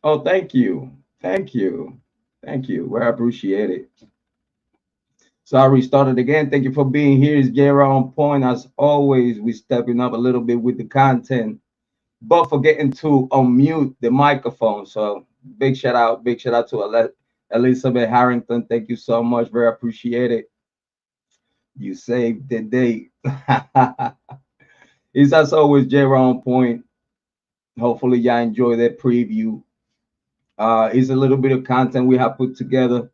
Oh, thank you. Thank you. Thank you. Well, I appreciate it. So I restarted again. Thank you for being here. It's Jrod on point. As always, we stepping up a little bit with the content, but forgetting to unmute the microphone. So big shout out to Elizabeth Harrington. Thank you so much. Very appreciate it. You saved the day. It's as always Jrod on point. Hopefully y'all enjoy that preview. It's a little bit of content we have put together,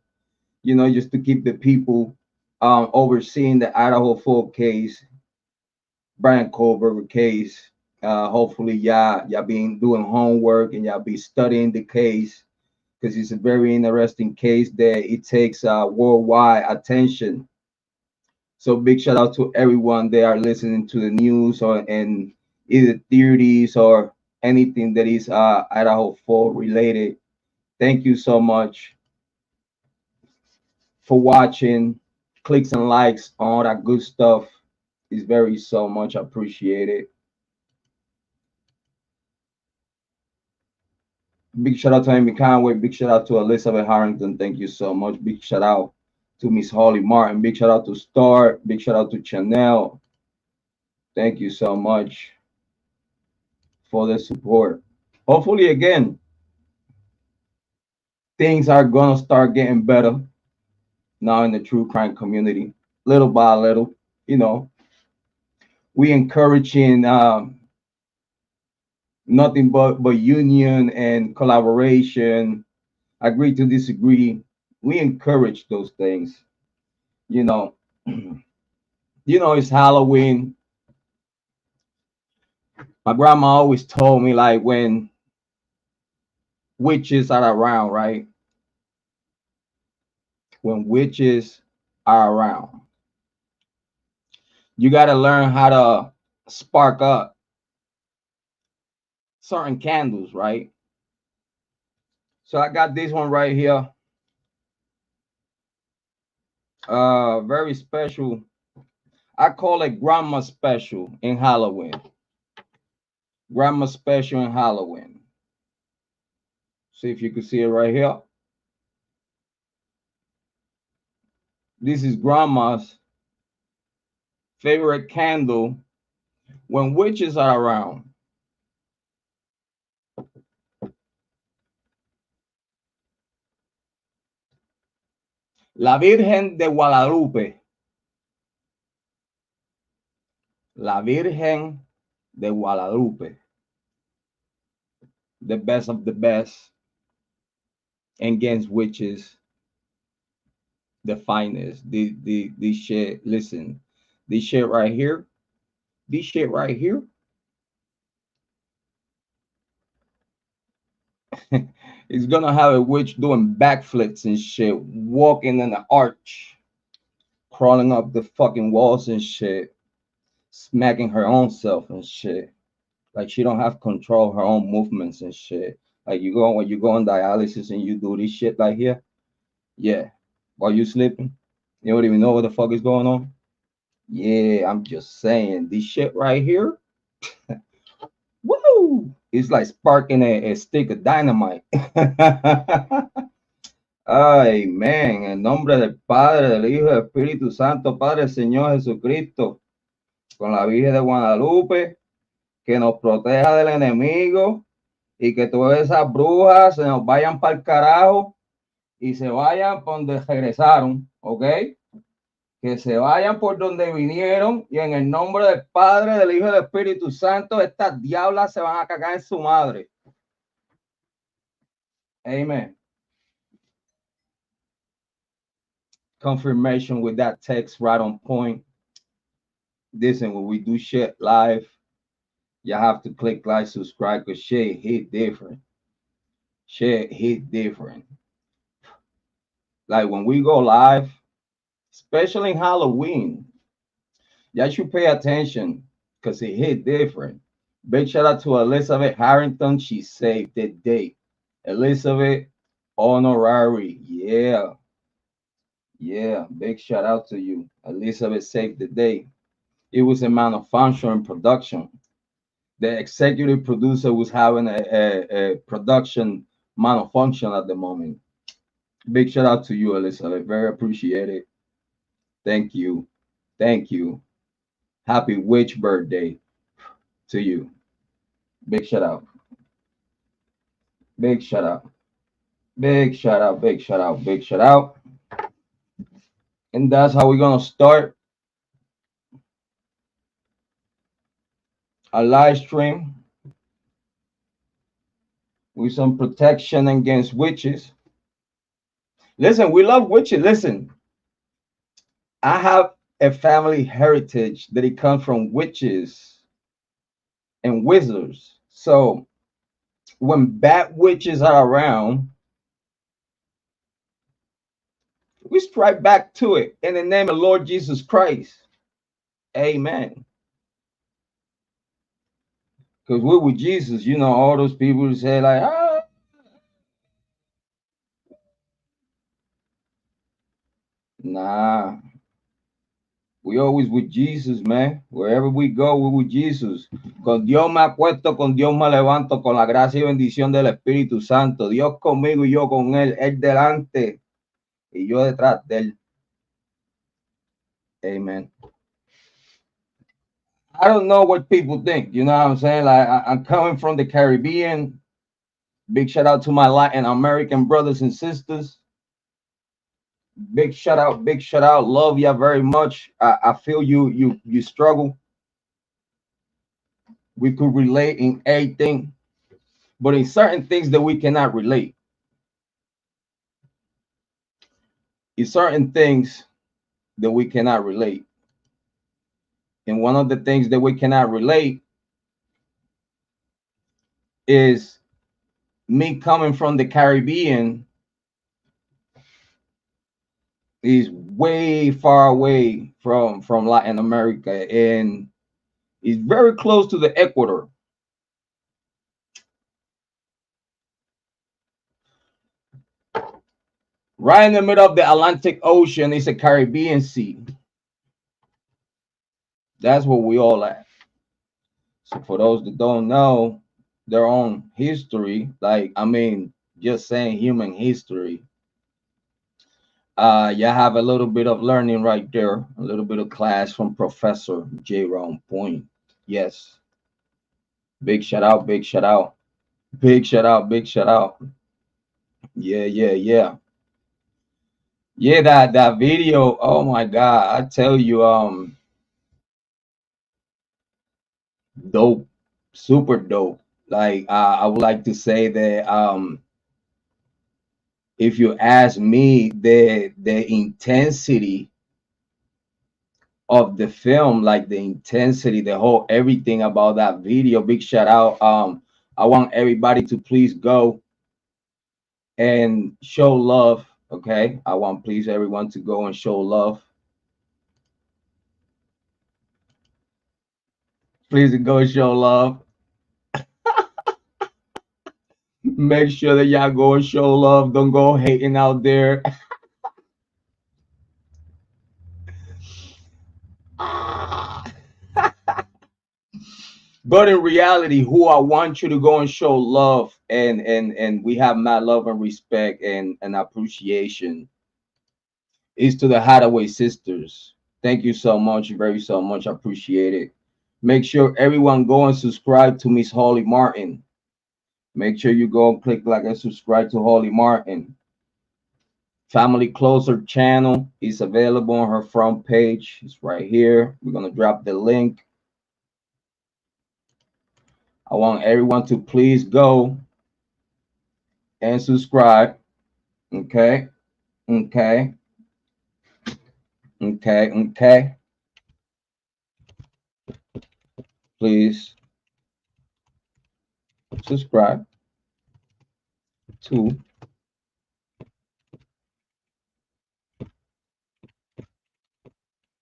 just to keep the people overseeing the Idaho 4 case, Bryan Kohberger case. Hopefully, y'all been doing homework and y'all be studying the case because it's a very interesting case that it takes worldwide attention. So big shout out to everyone that are listening to the news or and either theories or anything that is Idaho 4 related. Thank you so much for watching. Clicks and likes, all that good stuff is very so much appreciated. Big shout out to Amy Conway. Big shout out to Elizabeth Harrington. Thank you so much. Big shout out to Miss Holly Martin. Big shout out to Star. Big shout out to Chanel. Thank you so much for the support. Hopefully, again, things are gonna start getting better now in the true crime community, little by little. You know, we encouraging nothing but union and collaboration, agree to disagree. We encourage those things. You know, it's Halloween. My grandma always told me like when witches are around, right? When witches are around, you got to learn how to spark up certain candles, right? So I got this one right here. Very special. I call it grandma special in Halloween. Grandma special in Halloween. See if you can see it right here. This is grandma's favorite candle when witches are around. La Virgen de Guadalupe. La Virgen de Guadalupe. The best of the best against witches, the finest. This shit, listen, this shit right here, this shit right here, is gonna have a witch doing backflips and shit, walking in the arch, crawling up the fucking walls and shit, smacking her own self and shit. Like she don't have control of her own movements and shit. Like when you go on dialysis and you do this shit like here, yeah, while you sleeping, you don't even know what the fuck is going on. Yeah, I'm just saying this shit right here. Woo! It's like sparking a stick of dynamite. Ay, man, en nombre del Padre, del Hijo y del Espíritu Santo, Padre Señor Jesucristo, con la Virgen de Guadalupe, que nos proteja del enemigo y que todas esas brujas se nos vayan para el carajo y se vayan por donde regresaron, ¿ok? Que se vayan por donde vinieron y en el nombre del Padre, del Hijo y del Espíritu Santo, estas diablas se van a cagar en su madre. Amen. Confirmation with that text right on point. Listen, when we do shit live, you have to click like, subscribe, because shit hit different. Shit hit different. Like when we go live, especially in Halloween, y'all should pay attention because it hit different. Big shout out to Elizabeth Harrington. She saved the day. Elizabeth Honorary. Yeah. Yeah. Big shout out to you. Elizabeth saved the day. It was a manufacturing production. The executive producer was having a production malfunction at the moment. Big shout out to you, Elizabeth. Very appreciated. Thank you. Thank you. Happy witch birthday to you. Big shout out. Big shout out. Big shout out. Big shout out. Big shout out. And that's how we're gonna start a live stream with some protection against witches. Listen, we love witches. Listen, I have a family heritage that it comes from witches and wizards. So when bad witches are around, we strike back to it in the name of Lord Jesus Christ. Amen. Because we're with Jesus, you know, all those people who say, like, ah, nah. We always with Jesus, man. Wherever we go, we're with Jesus. Con Dios me acuesto, con Dios me levanto, con la gracia y bendición del Espíritu Santo. Dios conmigo y yo con Él delante y yo detrás de Él. Amen. I don't know what people think. You know what I'm saying? Like, I'm coming from the Caribbean. Big shout out to my Latin American brothers and sisters. Big shout out, big shout out. Love ya very much. I feel you struggle. We could relate in everything, but in certain things that we cannot relate. In certain things that we cannot relate. And one of the things that we cannot relate is me coming from the Caribbean is way far away from Latin America, and is very close to the equator. Right in the middle of the Atlantic Ocean is a Caribbean Sea. That's where we all at. So for those that don't know their own history, like, I mean, just saying human history, you have a little bit of learning right there, a little bit of class from Professor Jrod Point. Yes. Big shout out, big shout out. Big shout out, big shout out. Yeah, yeah, yeah. Yeah, that video, oh my God, I tell you, dope, super dope. Like, I would like to say that, if you ask me, the intensity of the film, like the intensity, the whole everything about that video, big shout out. I want everybody to please go and show love. Okay, I want please everyone to go and show love. Please go and show love. Make sure that y'all go and show love. Don't go hating out there. But in reality, who I want you to go and show love, and we have mad love and respect and appreciation, is to the Hathaway sisters. Thank you so much, very so much. I appreciate it. Make sure everyone go and subscribe to Miss Holly Martin. Make sure you go and click like and subscribe to Holly Martin. Family Closer channel is available on her front page. It's right here. We're gonna drop the link. I want everyone to please go and subscribe. Okay. Okay. Okay. Okay. Please subscribe to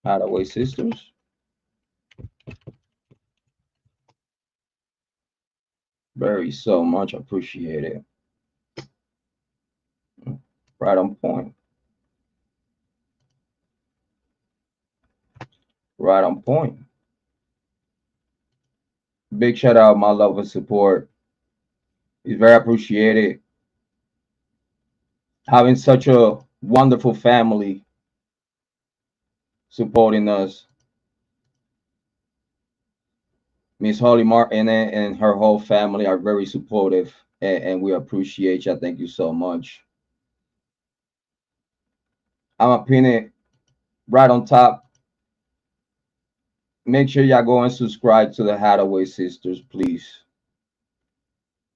Hathaway Sisters. Very so much appreciated. Right on point. Right on point. Big shout out, my love and support. It's very appreciated. having such a wonderful family supporting us. Miss Holly Martin and her whole family are very supportive, and we appreciate you. Thank you so much. I'm gonna pin it right on top. Make sure y'all go and subscribe to the Hathaway Sisters, please.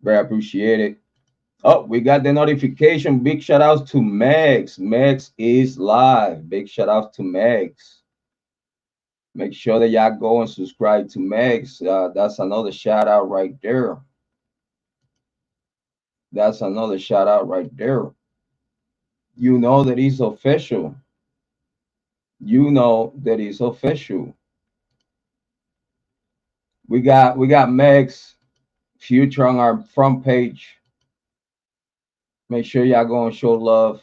Very appreciate it. Oh, we got the notification. Big shout outs to Megs. Megs is live. Big shout outs to Megs. Make sure that y'all go and subscribe to Megs. That's another shout out right there. That's another shout out right there. You know that he's official. You know that he's official. We got Meg's future on our front page. Make sure y'all go and show love.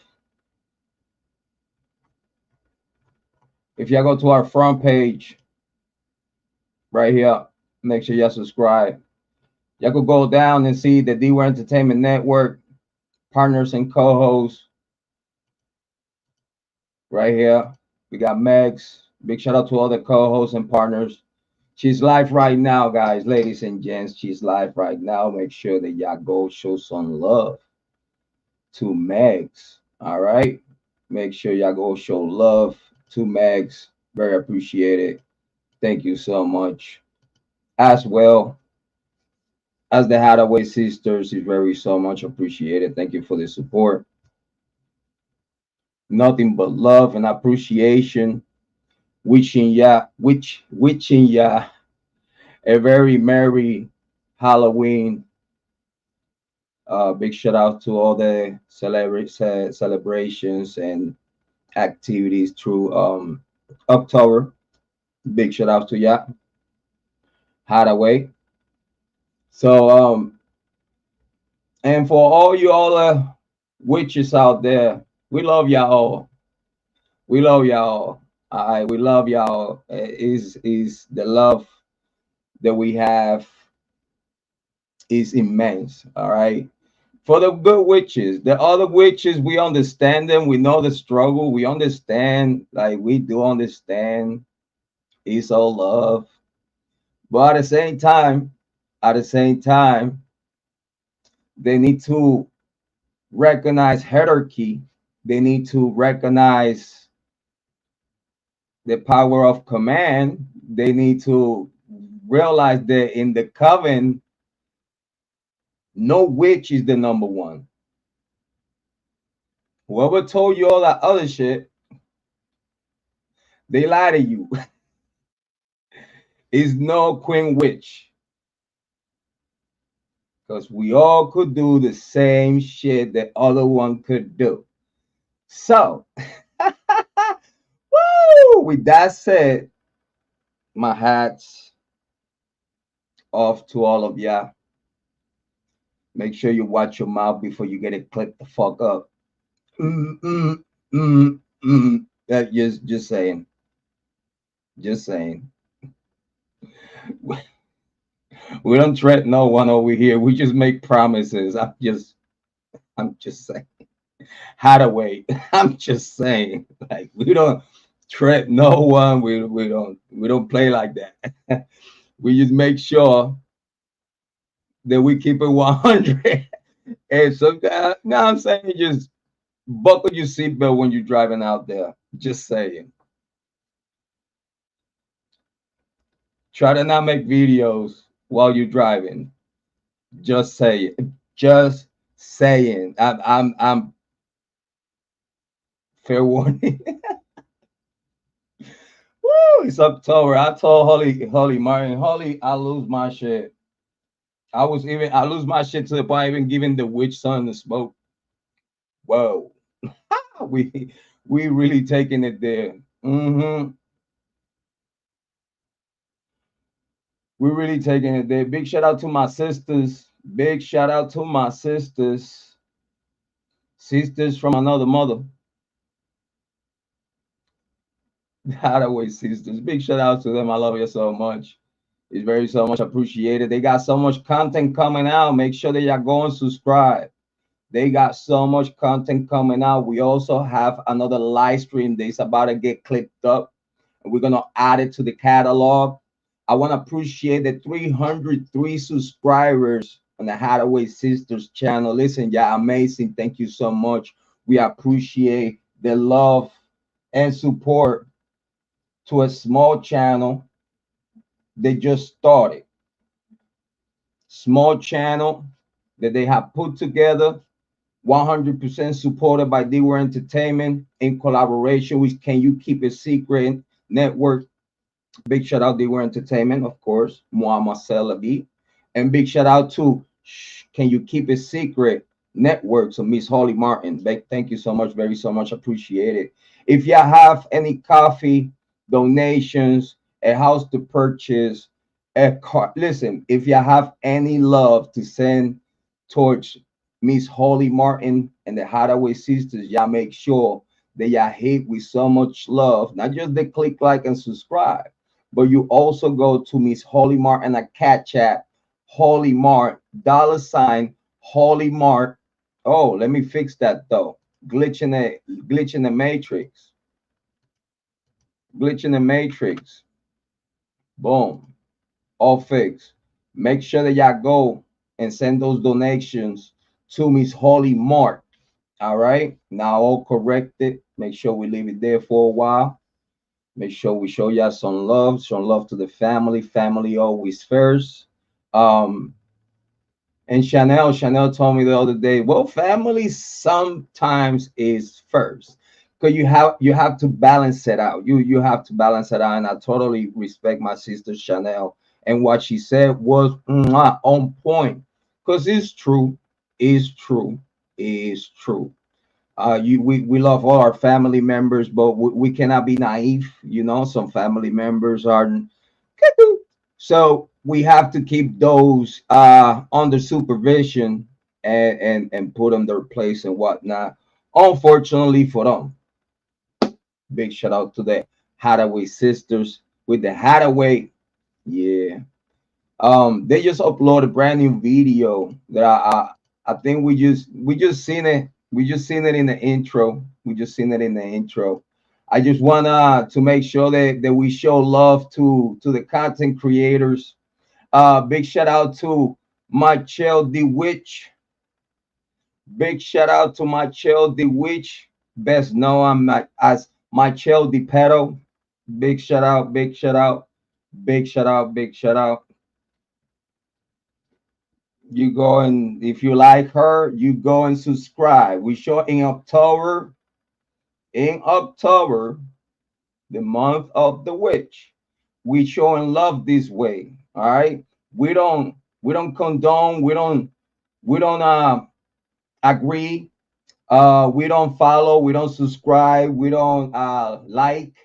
If y'all go to our front page right here, make sure y'all subscribe. Y'all could go down and see the D-Ware Entertainment Network partners and co-hosts right here. We got Megs. Big shout out to all the co-hosts and partners. She's live right now, guys, ladies and gents. She's live right now. Make sure that y'all go show some love to Megs. All right. Make sure y'all go show love to Megs. Very appreciated. Thank you so much. As well as the Hathaway sisters is very so much appreciated. Thank you for the support. Nothing but love and appreciation. Wishing ya a very merry Halloween. Big shout out to all the celebrations and activities through October. Big shout out to ya. Hathaway. So and for all you all witches out there, we love y'all. We love y'all. All right, we love y'all. Is the love that we have is immense. All right. For the good witches, the other witches, we understand them. We know the struggle. We understand, like we do understand. It's all love. But at the same time, they need to recognize hierarchy. They need to recognize the power of command. They need to realize that in the coven, no witch is the number one. Whoever told you all that other shit, they lie to you. Is no queen witch. Because we all could do the same shit the other one could do. So, woo, with that said, my hat's off to all of y'all. Make sure you watch your mouth before you get it clipped the fuck up. That just saying. Just saying. We don't threaten no one over here. We just make promises. I'm just saying. Hathaway. I'm just saying. Like we don't threaten no one. We don't play like that. We just make sure that we keep it 100. And so now I'm saying just buckle your seatbelt when you're driving out there. Just saying. Try to not make videos while you're driving. Just saying. Just saying. I'm fair warning. Woo, it's October. I told Holly Martin, Holly, I lose my shit. I lose my shit to the point even giving the witch son the smoke. Whoa. we really taking it there. We're really taking it there. Big shout out to my sisters. Big shout out to my sisters. Sisters from another mother. Hathaway sisters. Big shout out to them. I love you so much. It's very so much appreciated. They got so much content coming out. Make sure that y'all go and subscribe. They got so much content coming out. We also have another live stream that's about to get clipped up, and we're gonna add it to the catalog. I want to appreciate the 303 subscribers on the Hathaway Sisters channel. Listen, yeah, amazing. Thank you so much. We appreciate the love and support to a small channel they just started. Small channel that they have put together, 100% supported by Dewar Entertainment in collaboration with Can You Keep It Secret Network. Big shout out Dewar Entertainment, of course, Muhammad Salabi. And big shout out to Can You Keep It Secret Network, so Miss Holly Martin. Thank you so much, very so much. Appreciate it. If you have any coffee, donations, a house to purchase, a car, listen, if you have any love to send towards Miss Holly Martin and the Hathaway sisters, y'all make sure that y'all hit with so much love, not just the click, like, and subscribe, but you also go to Miss Holly Mart and a cat chat, Holly Mart, $ Holly Mart. Oh, let me fix that though. Glitch in the matrix. Glitch in the matrix. Boom. All fixed. Make sure that y'all go and send those donations to Miss Holly Mart. All right. Now all corrected. Make sure we leave it there for a while. Make sure we show y'all some love to the family. Family always first. Um, and Chanel told me the other day, well, family sometimes is first. Because you have to balance it out. You have to balance it out. And I totally respect my sister Chanel. And what she said was on point. Because it's true, is true, is true. We love all our family members, but we cannot be naive. You know, some family members are so we have to keep those under supervision and put them their place and whatnot. Unfortunately for them, big shout out to the Hathaway sisters with the Hathaway. Yeah. They just uploaded a brand new video that I think we just seen it. We just seen it in the intro. We just seen it in the intro. I just wanna to make sure that we show love to the content creators. Big shout out to Michelle the Witch. Big shout out to Michelle the Witch, best known as Michelle the Pedo. Big shout out, big shout out, big shout out, big shout out. You go and if you like her, you go and subscribe. We show in October, the month of the witch. We showing love this way. All right. We don't condone, we don't agree. We don't follow, we don't subscribe, we don't like.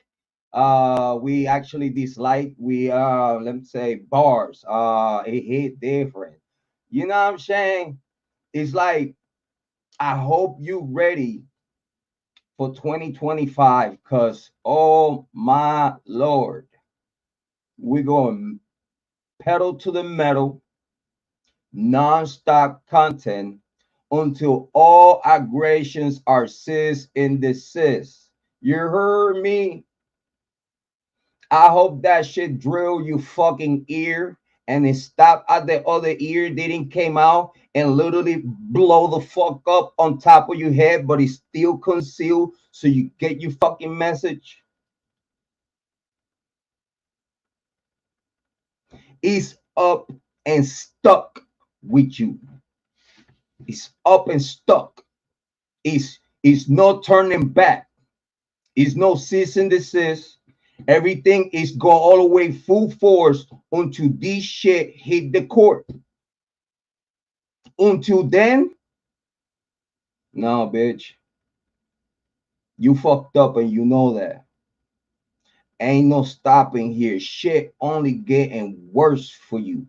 We actually dislike. We let me say bars. It hit different. You know what I'm saying? It's like I hope you ready for 2025 because oh my lord, we're going pedal to the metal, non-stop content until all aggressions are cease and desist. You heard me? I hope that shit drill you fucking ear and it stopped at the other ear, didn't came out and literally blow the fuck up on top of your head, but it's still concealed so you get your fucking message. It's up and stuck with you. It's up and stuck. It's no turning back. It's no cease and desist. Everything is go all the way full force until this shit hit the court. Until then, no, bitch. You fucked up and you know that. Ain't no stopping here. Shit only getting worse for you.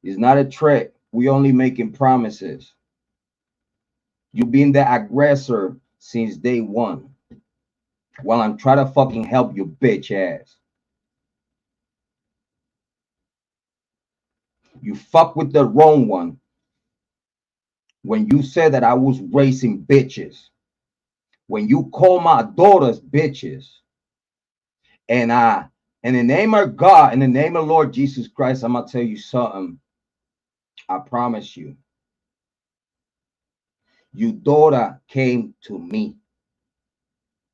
It's not a threat. We only making promises. You been the aggressor since day one. While I'm trying to fucking help your bitch ass. You fuck with the wrong one. when you said that I was raising bitches, when you call my daughters bitches, and in the name of God, in the name of Lord Jesus Christ, I'm gonna tell you something. I promise you. Your daughter came to me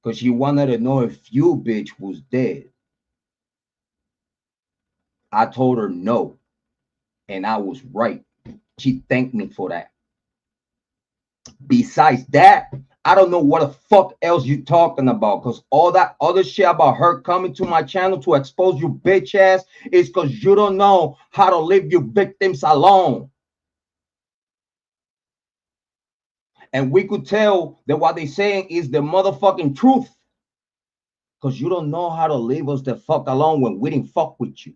because she wanted to know if you bitch was dead. I told her no, and I was right. She thanked me for that. Besides that, I don't know what the fuck else you talking about, because all that other shit about her coming to my channel to expose you bitch ass is because you don't know how to leave your victims alone. And we could tell that what they saying is the motherfucking truth, because you don't know how to leave us the fuck alone when we didn't fuck with you.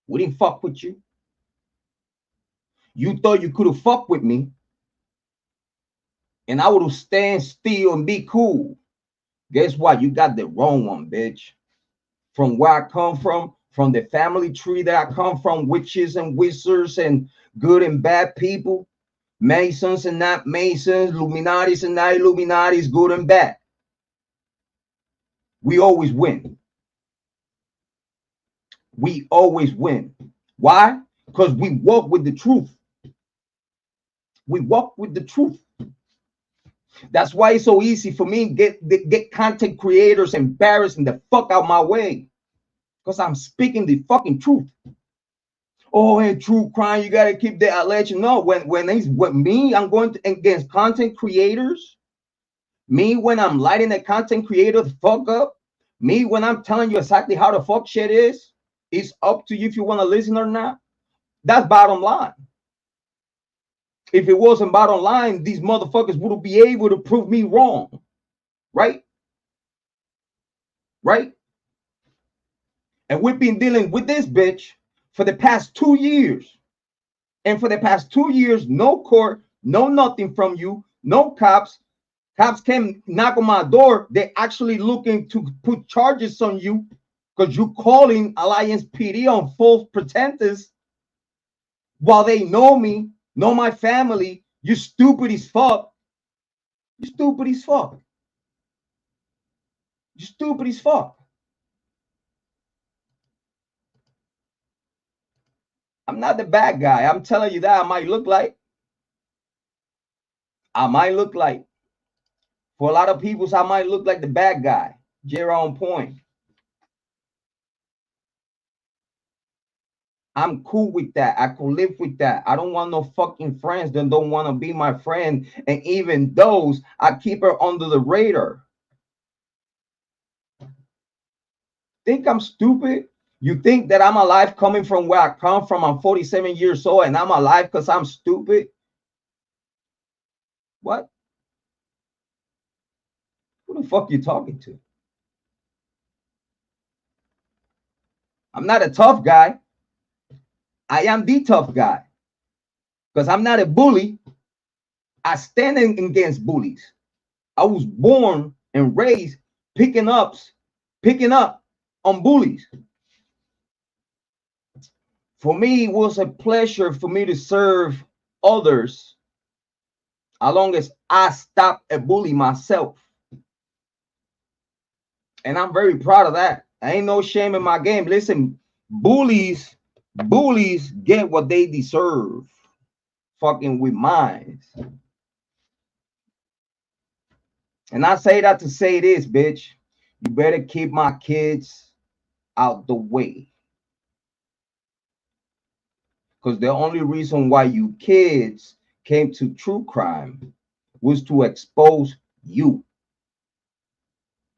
We didn't fuck with you. You thought you could have fucked with me, and I would have stand still and be cool. Guess what? You got the wrong one, bitch. From where I come from the family tree that I come from, witches and wizards and good and bad people, Masons and not Masons, Illuminatis and not Illuminatis, good and bad. We always win. We always win. Why? Because we walk with the truth. We walk with the truth. That's why it's so easy for me to get content creators embarrassing the fuck out my way. Because I'm speaking the fucking truth. Oh, and true crime, you gotta keep that. I let you know when me, I'm going against content creators. Me when I'm lighting the content creator the fuck up. Me when I'm telling you exactly how the fuck shit is. It's up to you if you want to listen or not. That's bottom line. If it wasn't bottom line, these motherfuckers wouldn't be able to prove me wrong. Right? Right? And we've been dealing with this bitch for the past 2 years. And for the past 2 years, no court, no nothing from you, no cops. Cops came knock on my door. They're actually looking to put charges on you because you calling Alliance PD on false pretenses while they know me, know my family. You stupid as fuck. You stupid as fuck. You stupid as fuck. I'm not the bad guy. I'm telling you that I might look like. I might look like. For a lot of people, I might look like the bad guy. Jrod on point. I'm cool with that. I could live with that. I don't want no fucking friends that don't want to be my friend. And even those, I keep her under the radar. Think I'm stupid? You think that I'm alive coming from where I come from? I'm 47 years old and I'm alive because I'm stupid? What? Who the fuck you talking to? I'm not a tough guy. I am the tough guy. Because I'm not a bully. I stand against bullies. I was born and raised picking up on bullies. For me, it was a pleasure for me to serve others as long as I stop a bully myself. And I'm very proud of that. I ain't no shame in my game. Listen, bullies get what they deserve. Fucking with minds. And I say that to say this, bitch. You better keep my kids out the way. Because the only reason why you kids came to true crime was to expose you.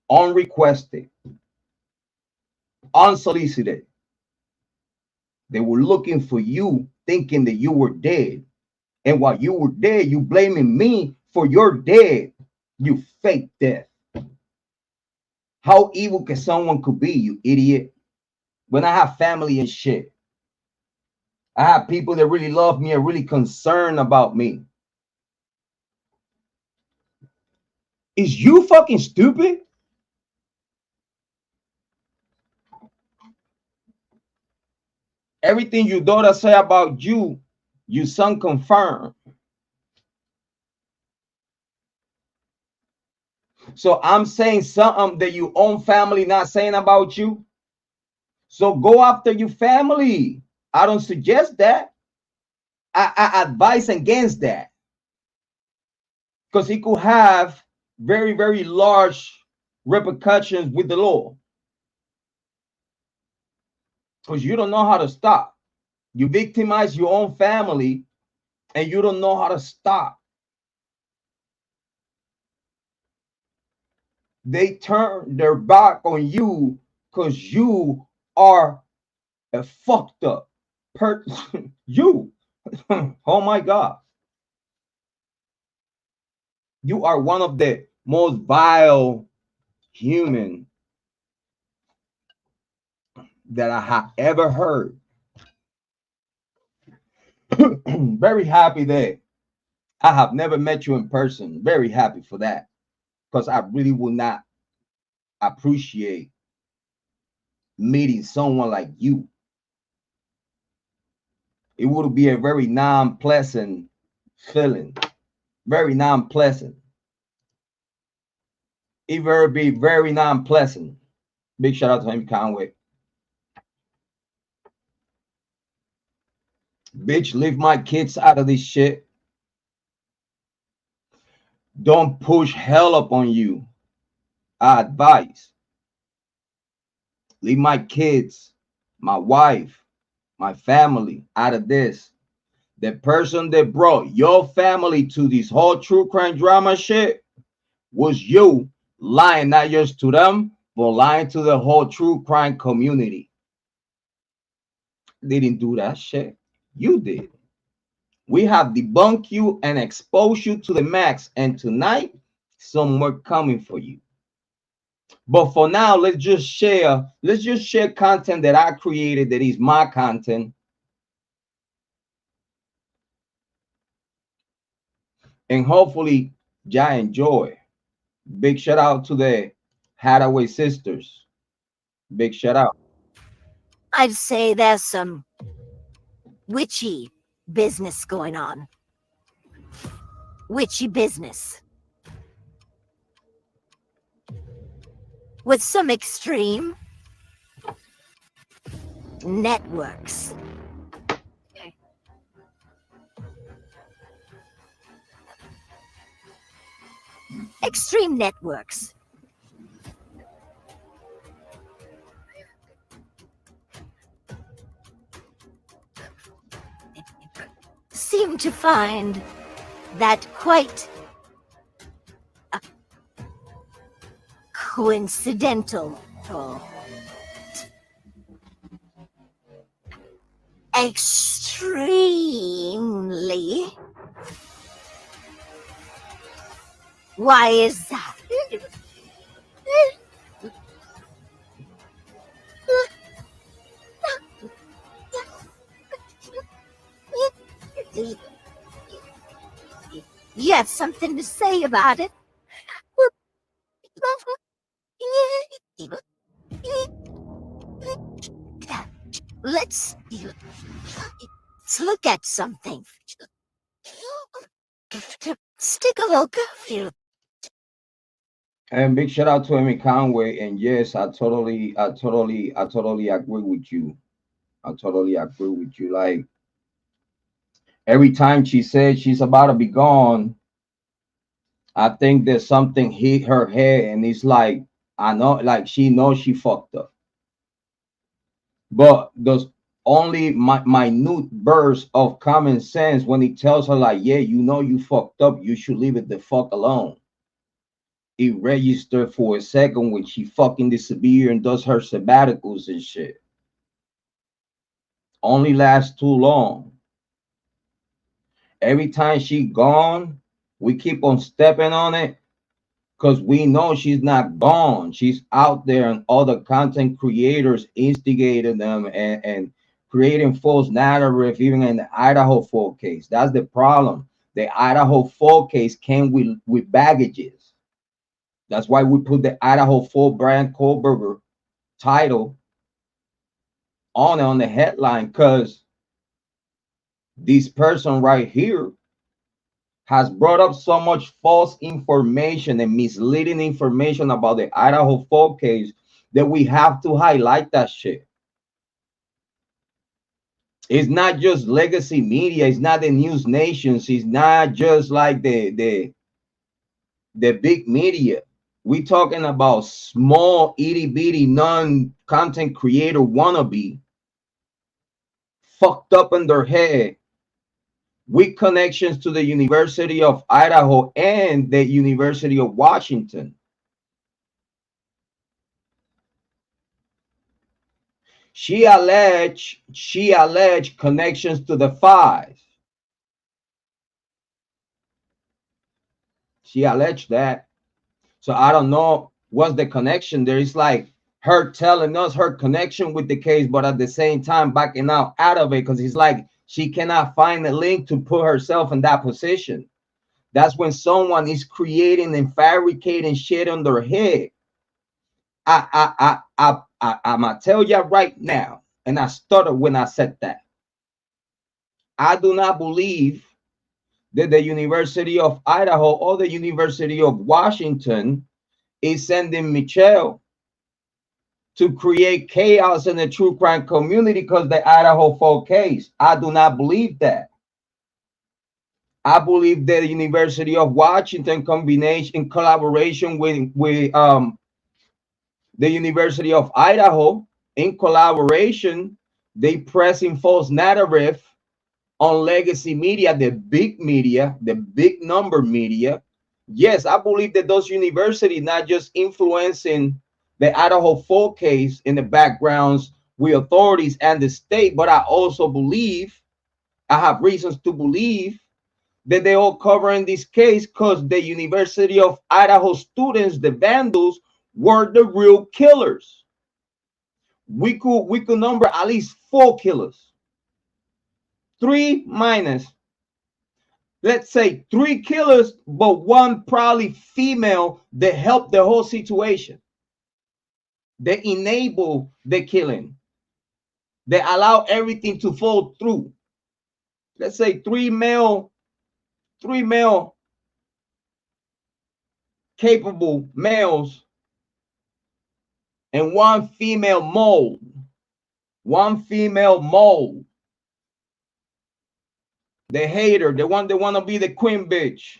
Unrequested. Unsolicited. They were looking for you, thinking that you were dead. And while you were dead, you blaming me for your dead. You fake death. How evil can someone could be, you idiot? When I have family and shit. I have people that really love me and really concerned about me. Is you fucking stupid? Everything your daughter say about you Your son confirmed. So I'm saying something that your own family not saying about you. So go after your family. I don't suggest that. I advise against that, because it could have very, very large repercussions with the law. Because you don't know how to stop. You victimize your own family and you don't know how to stop. They turn their back on you because you are a fucked up person. You. Oh my God. You are one of the most vile human that I have ever heard. Very happy that I have never met you in person. Very happy for that, because I really would not appreciate meeting someone like you. It would be a very non-pleasant feeling. Very non-pleasant. It would be very non-pleasant. Big shout out to him, Conway. Bitch, leave my kids out of this shit. Don't push hell up on you. I advise. Leave my kids, my wife, my family out of this. The person that brought your family to this whole true crime drama shit was you, lying not just to them, but lying to the whole true crime community. They didn't do that shit. You did. We have debunked you and exposed you to the max. And tonight, some more coming for you. But for now, let's just share content that I created that is my content. And hopefully y'all enjoy. Big shout out to the Hathaway sisters. Big shout out. I'd say there's some witchy business going on. Witchy business. With some extreme networks. Extreme networks. Seem to find that quite coincidental. Extremely. Why is that? You have something to say about it? Let's look at something. Stick a look. And big shout out to Amy Conway. And yes, I totally agree with you. I totally agree with you. Like every time she said she's about to be gone, I think there's something hit her head, and it's like I know, like she knows she fucked up. But those only minute bursts of common sense when he tells her, like, yeah, you know you fucked up, you should leave it the fuck alone. It registered for a second when she fucking disappears and does her sabbaticals and shit. Only lasts too long. Every time she gone, we keep on stepping on it because we know she's not gone. She's out there, and other content creators instigated them and creating false narrative, even in the Idaho 4 case. That's the problem. The Idaho 4 case came with baggages. That's why we put the Idaho 4 Bryan Kohberger title on the headline, because This person right here has brought up so much false information and misleading information about the Idaho fall case that we have to highlight that shit. It's not just legacy media. It's not the news nations. It's not just like the big media. We talking about small itty bitty non-content creator wannabe, fucked up in their head, with connections to the University of Idaho and the University of Washington. She alleged connections to the five. She alleged that. So I don't know what's the connection there. It's like her telling us her connection with the case, but at the same time backing out of it, because it's like she cannot find a link to put herself in that position. That's when someone is creating and fabricating shit on their head. I'm gonna tell you right now, and I stuttered when I said that. I do not believe that the University of Idaho or the University of Washington is sending Michelle to create chaos in the true crime community because the Idaho fall case. I do not believe that. I believe that the University of Washington in collaboration with the University of Idaho, in collaboration, they pressing false narrative on legacy media, the big number media. Yes, I believe that those universities not just influencing the Idaho fall case in the backgrounds with authorities and the state, but I also believe, I have reasons to believe that they all covering this case because the University of Idaho students, the vandals, were the real killers. We could number at least 4 killers. 3 minus, let's say 3 killers, but 1 probably female that helped the whole situation. They enable the killing. They allow everything to fall through. Let's say 3 male capable males and 1 female mold. 1 female mold. The hater, the one that want to be the queen bitch.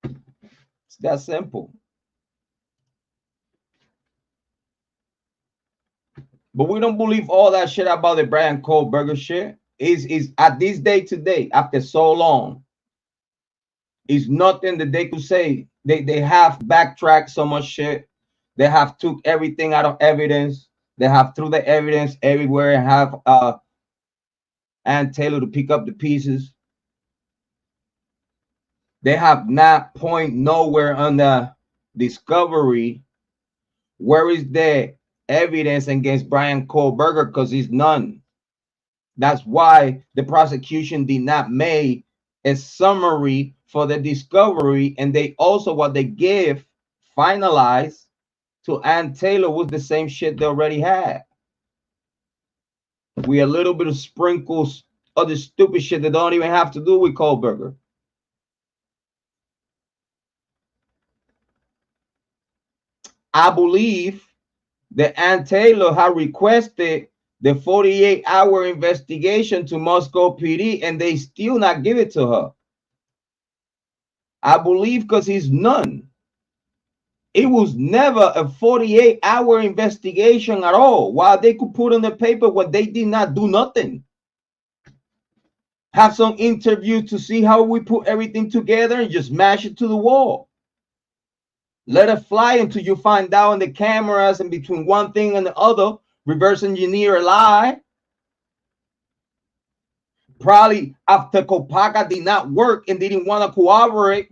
It's that simple. But we don't believe all that shit about the Bryan Kohberger shit. Is at this day today, after so long, is nothing that they could say. They have backtracked so much shit. They have took everything out of evidence. They have threw the evidence everywhere and have Ann Taylor to pick up the pieces. They have not point nowhere on the discovery. Where is the evidence against Bryan Kohberger? Because he's none. That's why the prosecution did not make a summary for the discovery, and they also what they give finalized to Ann Taylor was the same shit they already had. We a little bit of sprinkles of the stupid shit that don't even have to do with Kohberger. I believe that Ann Taylor had requested the 48-hour investigation to Moscow PD, and they still not give it to her. I believe because he's none. It was never a 48-hour investigation at all. While they could put on the paper what they did not do nothing. Have some interview to see how we put everything together and just mash it to the wall. Let it fly until you find out on the cameras and between one thing and the other, reverse engineer a lie. Probably after Kopaka did not work and didn't want to cooperate,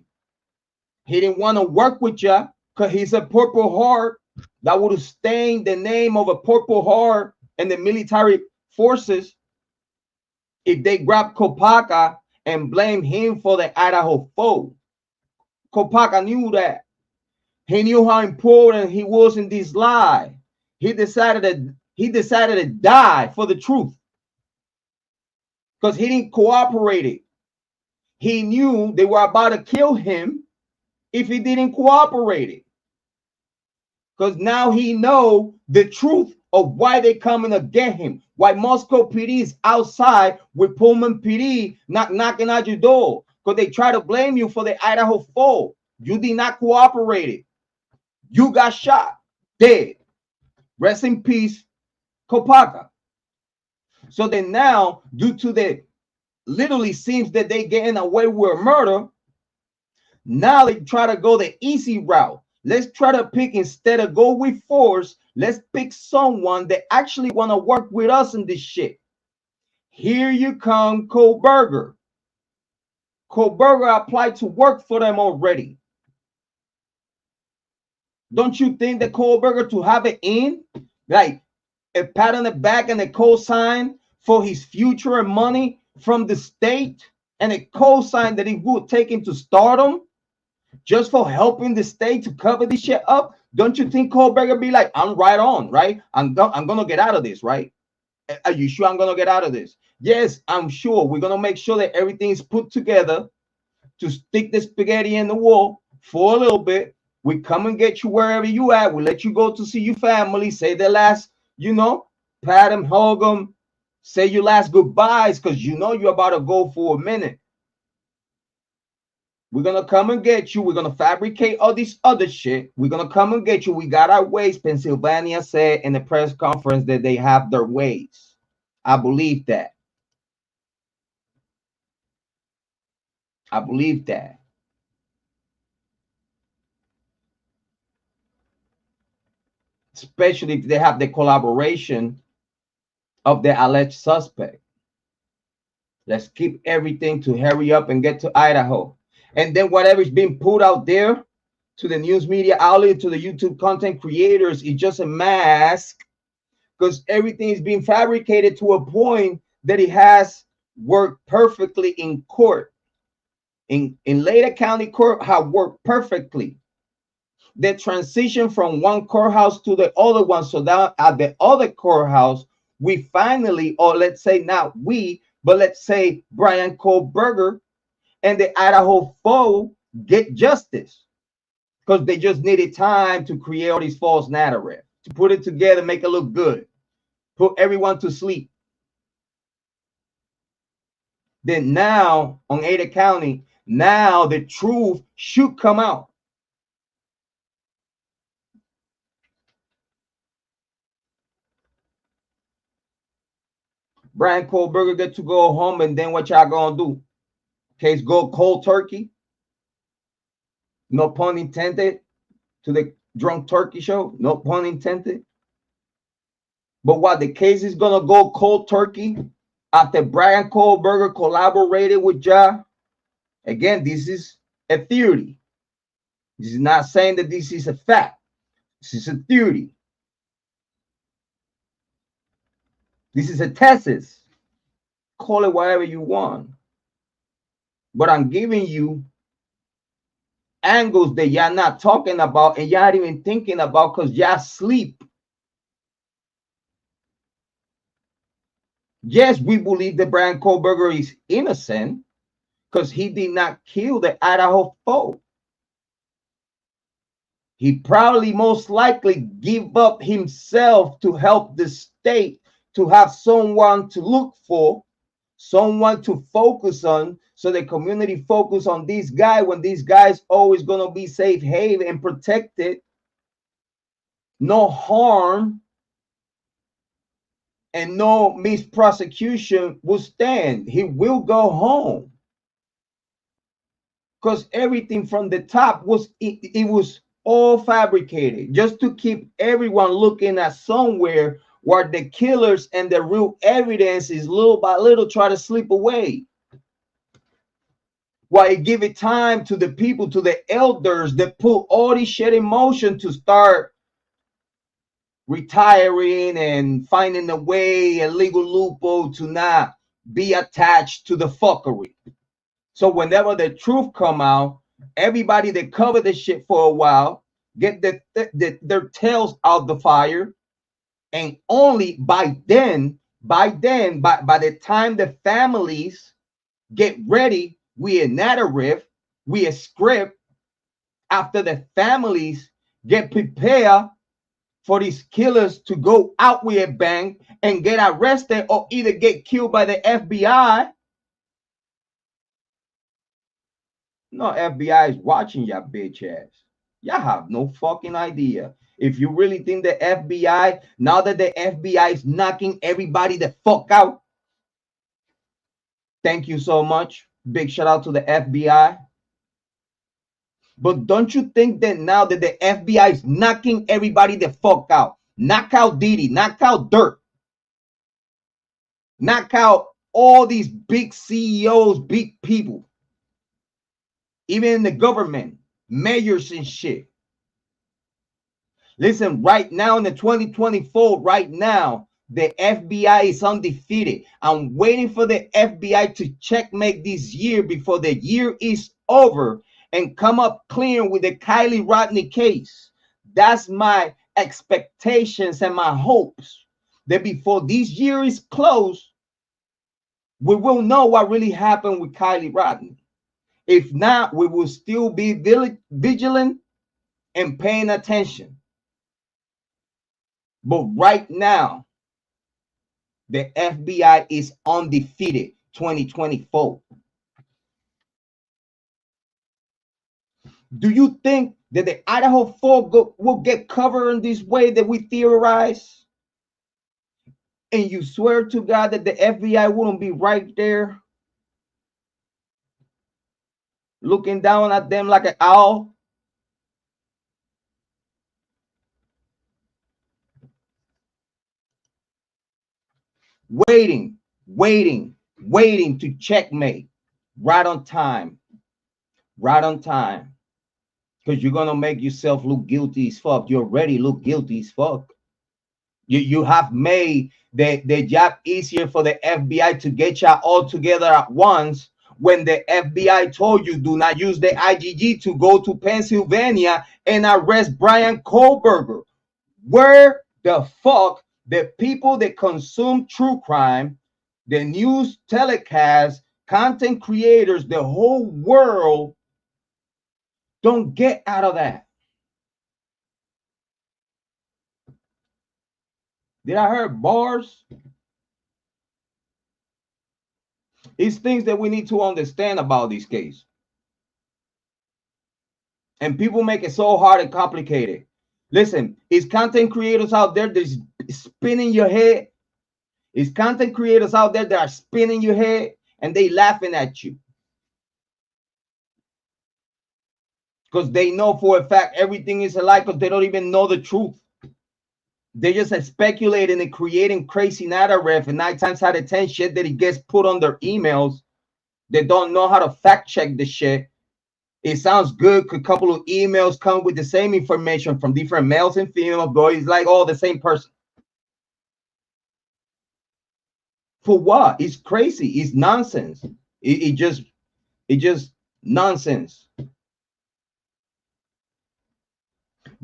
he didn't want to work with you because he's a Purple Heart that would have stained the name of a Purple Heart and the military forces if they grabbed Kopaka and blamed him for the Idaho foe. Kopaka knew that. He knew how important he was in this lie. he decided to die for the truth because he didn't cooperate it. He knew they were about to kill him if he didn't cooperate it. Because now he know the truth of why they coming to get him. Why Moscow PD is outside with Pullman PD knocking at your door. Because they try to blame you for the Idaho fall. You did not cooperate it. You got shot, dead. Rest in peace, Kopaka. So then now, due to the literally seems that they getting away with murder, now they try to go the easy route. Let's try to pick, instead of go with force, let's pick someone that actually want to work with us in this shit. Here you come, Kohberger. Kohberger applied to work for them already. Don't you think that Kohberger to have it in, like a pat on the back and a cosign for his future and money from the state, and a cosign that he would take him to stardom just for helping the state to cover this shit up? Don't you think Kohberger be like, I'm right on, right? I'm gonna get out of this, right? Are you sure I'm gonna get out of this? Yes, I'm sure. We're gonna make sure that everything is put together to stick the spaghetti in the wall for a little bit. We come and get you wherever you at. We let you go to see your family, say the last, pat them, hug them, say your last goodbyes, because you're about to go for a minute. We're going to come and get you. We're going to fabricate all this other shit. We're going to come and get you. We got our ways. Pennsylvania said in the press conference that they have their ways. I believe that. I believe that. Especially if they have the collaboration of the alleged suspect. Let's keep everything to hurry up and get to Idaho. And then whatever's being put out there to the news media outlet, to the YouTube content creators, is just a mask, because everything is being fabricated to a point that it has worked perfectly in court. In Leda County Court have worked perfectly. The transition from one courthouse to the other one, so that at the other courthouse, we finally, or let's say not we, but let's say Bryan Kohberger and the Idaho foe get justice, because they just needed time to create all these false narrative, to put it together, make it look good, put everyone to sleep. Then now on Ada County, now the truth should come out. Bryan Kohberger get to go home, and then what y'all gonna do? Case go cold turkey? No pun intended to the drunk turkey show. No pun intended. But what, the case is gonna go cold turkey after Bryan Kohberger collaborated with Ja? Again, this is a theory. This is not saying that this is a fact. This is a theory. This is a thesis. Call it whatever you want. But I'm giving you angles that y'all not talking about and y'all not even thinking about, because y'all sleep. Yes, we believe that Bryan Kohberger is innocent because he did not kill the Idaho foe. He probably most likely give up himself to help the state to have someone to look for, someone to focus on, so the community focus on this guy when this guy's always going to be safe haven and protected. No harm and no misprosecution will stand. He will go home. Because everything from the top was, it was all fabricated just to keep everyone looking at somewhere where the killers and the real evidence is little by little try to slip away. While it give it time to the people, to the elders that put all this shit in motion to start retiring and finding a way, a legal loophole to not be attached to the fuckery. So whenever the truth come out, everybody that covered this shit for a while get their tails out the fire, And only by by the time the families get ready, we a narrative, we a script. After the families get prepared for these killers to go out with a bang and get arrested or either get killed by the FBI. No, FBI is watching your bitch ass. Y'all have no fucking idea. If you really think the FBI, now that the FBI is knocking everybody the fuck out, thank you so much. Big shout out to the FBI. But don't you think that now that the FBI is knocking everybody the fuck out, knock out Diddy, knock out Dirt, knock out all these big CEOs, big people, even in the government, mayors and shit. Listen, right now in the 2024, right now, the FBI is undefeated. I'm waiting for the FBI to checkmate this year before the year is over and come up clean with the Kiely Rodni case. That's my expectations and my hopes that before this year is closed, we will know what really happened with Kiely Rodni. If not, we will still be vigilant and paying attention. But right now, the FBI is undefeated 2024. Do you think that the Idaho 4 will get covered in this way that we theorize? And you swear to God that the FBI wouldn't be right there looking down at them like an owl? Waiting to checkmate right on time. Right on time. Because you're going to make yourself look guilty as fuck. You already look guilty as fuck. You have made the job easier for the FBI to get you all together at once when the FBI told you do not use the IGG to go to Pennsylvania and arrest Bryan Kohberger. Where the fuck the people that consume true crime, the news telecast, content creators, the whole world don't get out of that? Did I hear bars? It's things that we need to understand about this case. And people make it so hard and complicated. Listen, is content creators out there that's spinning your head? Is content creators out there that are spinning your head and they laughing at you? Because they know for a fact everything is a lie because they don't even know the truth. They just speculating and creating crazy narrative, and 9 times out of 10 shit that it gets put on their emails. They don't know how to fact check the shit. It sounds good. A couple of emails come with the same information from different males and females, but it's like all the same person. For what? It's crazy. It's nonsense. It just nonsense.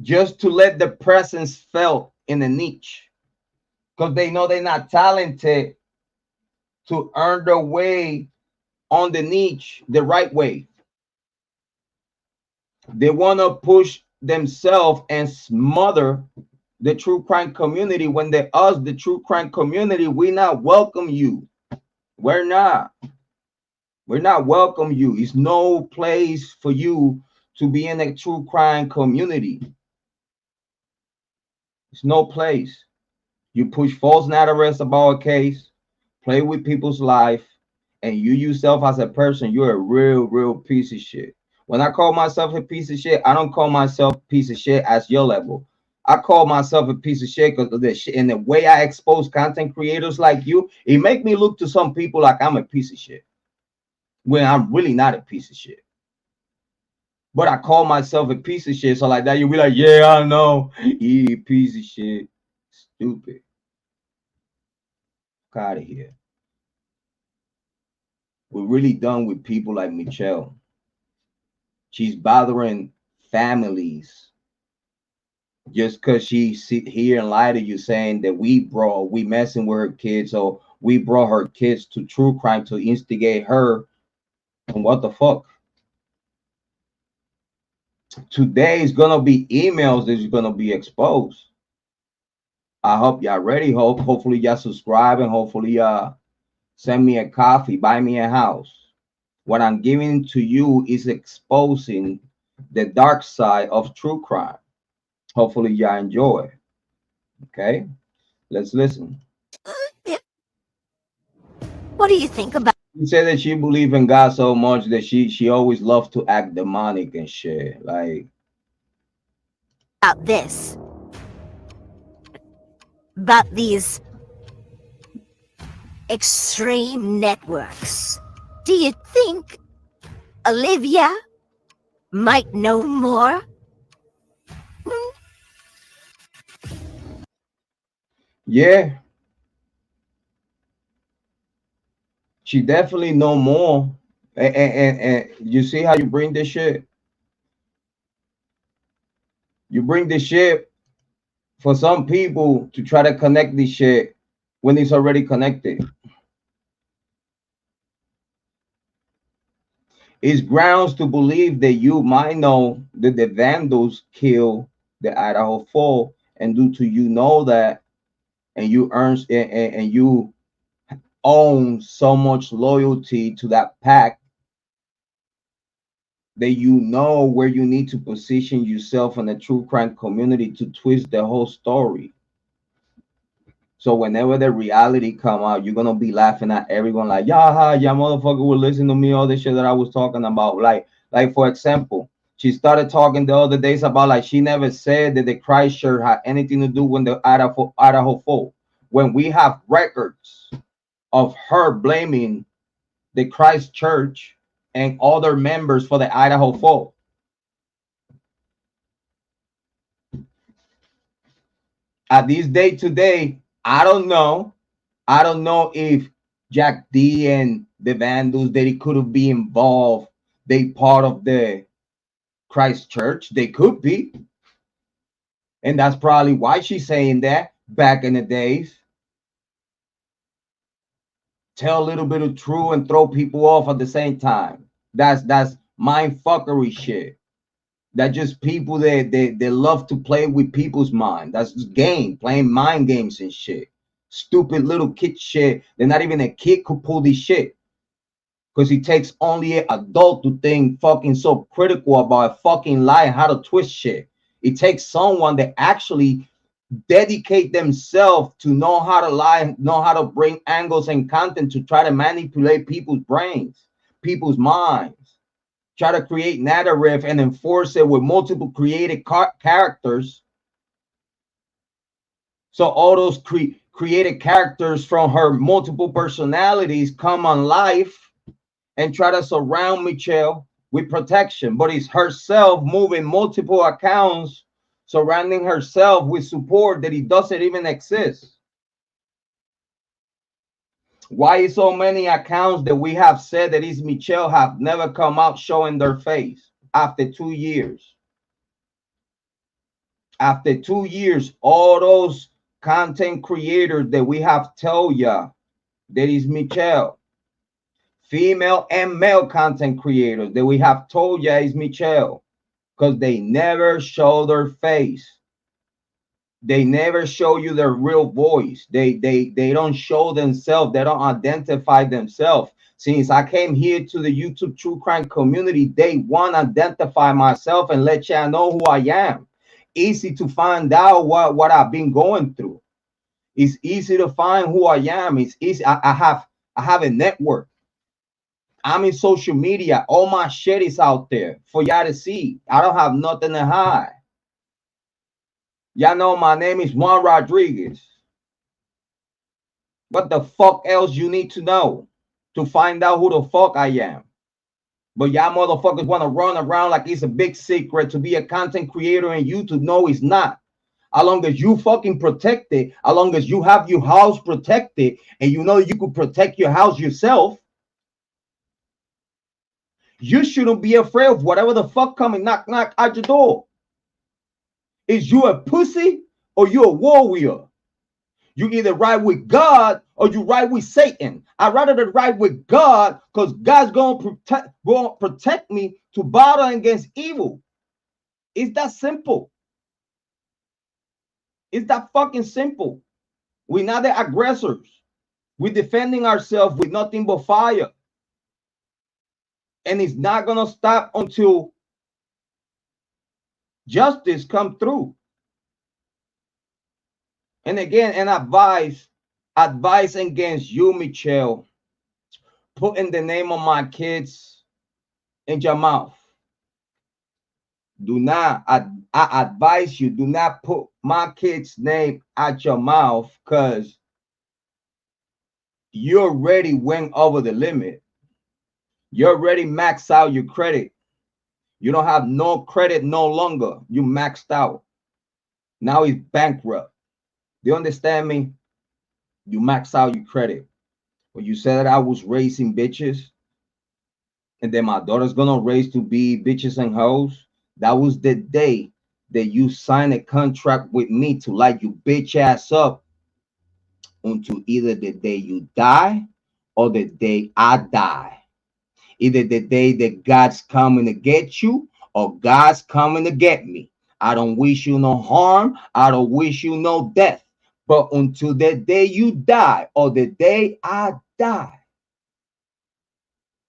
Just to let the presence felt in a niche, because they know they're not talented to earn their way on the niche the right way. They want to push themselves and smother the true crime community when they us, the true crime community, we not welcome you. We're not welcome you. It's no place for you to be in a true crime community. It's no place. You push false narratives about a case, play with people's life, and you yourself as a person, you're a real piece of shit. When I call myself a piece of shit, I don't call myself a piece of shit as your level. I call myself a piece of shit because of the shit. And the way I expose content creators like you, it make me look to some people like I'm a piece of shit, when I'm really not a piece of shit. But I call myself a piece of shit, so like that, you'll be like, yeah, I know. You piece of shit. Stupid. Fuck out of here. We're really done with people like Michelle. She's bothering families just because she sit here and lie to you saying that we messing with her kids, or we brought her kids to true crime to instigate her. And what the fuck? Today is gonna be emails that's gonna be exposed. I hope y'all ready. Hopefully y'all subscribe, and hopefully send me a coffee, buy me a house. What I'm giving to you is exposing the dark side of true crime. Hopefully y'all enjoy. Okay, let's listen. What do you think about She said that she believed in God so much that she always loved to act demonic and shit. Like, this? About these extreme networks? Do you think Olivia might know more? yeah, she definitely know more. And you see how you bring this shit? You bring this shit for some people to try to connect this shit when it's already connected. It's grounds to believe that you might know that the Vandals killed the Idaho 4, and due to you know that, and you earn and you own so much loyalty to that pack, that you know where you need to position yourself in the true crime community to twist the whole story. So whenever the reality come out, you're gonna be laughing at everyone like, yeah, yeah, motherfucker will listen to me, all the shit that I was talking about. Like for example, she started talking the other days about like she never said that the Christchurch had anything to do with the Idaho folk. When we have records of her blaming the Christchurch and other members for the Idaho folk. At this day today, I don't know. I don't know if Jack D and the Vandals that it could have been involved. They part of the Christchurch. They could be. And that's probably why she's saying that back in the days. Tell a little bit of truth and throw people off at the same time. That's mind fuckery shit. That just people that they love to play with people's mind. That's just game, playing mind games and shit. Stupid little kid shit. They're not even a kid could pull this shit. Because it takes only an adult to think fucking so critical about a fucking lie and how to twist shit. It takes someone that actually dedicate themselves to know how to lie, know how to bring angles and content to try to manipulate people's brains, people's minds. Try to create narrative and enforce it with multiple created characters. So all those created characters from her multiple personalities come on life and try to surround Michelle with protection. But it's herself moving multiple accounts, surrounding herself with support that it doesn't even exist. Why so many accounts that we have said that is Michelle have never come out showing their face after 2 years? After 2 years, all those content creators that we have told ya that is Michelle, female and male content creators that we have told ya is Michelle, because they never show their face. They never show you their real voice. They don't show themselves. They don't identify themselves. Since I came here to the YouTube true crime community, day one, identify myself and let y'all know who I am. Easy to find out what I've been going through. It's easy to find who I am. It's easy. I have a network. I'm in social media. All my shit is out there for y'all to see. I don't have nothing to hide. Y'all know my name is Juan Rodriguez. What the fuck else you need to know to find out who the fuck I am? But y'all motherfuckers want to run around like it's a big secret to be a content creator in YouTube. No, it's not. As long as you fucking protect it, as long as you have your house protected and you know you could protect your house yourself, you shouldn't be afraid of whatever the fuck coming knock at your door. Is you a pussy or you a warrior? You either ride with God or you ride with Satan. I'd rather to ride with God because God's going to protect me to battle against evil. It's that simple. It's that fucking simple. We're not the aggressors. We're defending ourselves with nothing but fire. And it's not going to stop until justice come through. And again, an advice against you, Michelle, putting the name of my kids in your mouth. Do not, I advise you, do not put my kid's name at your mouth because you already went over the limit. You already maxed out your credit. You don't have no credit no longer. You maxed out. Now he's bankrupt. Do you understand me? You maxed out your credit. When you said that I was raising bitches, and then my daughter's gonna raise to be bitches and hoes, that was the day that you signed a contract with me to light you bitch ass up until either the day you die or the day I die. Either the day that God's coming to get you or God's coming to get me. I don't wish you no harm. I don't wish you no death. But until the day you die or the day I die,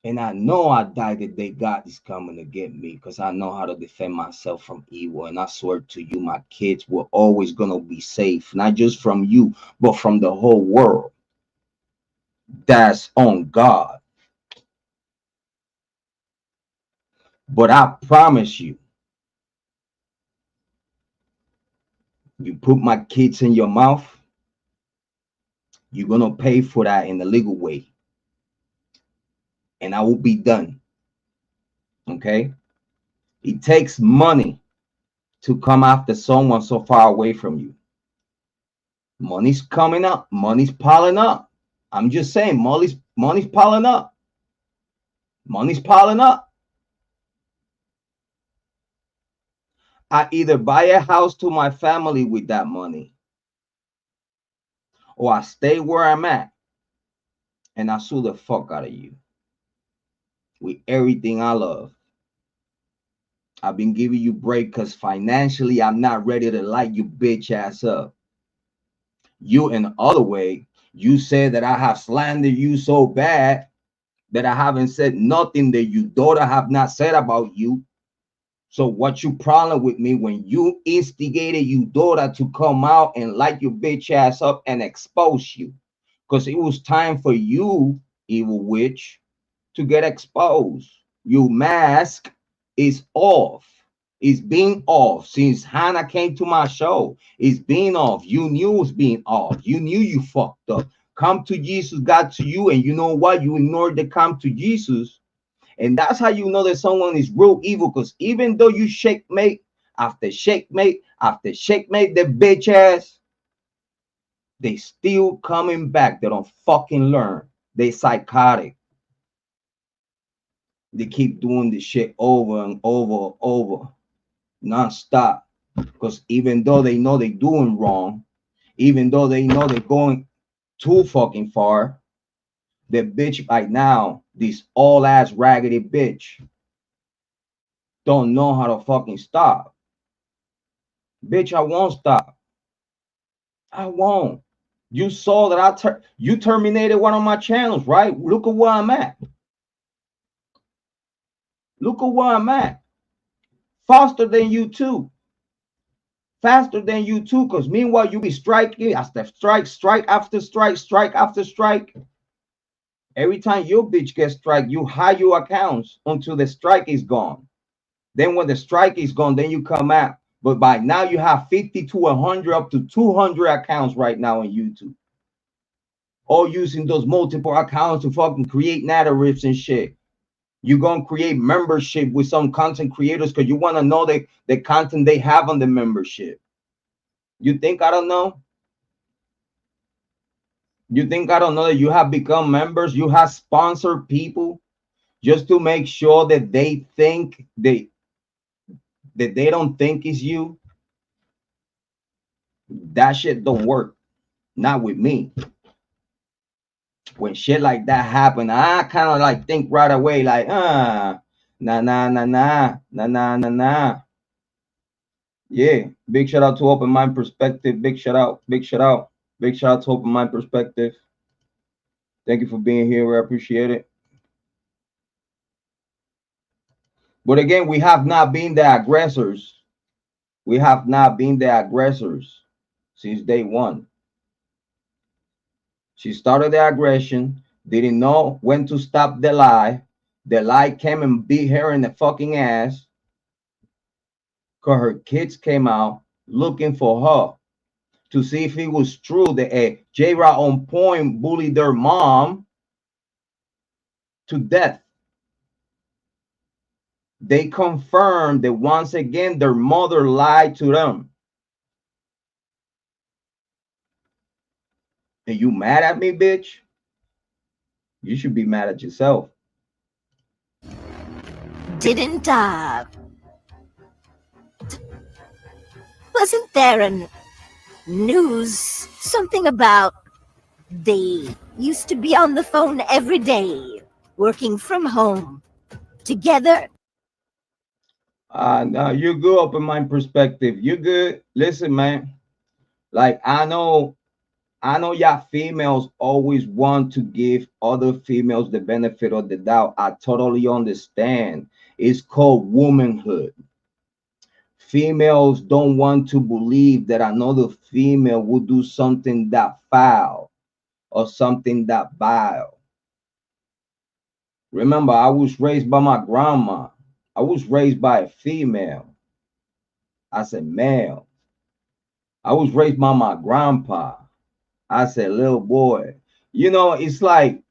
and I know I die the day God is coming to get me because I know how to defend myself from evil. And I swear to you, my kids were always going to be safe, not just from you, but from the whole world. That's on God. But I promise you, you put my kids in your mouth, you're going to pay for that in the legal way. And I will be done. Okay? It takes money to come after someone so far away from you. Money's coming up. Money's piling up. I'm just saying, money's piling up. Money's piling up. I either buy a house to my family with that money, or I stay where I'm at and I sue the fuck out of you with everything I love. I've been giving you break because financially I'm not ready to light you bitch ass up. You, in the other way, you said that I have slandered you so bad that I haven't said nothing that your daughter have not said about you. So what you problem with me when you instigated your daughter to come out and light your bitch ass up and expose you? Because it was time for you, evil witch, to get exposed. Your mask is off. It's been off since Hannah came to my show. It's been off. You knew it was being off. You knew you fucked up. Come to Jesus got to you, and you know what? You ignored the come to Jesus. And that's how you know that someone is real evil. Because even though you checkmate after checkmate after checkmate the bitch ass, they still coming back. They don't fucking learn. They psychotic. They keep doing this shit over and over and over. Non-stop, because even though they know they're doing wrong, even though they know they're going too fucking far, the bitch right now, this all ass raggedy bitch, don't know how to fucking stop. Bitch, I won't stop. I won't. You saw that you terminated one of my channels, right? Look at where I'm at. Look at where I'm at. Faster than you too. Faster than you too, because meanwhile you be striking after strike, strike after strike, strike after strike. Every time your bitch gets strike, you hide your accounts until the strike is gone. Then when the strike is gone, then you come out. But by now you have 50 to 100 up to 200 accounts right now on YouTube. All using those multiple accounts to fucking create narratives and shit. You're going to create membership with some content creators because you want to know the content they have on the membership. You think I don't know? You think I don't know that you have become members? You have sponsored people just to make sure that they think that they don't think it's you. That shit don't work. Not with me. When shit like that happen, I kind of like think right away, like, nah, nah, nah, nah, nah, nah, nah, nah. Yeah, big shout out to Open Mind Perspective. Big shout out, big shout out, big shout out to Open Mind Perspective. Thank you for being here. I appreciate it. But again, we have not been the aggressors. We have not been the aggressors since day one. She started the aggression, didn't know when to stop the lie. The lie came and beat her in the fucking ass because her kids came out looking for her to see if it was true that Jrod on point bullied their mom to death. They confirmed that once again their mother lied to them. And you mad at me, bitch? You should be mad at yourself. Didn't, wasn't there a news, something about they used to be on the phone every day, working from home, together? No, you're good. Open mind perspective. You're good. Listen, man. Like I know y'all females always want to give other females the benefit of the doubt. I totally understand. It's called womanhood. Females don't want to believe that another female would do something that foul or something that vile. Remember, I was raised by my grandma. I was raised by a female. I said male. I was raised by my grandpa. I said little boy. You know, it's like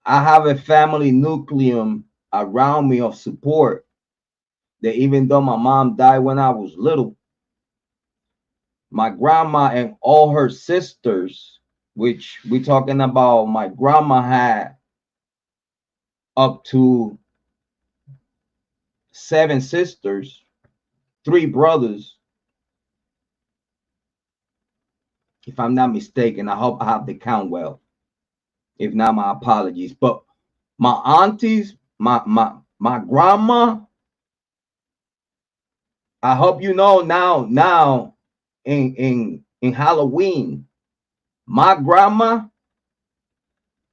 I have a family nucleum around me of support that even though my mom died when I was little, my grandma and all her sisters, which we talking about, my grandma had up to 7 sisters, 3 brothers, if I'm not mistaken. I hope I have the count well. If not, my apologies. But my aunties, my grandma, I hope you know now in Halloween, my grandma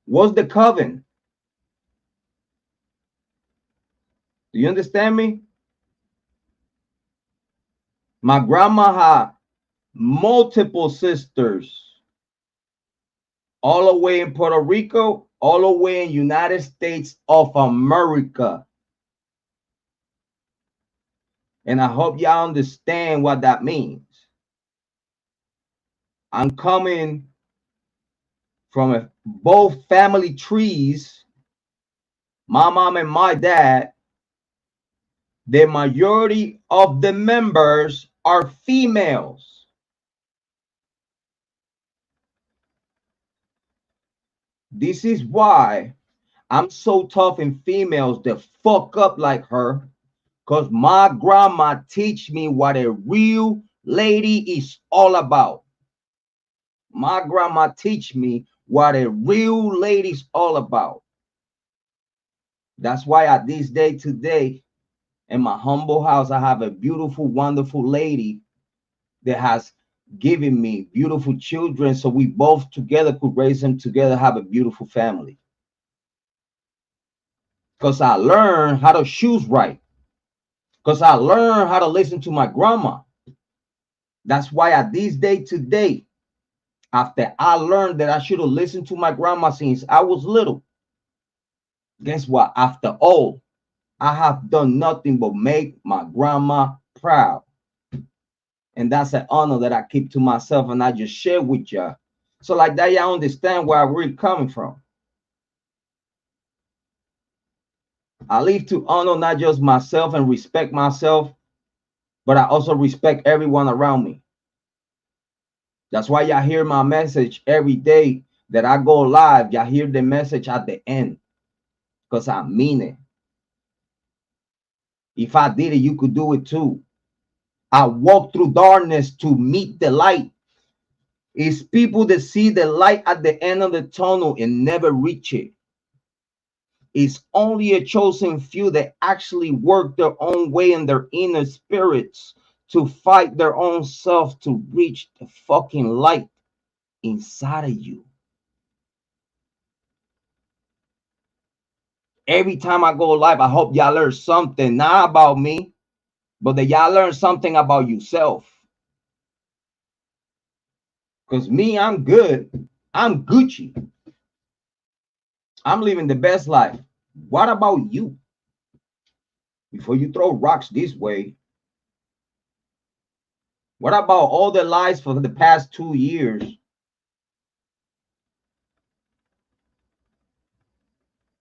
was the coven. Do you understand me? My grandma had multiple sisters all the way in Puerto Rico, all the way in United States of America. And I hope y'all understand what that means. I'm coming from both family trees, my mom and my dad. The majority of the members are females. This is why I'm so tough in females that fuck up like her, because my grandma teach me what a real lady is all about. My grandma teach me what a real lady's all about. That's why at this day today, in my humble house, I have a beautiful, wonderful lady that has given me beautiful children, so we both together could raise them together, have a beautiful family. Because I learned how to choose right. Because I learned how to listen to my grandma. That's why at this day today, after I learned that I should have listened to my grandma since I was little, guess what? After all, I have done nothing but make my grandma proud. And that's an honor that I keep to myself and I just share with y'all. So like that, y'all understand where I'm really coming from. I live to honor not just myself and respect myself, but I also respect everyone around me. That's why y'all hear my message every day that I go live. Y'all hear the message at the end because I mean it. If I did it, you could do it too. I walk through darkness to meet the light. It's people that see the light at the end of the tunnel and never reach it. It's only a chosen few that actually work their own way in their inner spirits to fight their own self to reach the fucking light inside of you. Every time I go live, I hope y'all learn something, not about me, but that y'all learn something about yourself. Because me, I'm good. I'm Gucci. I'm living the best life. What about you? Before you throw rocks this way, what about all the lies for the past 2 years?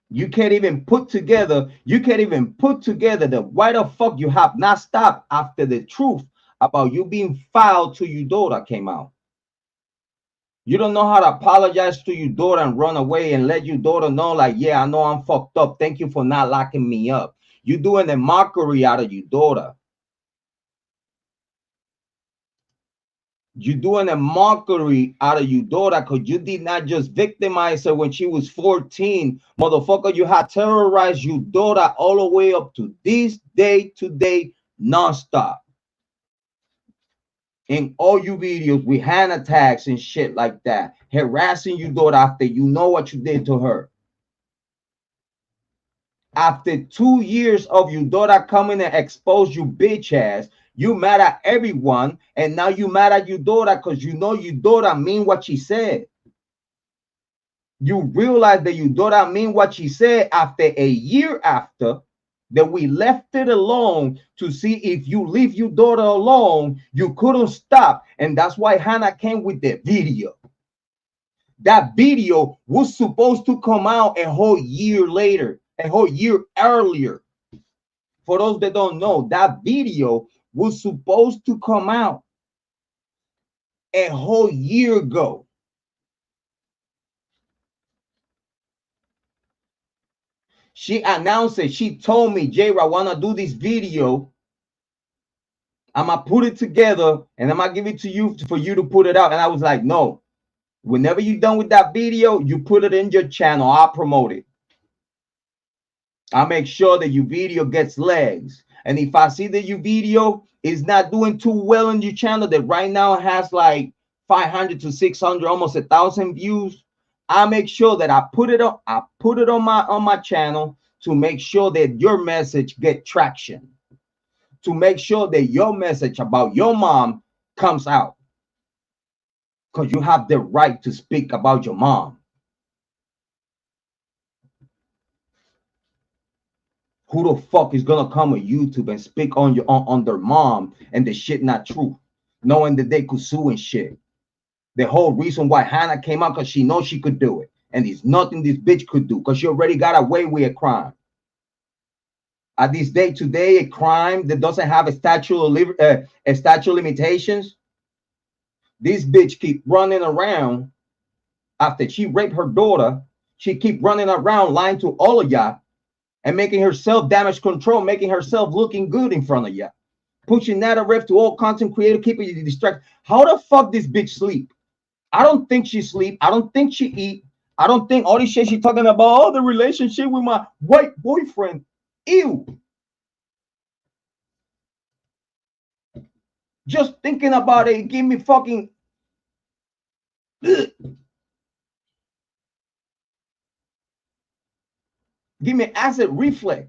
You can't even put together the why the fuck you have not stopped after the truth about you being filed to your daughter came out. You don't know how to apologize to your daughter and run away and let your daughter know, like, yeah, I know I'm fucked up. Thank you for not locking me up. You're doing a mockery out of your daughter. You're doing a mockery out of your daughter because you did not just victimize her when she was 14. Motherfucker, you had terrorized your daughter all the way up to this day today, nonstop. In all your videos with hand attacks and shit like that, harassing your daughter after you know what you did to her. After 2 years of your daughter coming and expose you bitch ass, you mad at everyone, and now you mad at your daughter because you know your daughter mean what she said. You realize that your daughter mean what she said after a year after that we left it alone to see if you leave your daughter alone, you couldn't stop. And that's why Hannah came with the video. That video was supposed to come out a whole year later, a whole year earlier. For those that don't know, that video was supposed to come out a whole year ago. She announced it. She told me, Jrod, I want to do this video. I'm going to put it together and I'm going to give it to you for you to put it out. And I was like, no. Whenever you're done with that video, you put it in your channel. I'll promote it. I'll make sure that your video gets legs. And if I see that your video is not doing too well on your channel, that right now has like 500 to 600, almost 1,000 views, I'll make sure that I put it on my channel to make sure that your message get traction, to make sure that your message about your mom comes out, because you have the right to speak about your mom. Who the fuck is gonna come on YouTube and speak on their mom and the shit not true, knowing that they could sue and shit? The whole reason why Hannah came out, because she knows she could do it, and there's nothing this bitch could do because she already got away with a crime. At this day today, a crime that doesn't have a statute of limitations, this bitch keep running around after she raped her daughter. She keep running around lying to all of y'all and making herself damage control, making herself looking good in front of you, pushing narrative to all content creators, keeping you distracted. How the fuck this bitch sleep? I don't think she sleep. I don't think she eat. I don't think all this shit she talking about, oh, the relationship with my white boyfriend. Ew. Just thinking about it, give me fucking. Ugh. Give me acid reflex.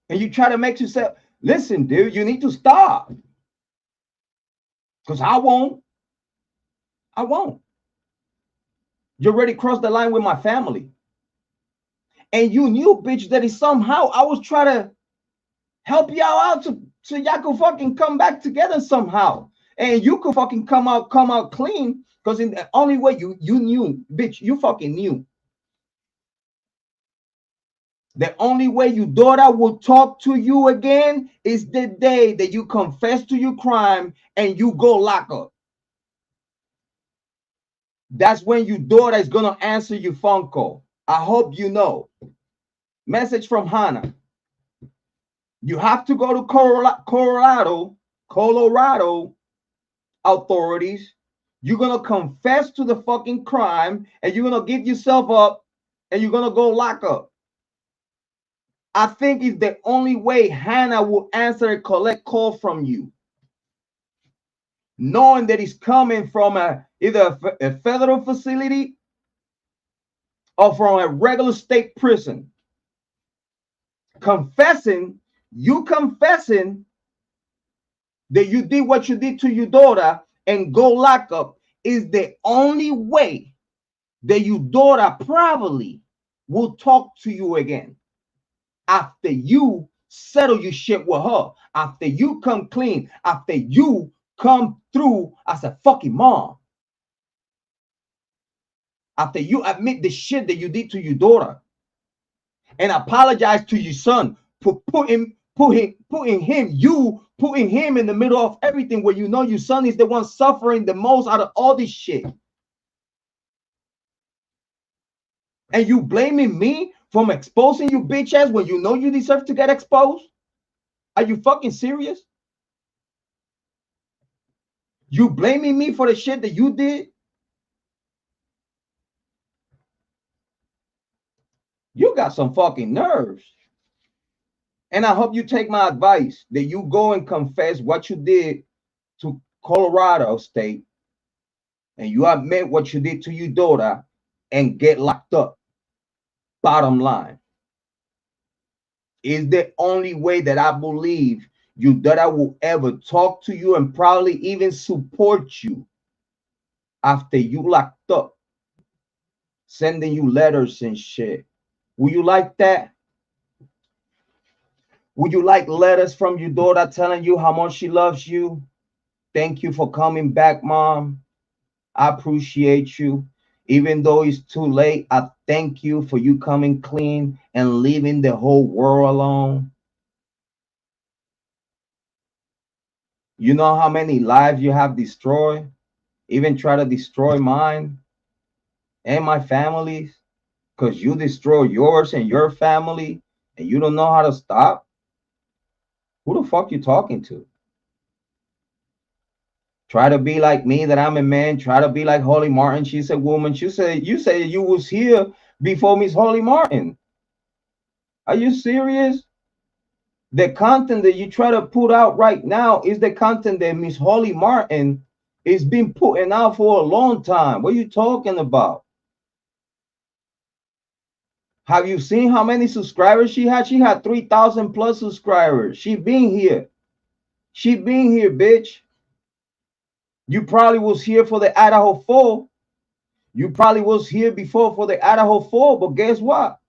And you try to make yourself, listen, dude, you need to stop. Because I won't. I won't. You already crossed the line with my family. And you knew, bitch, that is somehow I was trying to help y'all out so y'all could fucking come back together somehow. And you could fucking come out clean. Because in the only way you knew, bitch, you fucking knew. The only way your daughter will talk to you again is the day that you confess to your crime and you go lock up. That's when your daughter is going to answer your phone call. I hope you know. Message from Hannah. You have to go to Colorado authorities. You're gonna confess to the fucking crime, and you're gonna give yourself up, and you're gonna go lock up. I think it's the only way Hannah will answer a collect call from you, knowing that it's coming from either a federal facility or from a regular state prison. You confessing that you did what you did to your daughter and go lock up is the only way that your daughter probably will talk to you again after you settle your shit with her, after you come clean, after you come through as a fucking mom, after you admit the shit that you did to your daughter and apologize to your son for putting him in the middle of everything, where you know your son is the one suffering the most out of all this shit. And you blaming me from exposing you bitch ass when you know you deserve to get exposed? Are you fucking serious? You blaming me for the shit that you did? You got some fucking nerves. And I hope you take my advice that you go and confess what you did to Colorado State, and you admit what you did to your daughter and get locked up. Bottom line is the only way that I believe your daughter will ever talk to you and probably even support you after you locked up, sending you letters and shit. Will you like that? Would you like letters from your daughter telling you how much she loves you? Thank you for coming back, Mom. I appreciate you. Even though it's too late, I thank you for you coming clean and leaving the whole world alone. You know how many lives you have destroyed? Even try to destroy mine and my family's, because you destroy yours and your family and you don't know how to stop? Who the fuck you talking to? Try to be like me, that I'm a man. Try to be like Holly Martin. She's a woman. You said you was here before Miss Holly Martin. Are you serious? The content that you try to put out right now is the content that Miss Holly Martin is been putting out for a long time. What are you talking about? Have you seen how many subscribers she had? She had 3,000 plus subscribers. She been here. She been here, bitch. You probably was here for the Idaho 4. You probably was here before for the Idaho 4, but guess what?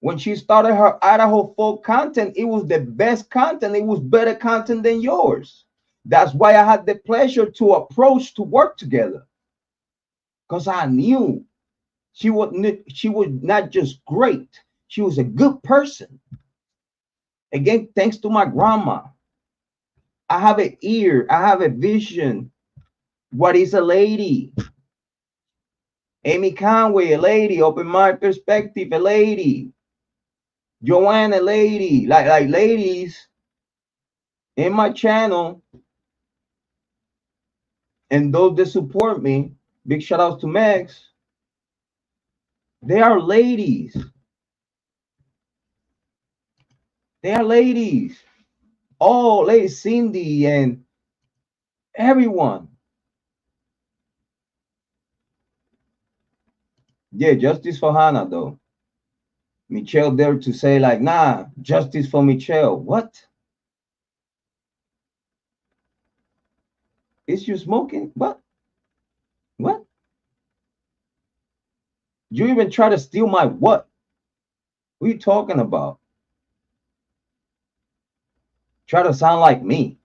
When she started her Idaho 4 content, it was the best content. It was better content than yours. That's why I had the pleasure to approach to work together. Because I knew she was not just great. She was a good person. Again, thanks to my grandma. I have an ear. I have a vision. What is a lady? Amy Conway, a lady. Open Mind Perspective, a lady. Joanne, a lady. Like ladies in my channel. And those that support me, big shout outs to Max. They are ladies. They are ladies. All ladies, Cindy and everyone. Yeah, justice for Hannah, though. Michelle there to say, like, nah, justice for Michelle. What? Is you smoking? What? What? You even try to steal my what? What are you talking about? Try to sound like me.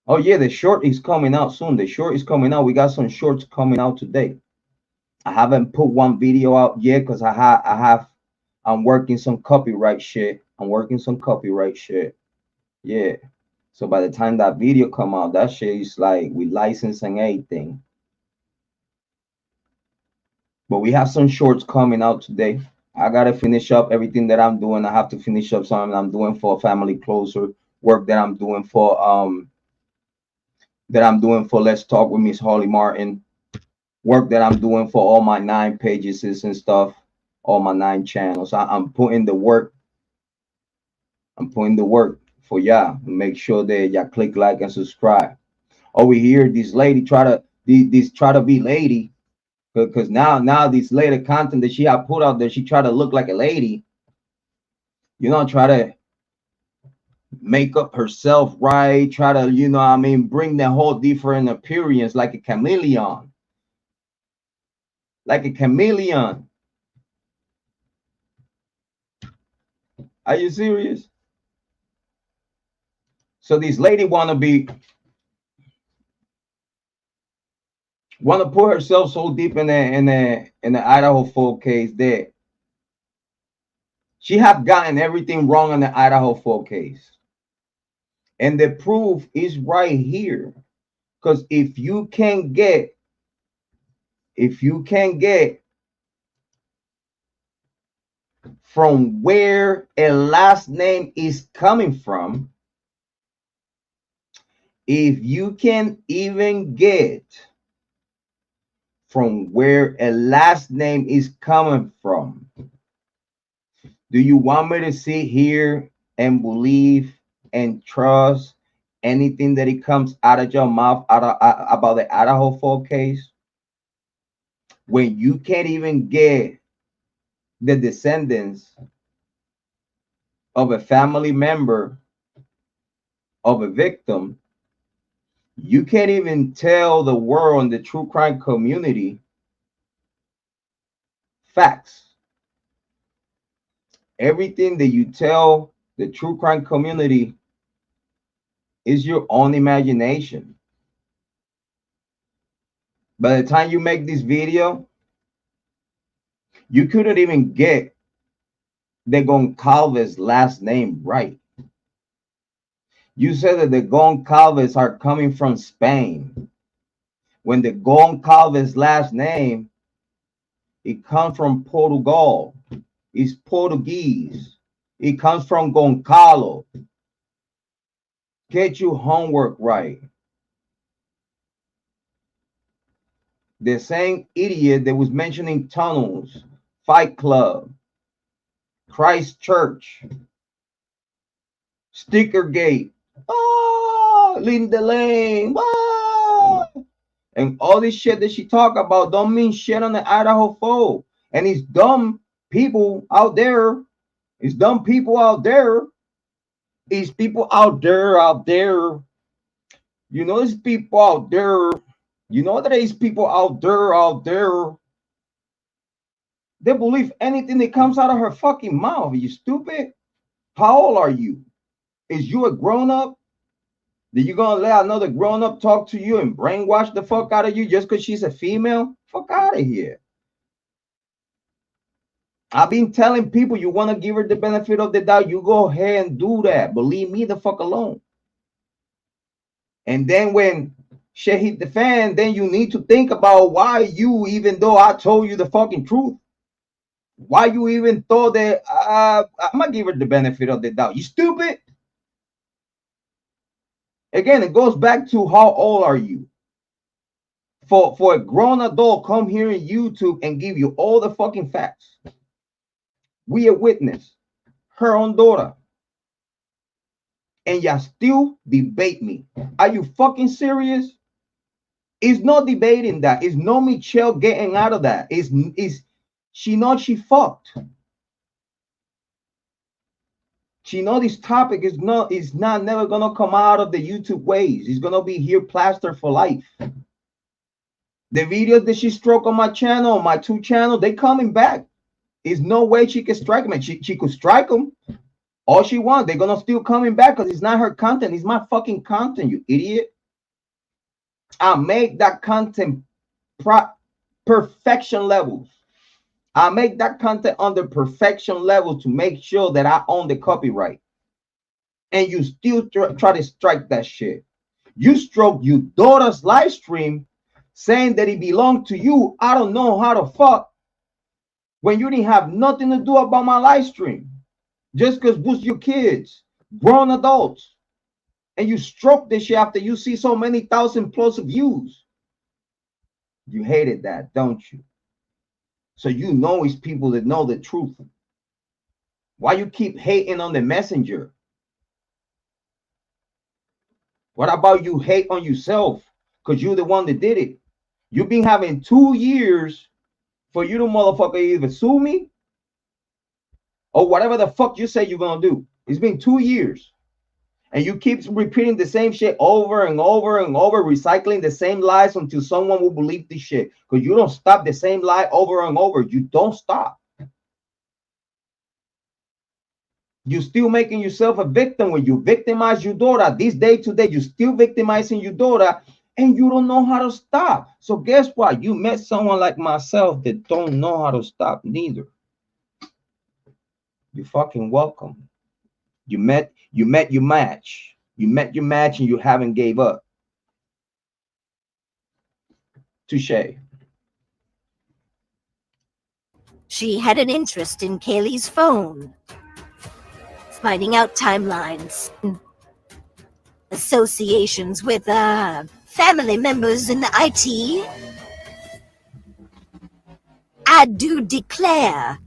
Oh, yeah, the short is coming out soon. The short is coming out. We got some shorts coming out today. I haven't put one video out yet because I'm working some copyright shit. Yeah. So by the time that video come out, that shit is like we licensing everything. But we have some shorts coming out today. I gotta finish up everything that I'm doing. I have to finish up something I'm doing for Family Closer, work that I'm doing for that I'm doing for Let's Talk with Miss Holly Martin, work that I'm doing for all my 9 pages and stuff, all my 9 channels. I'm putting the work. I'm putting the work for y'all. Make sure that y'all click like and subscribe. Over here, this lady try to be lady, because now this lady content that she have put out there, she try to look like a lady. You know, try to make up herself right, try to, you know what I mean, bring the whole different appearance like a chameleon. Like a chameleon. Are you serious? So this lady wanna put herself so deep in the Idaho folk case that she have gotten everything wrong in the Idaho folk case. And the proof is right here. Because if you can get from where a last name is coming from, if you can even get from where a last name is coming from, do you want me to sit here and believe and trust anything that it comes out of your mouth about the Idaho folk case, when you can't even get the descendants of a family member of a victim? You can't even tell the world and the true crime community facts. Everything that you tell the true crime community is your own imagination. By the time you make this video, you couldn't even get the Goncalves last name right. You said that the Goncalves are coming from Spain, when the Goncalves last name, it comes from Portugal. It's Portuguese. It comes from Goncalo. Get your homework right. The same idiot that was mentioning tunnels, Fight Club, Christ Church, Stickergate, Linda Lane, and all this shit that she talk about don't mean shit on the Idaho folk. And it's dumb people out there. It's dumb people out there. It's people out there. You know, there's people out there. You know that there's people out there. They believe anything that comes out of her fucking mouth. Are you stupid? How old are you? Is you a grown up? That you gonna let another grown up talk to you and brainwash the fuck out of you just because she's a female? Fuck out of here. I've been telling people, you want to give her the benefit of the doubt, you go ahead and do that. Believe me the fuck alone. And then when shit hit the fan, then you need to think about why you, even though I told you the fucking truth, why you even thought that I'm gonna give her the benefit of the doubt. You stupid. Again, it goes back to how old are you? For a grown adult come here in YouTube and give you all the fucking facts. We a witness, her own daughter, and y'all still debate me. Are you fucking serious? It's not debating that. It's no Michelle getting out of that. It's she knows she fucked. She know this topic is not never gonna come out of the YouTube ways. It's gonna be here plastered for life. The videos that she struck on my channel, on my 2 channel, they coming back. There's no way she can strike them. She could strike them all she wants. They're gonna still coming back because it's not her content. It's my fucking content, you idiot. I make that content perfection levels. I make that content under perfection level to make sure that I own the copyright. And you still try to strike that shit. You stroke your daughter's live stream saying that it belonged to you. I don't know how to fuck when you didn't have nothing to do about my live stream. Just because it was your kids, grown adults. and you stroke this shit after you see so many thousand plus views. You hated that, don't you? So you know it's people that know the truth. Why you keep hating on the messenger? What about you hate on yourself? Because you're the one that did it. You've been having 2 years for you to motherfucker either sue me or whatever the fuck you say you're gonna do. It's been 2 years. And you keep repeating the same shit over and over and over, recycling the same lies until someone will believe this shit. Because you don't stop the same lie over and over. You don't stop. You're still making yourself a victim. When you victimize your daughter, this day to day, you're still victimizing your daughter, and you don't know how to stop. So guess what? You met someone like myself that don't know how to stop neither. You're fucking welcome. You met your match. You met your match and you haven't gave up. Touche. She had an interest in Kiely's phone, finding out timelines, associations with family members in the IT. I do declare.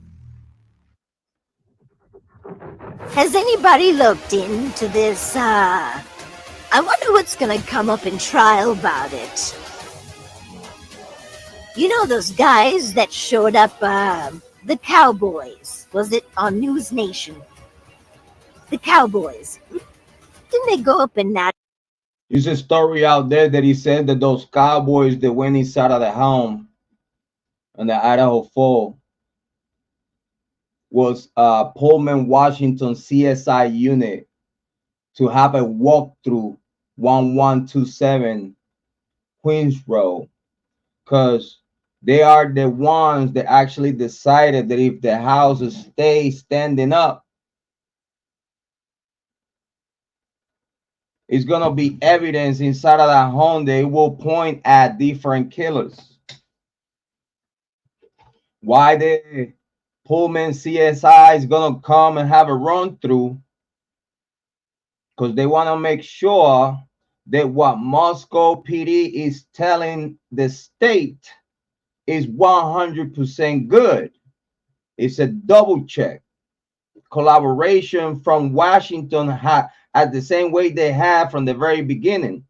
Has anybody looked into this? I wonder what's gonna come up in trial about it. You know those guys that showed up, the Cowboys? Was it on News Nation? The Cowboys. Didn't they go up in that? There's a story out there that he said that those cowboys that went inside of the home on the Idaho fall was Pullman, Washington CSI unit to have a walkthrough 1127 Queens Road, because they are the ones that actually decided that if the houses stay standing up, it's gonna be evidence inside of that home that it will point at different killers. Why the Pullman CSI is gonna come and have a run through? Because they want to make sure that what Moscow PD is telling the state is 100% good. It's a double check. Collaboration from Washington at the same way they have from the very beginning.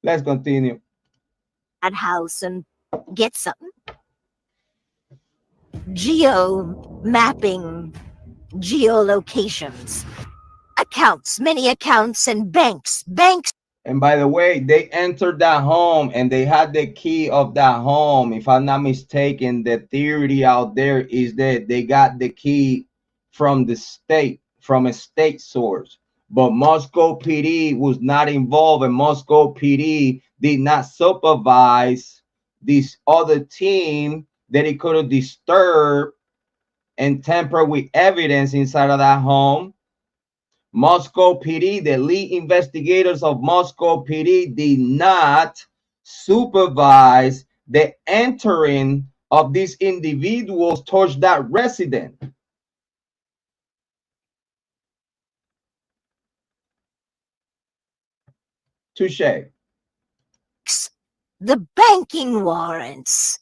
Let's continue. That house and get something. Geo mapping, geolocations, accounts, many accounts, and banks. And by the way, they entered that home and they had the key of that home. If I'm not mistaken, the theory out there is that they got the key from the state, from a state source. But Moscow PD was not involved, and Moscow PD did not supervise this other team that it could have disturbed and tampered with evidence inside of that home. Moscow PD, the lead investigators of Moscow PD, did not supervise the entering of these individuals towards that resident. Touche. The banking warrants.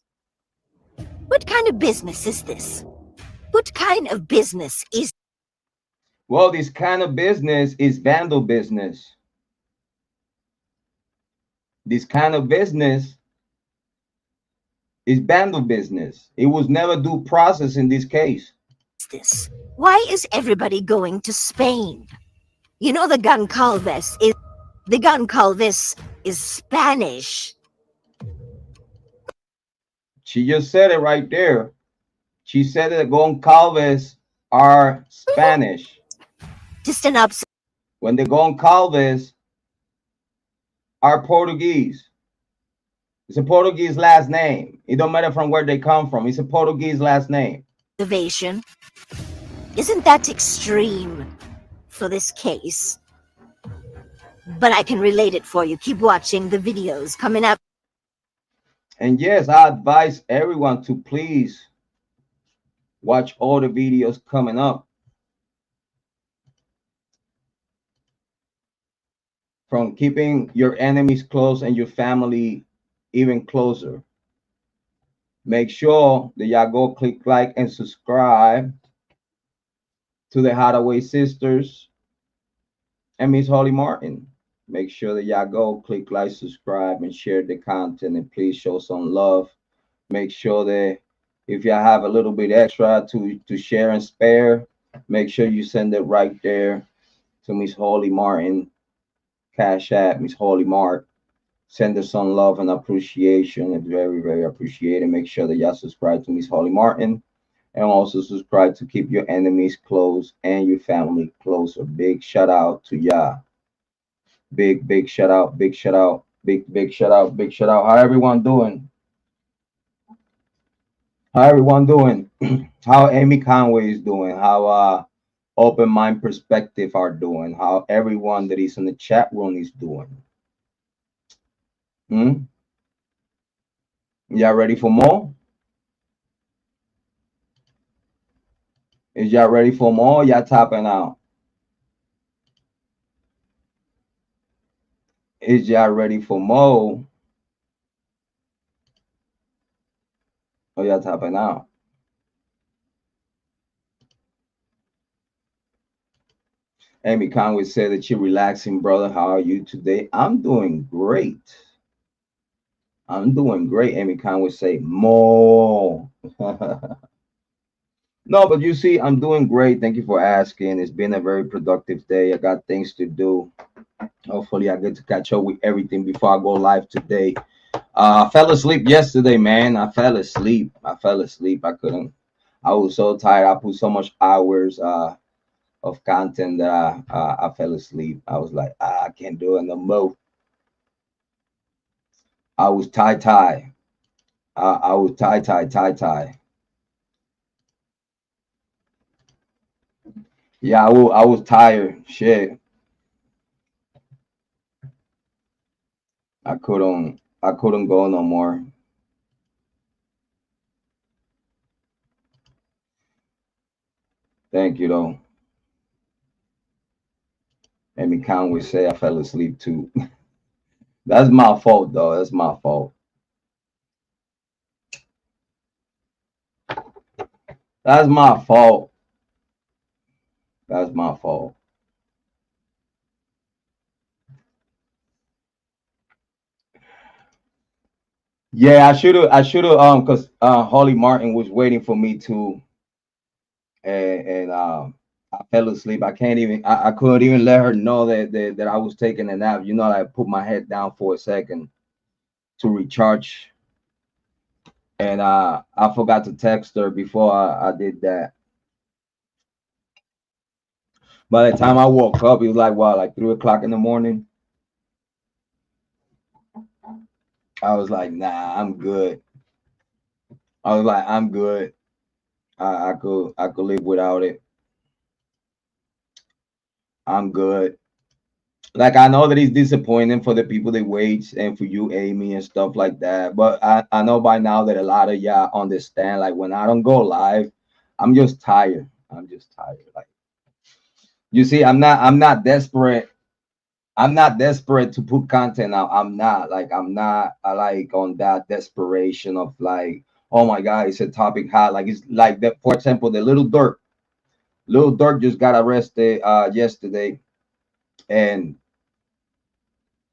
What kind of business is this? What kind of business is? Well, this kind of business is vandal business. This kind of business is vandal business. It was never due process in this case. This? Why is everybody going to Spain? You know the Goncalves is Spanish. She just said it right there. She said that Goncalves are Spanish. Just an observation. When the Goncalves are Portuguese. It's a Portuguese last name. It don't matter from where they come from. It's a Portuguese last name. Isn't that extreme for this case? But I can relate it for you. Keep watching the videos coming up. And yes, I advise everyone to please watch all the videos coming up. from keeping your enemies close and your family even closer. Make sure that y'all go click like and subscribe to the Hadaway sisters and Miss Holly Martin. Make sure that y'all go click like, subscribe, and share the content, and please show some love. Make sure that if y'all have a little bit extra to share and spare, make sure you send it right there to Miss Holly Martin, Cash App, Miss Holly Mart. Send us some love and appreciation. It's very, very appreciated. Make sure that y'all subscribe to Miss Holly Martin and also subscribe to keep your enemies close and your family closer. Big shout out to y'all. Big shout out, big shout out, big shout out, big shout out. How everyone doing? How everyone doing? How Amy Conway is doing? How Open Mind Perspective are doing? How everyone that is in the chat room is doing? Hmm? Y'all ready for more? Is y'all ready for more? Y'all tapping out. Is y'all ready for more? Oh, y'all tapping out. Amy Conway said that you're relaxing, brother. How are you today? I'm doing great. I'm doing great. Amy Conway say more. No, but you see, I'm doing great. Thank you for asking. It's been a very productive day. I got things to do. Hopefully, I get to catch up with everything before I go live today. I fell asleep yesterday, man. I fell asleep. I couldn't. I was so tired. I put so much hours of content that I fell asleep. I was like, I can't do it no more. I was tie. I was tie. Yeah, I was tired. Shit, I couldn't go no more. Thank you though. Amy Conway say I fell asleep too. That's my fault though. That's my fault. That's my fault. That's my fault. Yeah, I should have because Holly Martin was waiting for me to and I fell asleep. I couldn't even let her know that I was taking a nap. You know, I put my head down for a second to recharge, and I forgot to text her before I did that. By the time I woke up, it was like what, like 3 o'clock in the morning. I was like, nah, I'm good. I was like, I'm good. I could live without it. I'm good. Like I know that it's disappointing for the people that wait and for you, Amy, and stuff like that. But I know by now that a lot of y'all understand. Like when I don't go live, I'm just tired. I'm just tired. Like you see, I'm not desperate. I'm not desperate to put content out. I'm not like on that desperation of like, oh my god, it's a topic hot. Like it's like that, for example, the little Dirk. Little Dirk just got arrested yesterday. And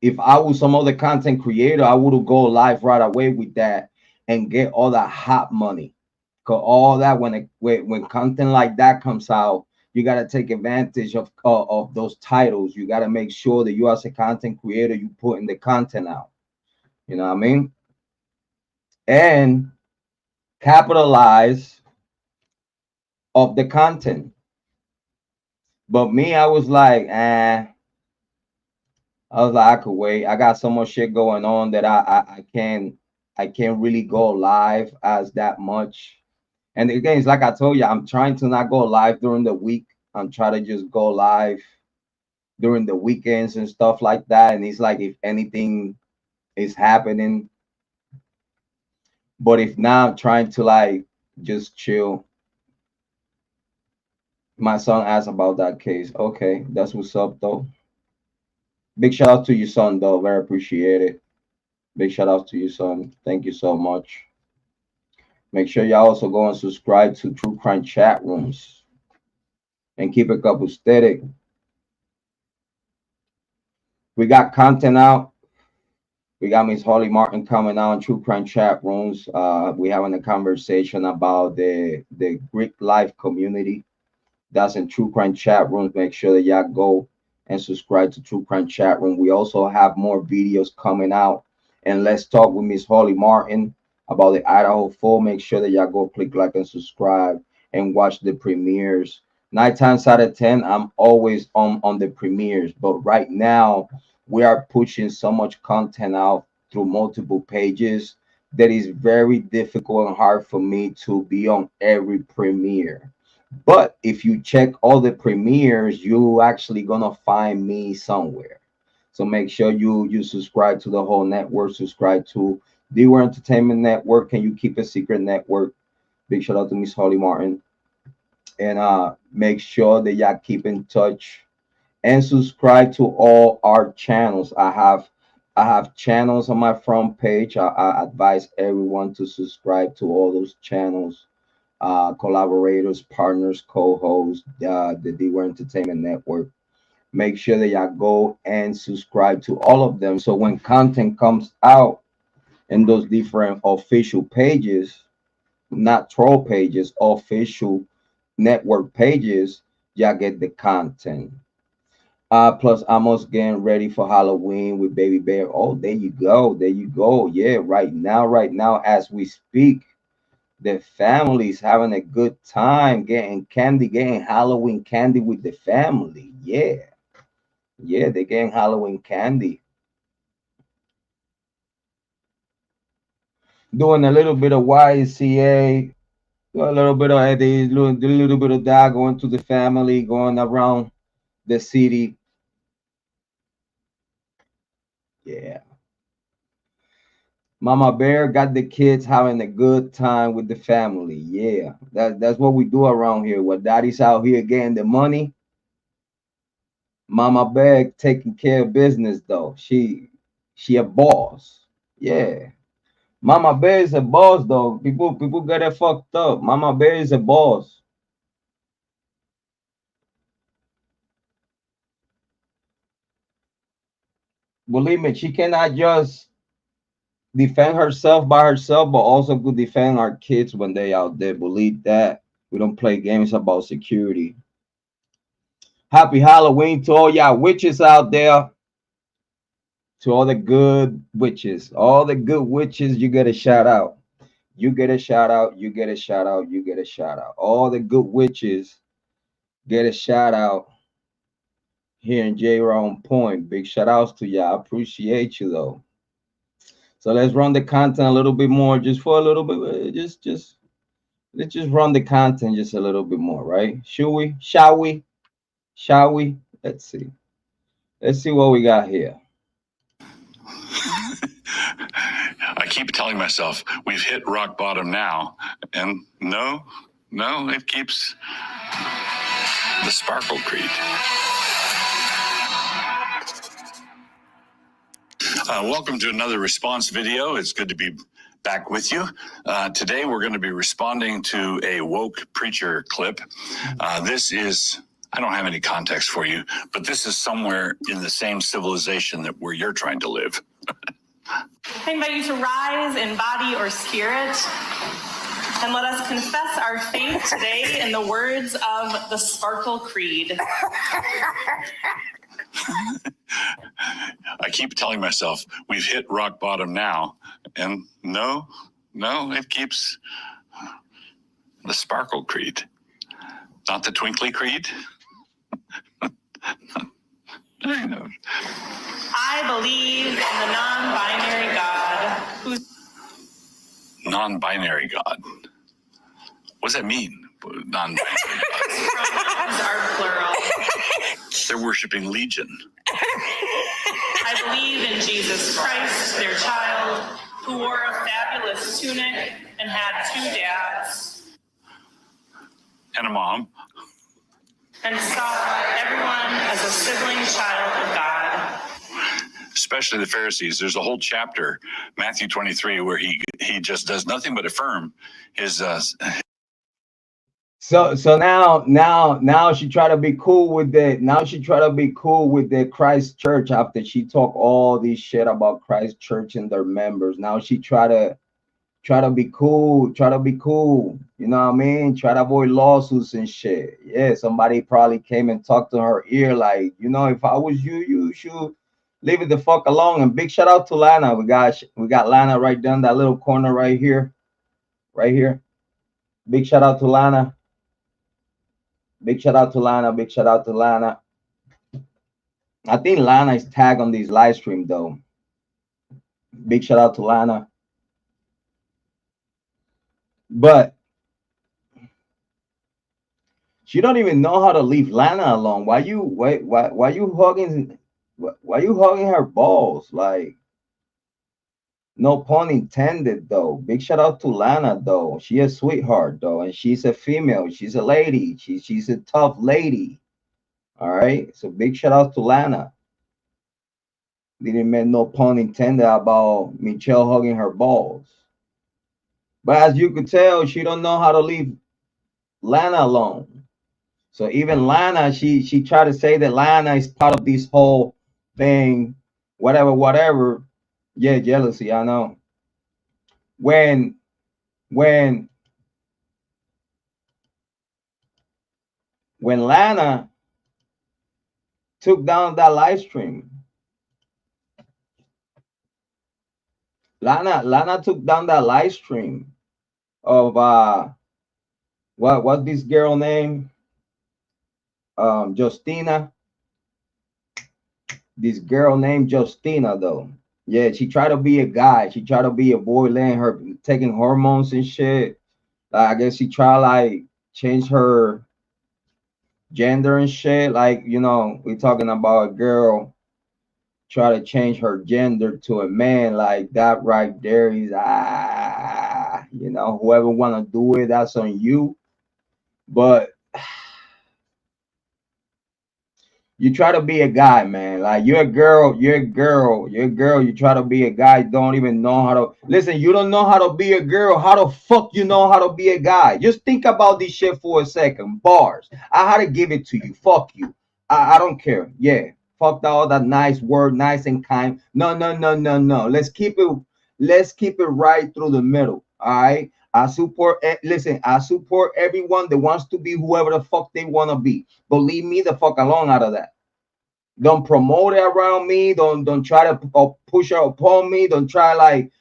if I was some other content creator, I would have go live right away with that and get all that hot money. Cause all that when content like that comes out, you gotta take advantage of those titles. You gotta make sure that you as a content creator, you putting the content out. You know what I mean? And capitalize of the content. But me, I was like, I was like, I could wait. I got so much shit going on that I can't really go live as that much. And again, it's like I told you, I'm trying to not go live during the week. I'm trying to just go live during the weekends and stuff like that. And it's like if anything is happening, but if not, I'm trying to like just chill. My son asked about that case. Okay, that's what's up though. Big shout out to you, son, though. Very appreciate it. Big shout out to you, son. Thank you so much. Make sure y'all also go and subscribe to True Crime chat rooms and keep it couple static. We got content out. We got Miss Holly Martin coming out in True Crime chat rooms. We having a conversation about the Greek life community. That's in True Crime chat rooms. Make sure that y'all go and subscribe to True Crime chat room. We also have more videos coming out. And let's talk with Miss Holly Martin about the Idaho Full. Make sure that y'all go click like and subscribe and watch the premieres. 9 times out of 10, I'm always on the premieres. But right now, we are pushing so much content out through multiple pages that is very difficult and hard for me to be on every premiere. But if you check all the premieres, you actually gonna find me somewhere. So make sure you subscribe to the whole network, subscribe to the World Entertainment Network. Can you keep a secret network? Big shout out to Miss Holly Martin. And make sure that y'all keep in touch and subscribe to all our channels. I have channels on my front page. I advise everyone to subscribe to all those channels, collaborators, partners, co-hosts, the D-Ware Entertainment Network. Make sure that y'all go and subscribe to all of them. So when content comes out in those different official pages, not troll pages, official network pages, y'all get the content. Plus, almost getting ready for Halloween with Baby Bear. Oh, there you go. There you go. Yeah, right now, as we speak, the family's having a good time getting candy, getting Halloween candy with the family. Yeah, they're getting Halloween candy. Doing a little bit of YCA, a little bit of Eddie, little bit of that, going to the family, going around the city. Yeah. Mama Bear got the kids having a good time with the family. Yeah, that's what we do around here. When daddy's out here getting the money, Mama Bear taking care of business though. She a boss. Yeah. Mama Bear is a boss though. People get it fucked up. Mama Bear is a boss. Believe me, she cannot just defend herself by herself, but also could defend our kids when they out there. Believe that. We don't play games about security. Happy Halloween to all y'all witches out there. To all the good witches. All the good witches, you get a shout out. You get a shout out. You get a shout out. You get a shout out. All the good witches get a shout out here in Jrod Point. Big shout outs to y'all. I appreciate you though. So let's run the content a little bit more, just for a little bit. Just let's just run the content just a little bit more, right? Should we? Shall we? Shall we? Let's see. Let's see what we got here. I keep telling myself we've hit rock bottom now, and no, it keeps the sparkle creed. Welcome to another response video. It's good to be back with you. Today we're going to be responding to a woke preacher clip. This is, I don't have any context for you, but this is somewhere in the same civilization that where you're trying to live. I invite you to rise in body or spirit, and let us confess our faith today in the words of the Sparkle Creed. I keep telling myself we've hit rock bottom now, and no, it keeps the Sparkle Creed, not the Twinkly Creed. I know. I believe in the non-binary God who's Non-binary God. What does that mean? Non-binary pronouns are plural. They're worshiping Legion. I believe in Jesus Christ, their child, who wore a fabulous tunic and had 2 dads, And a mom. and saw everyone as a sibling child of God. especially the Pharisees. There's a whole chapter, Matthew 23, where he just does nothing but affirm his. So now she try to be cool with that. Now she try to be cool with the Christ Church after she talk all this shit about Christ Church and their members. Now she try to be cool, you know what I mean? Try to avoid lawsuits and shit. Yeah, somebody probably came and talked to her ear like, you know, if I was you, you should leave it the fuck alone. And big shout out to Lana. We got Lana right down that little corner right here. Big shout out to Lana. Big shout out to Lana. I think Lana is tagged on this live stream though. Big shout out to Lana. But she don't even know how to leave Lana alone. Why you hugging her balls? Like, no pun intended though. Big shout out to Lana though. She a sweetheart though, and she's a female. She's a lady. She's a tough lady. All right. So big shout out to Lana. Didn't mean no pun intended about Michelle hugging her balls. But as you could tell, she don't know how to leave Lana alone. So even Lana, she tried to say that Lana is part of this whole thing, whatever. Yeah, jealousy, I know. When Lana took down that live stream, Lana took down that live stream of what's this girl name? Justina. This girl named Justina though. Yeah, she tried to be a guy. She tried to be a boy, letting her taking hormones and shit. I guess she tried like change her gender and shit. Like, you know, we're talking about a girl try to change her gender to a man. Like that right there is you know, whoever wanna do it, that's on you. But you try to be a guy, man. Like you're a girl. You try to be a guy. Don't even know how to listen. You don't know how to be a girl. How the fuck you know how to be a guy? Just think about this shit for a second. Bars. I had to give it to you. Fuck you. I don't care. Yeah. Fuck all that nice word, nice and kind. No. Let's keep it right through the middle. All right. I support everyone that wants to be whoever the fuck they want to be. But leave me the fuck alone out of that. Don't promote it around me. Don't try to push it upon me. Don't try like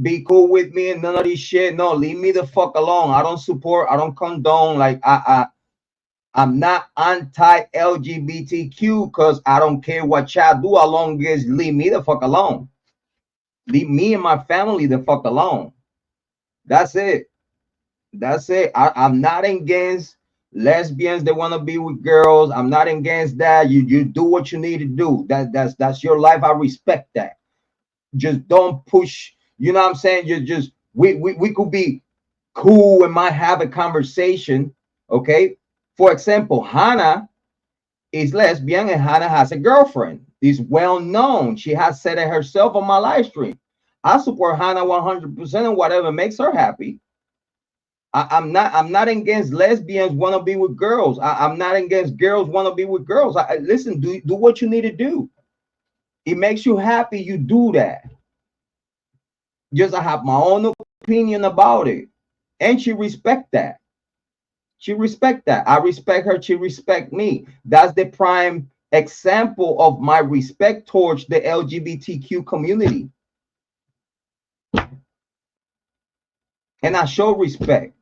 be cool with me and none of this shit. No, leave me the fuck alone. I don't condone. Like I'm not anti-LGBTQ because I don't care what y'all do as long as leave me the fuck alone. Leave me and my family the fuck alone. That's it. I'm not against lesbians that want to be with girls. I'm not against that. You do what you need to do. That's your life. I respect that. Just don't push. You know what I'm saying? You just we could be cool and might have a conversation. Okay. For example, Hannah is lesbian and Hannah has a girlfriend. It's well known. She has said it herself on my live stream. I support Hannah 100% and whatever makes her happy. I'm not against lesbians want to be with girls. I'm not against girls want to be with girls. Listen, do what you need to do. It makes you happy. You do that. Just I have my own opinion about it, and she respect that. She respect that. I respect her. She respect me. That's the prime example of my respect towards the LGBTQ community. And I show respect.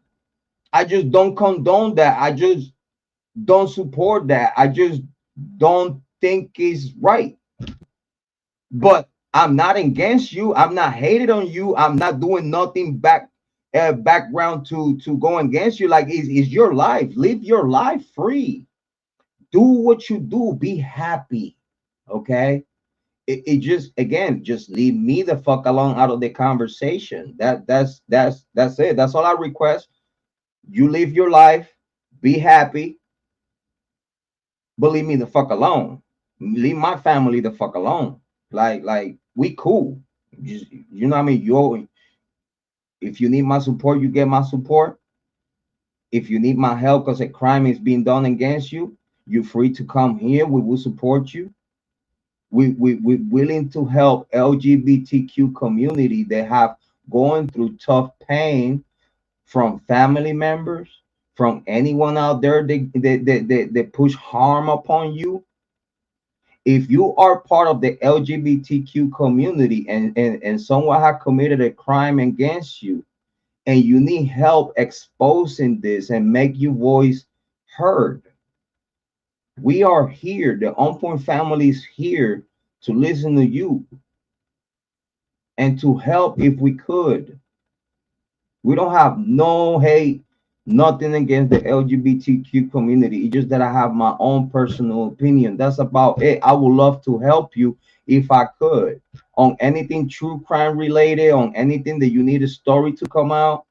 I just don't condone that. I just don't support that. I just don't think it's right. But I'm not against you. I'm not hated on you. I'm not doing nothing background to go against you. Like it's your life. Live your life free. Do what you do. Be happy. Okay. It just again, just leave me the fuck alone out of the conversation. That's it. That's all I request. You live your life, be happy, but leave me the fuck alone. Leave my family the fuck alone. Like we cool. Just, you know what I mean? If you need my support, you get my support. If you need my help because a crime is being done against you, you're free to come here. We will support you. We're willing to help LGBTQ community that have going through tough pain from family members, from anyone out there that push harm upon you. If you are part of the LGBTQ community and someone has committed a crime against you and you need help exposing this and make your voice heard, we are here. The On Point family is here to listen to you and to help if we could. We don't have no hate, nothing against the LGBTQ community. It's just that I have my own personal opinion. That's about it. I would love to help you if I could on anything true crime related, on anything that you need a story to come out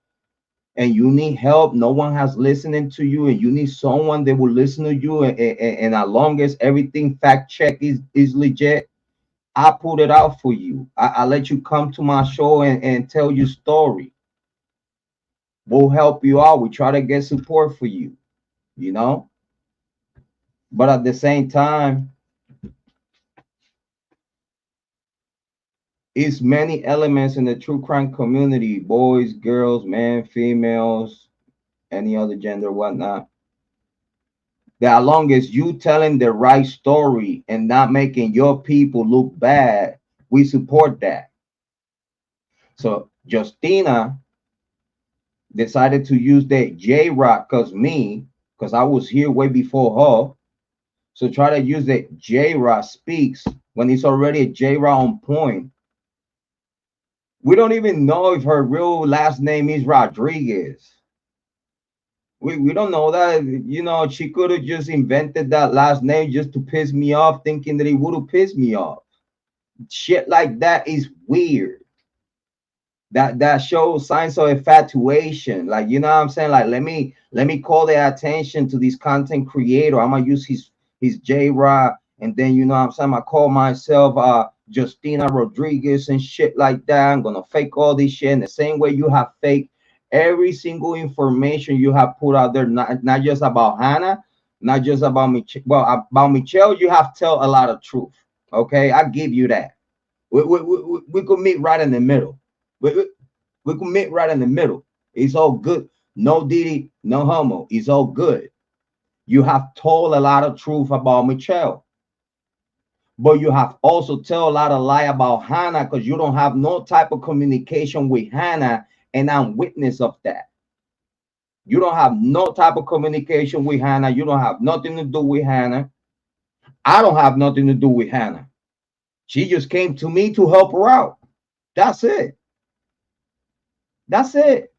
and you need help. No one has listening to you and you need someone that will listen to you. And as long as everything fact check is legit, I put it out for you. I let you come to my show and tell your story. We'll help you out. We try to get support for you, you know. But at the same time, it's many elements in the true crime community, boys, girls, men, females, any other gender, whatnot. That as long as you telling the right story and not making your people look bad, we support that. So Justina decided to use that Jrod because I was here way before her. So try to use that Jrod speaks when it's already a Jrod on point. We don't even know if her real last name is Rodriguez. We don't know that. You know, she could have just invented that last name just to piss me off, thinking that it would have pissed me off. Shit like that is weird. That shows signs of infatuation. Like, you know what I'm saying? Like, let me call their attention to this content creator. I'm gonna use his Jrod, and then you know what I'm saying, I call myself Justina Rodriguez and shit like that. I'm gonna fake all this shit in the same way you have fake every single information you have put out there, not just about Hannah, not just about Michelle. Well, about Michelle, you have tell a lot of truth. Okay, I give you that. We could meet right in the middle. We could meet right in the middle. It's all good. No Diddy, no homo. It's all good. You have told a lot of truth about Michelle, but you have also tell a lot of lie about Hannah because you don't have no type of communication with Hannah, and I'm witness of that. You don't have no type of communication with Hannah. You don't have nothing to do with Hannah. I don't have nothing to do with Hannah. She just came to me to help her out. That's it. That's it.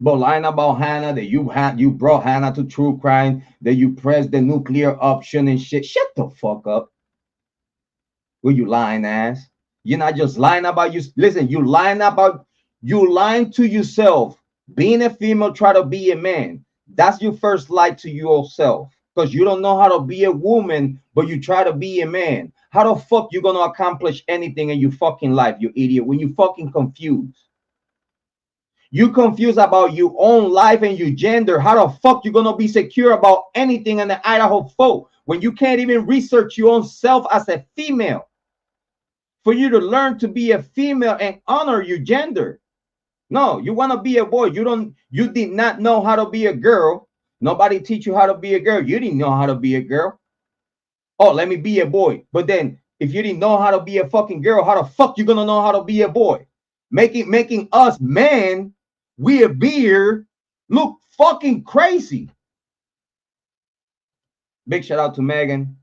But lying about Hannah, that you brought Hannah to true crime, that you pressed the nuclear option and shit. Shut the fuck up. Well, you lying ass. You're not just lying about you. Listen, you lying to yourself. Being a female, try to be a man. That's your first lie to yourself. Because you don't know how to be a woman, but you try to be a man. How the fuck you gonna accomplish anything in your fucking life, you idiot, when you fucking confused? You confused about your own life and your gender. How the fuck you gonna be secure about anything in the Idaho folk when you can't even research your own self as a female? For you to learn to be a female and honor your gender. No, you want to be a boy. You did not know how to be a girl. Nobody teach you how to be a girl. You didn't know how to be a girl. Oh, let me be a boy. But then if you didn't know how to be a fucking girl, how the fuck you gonna know how to be a boy? Making us men with a beard look fucking crazy. Big shout out to Megan.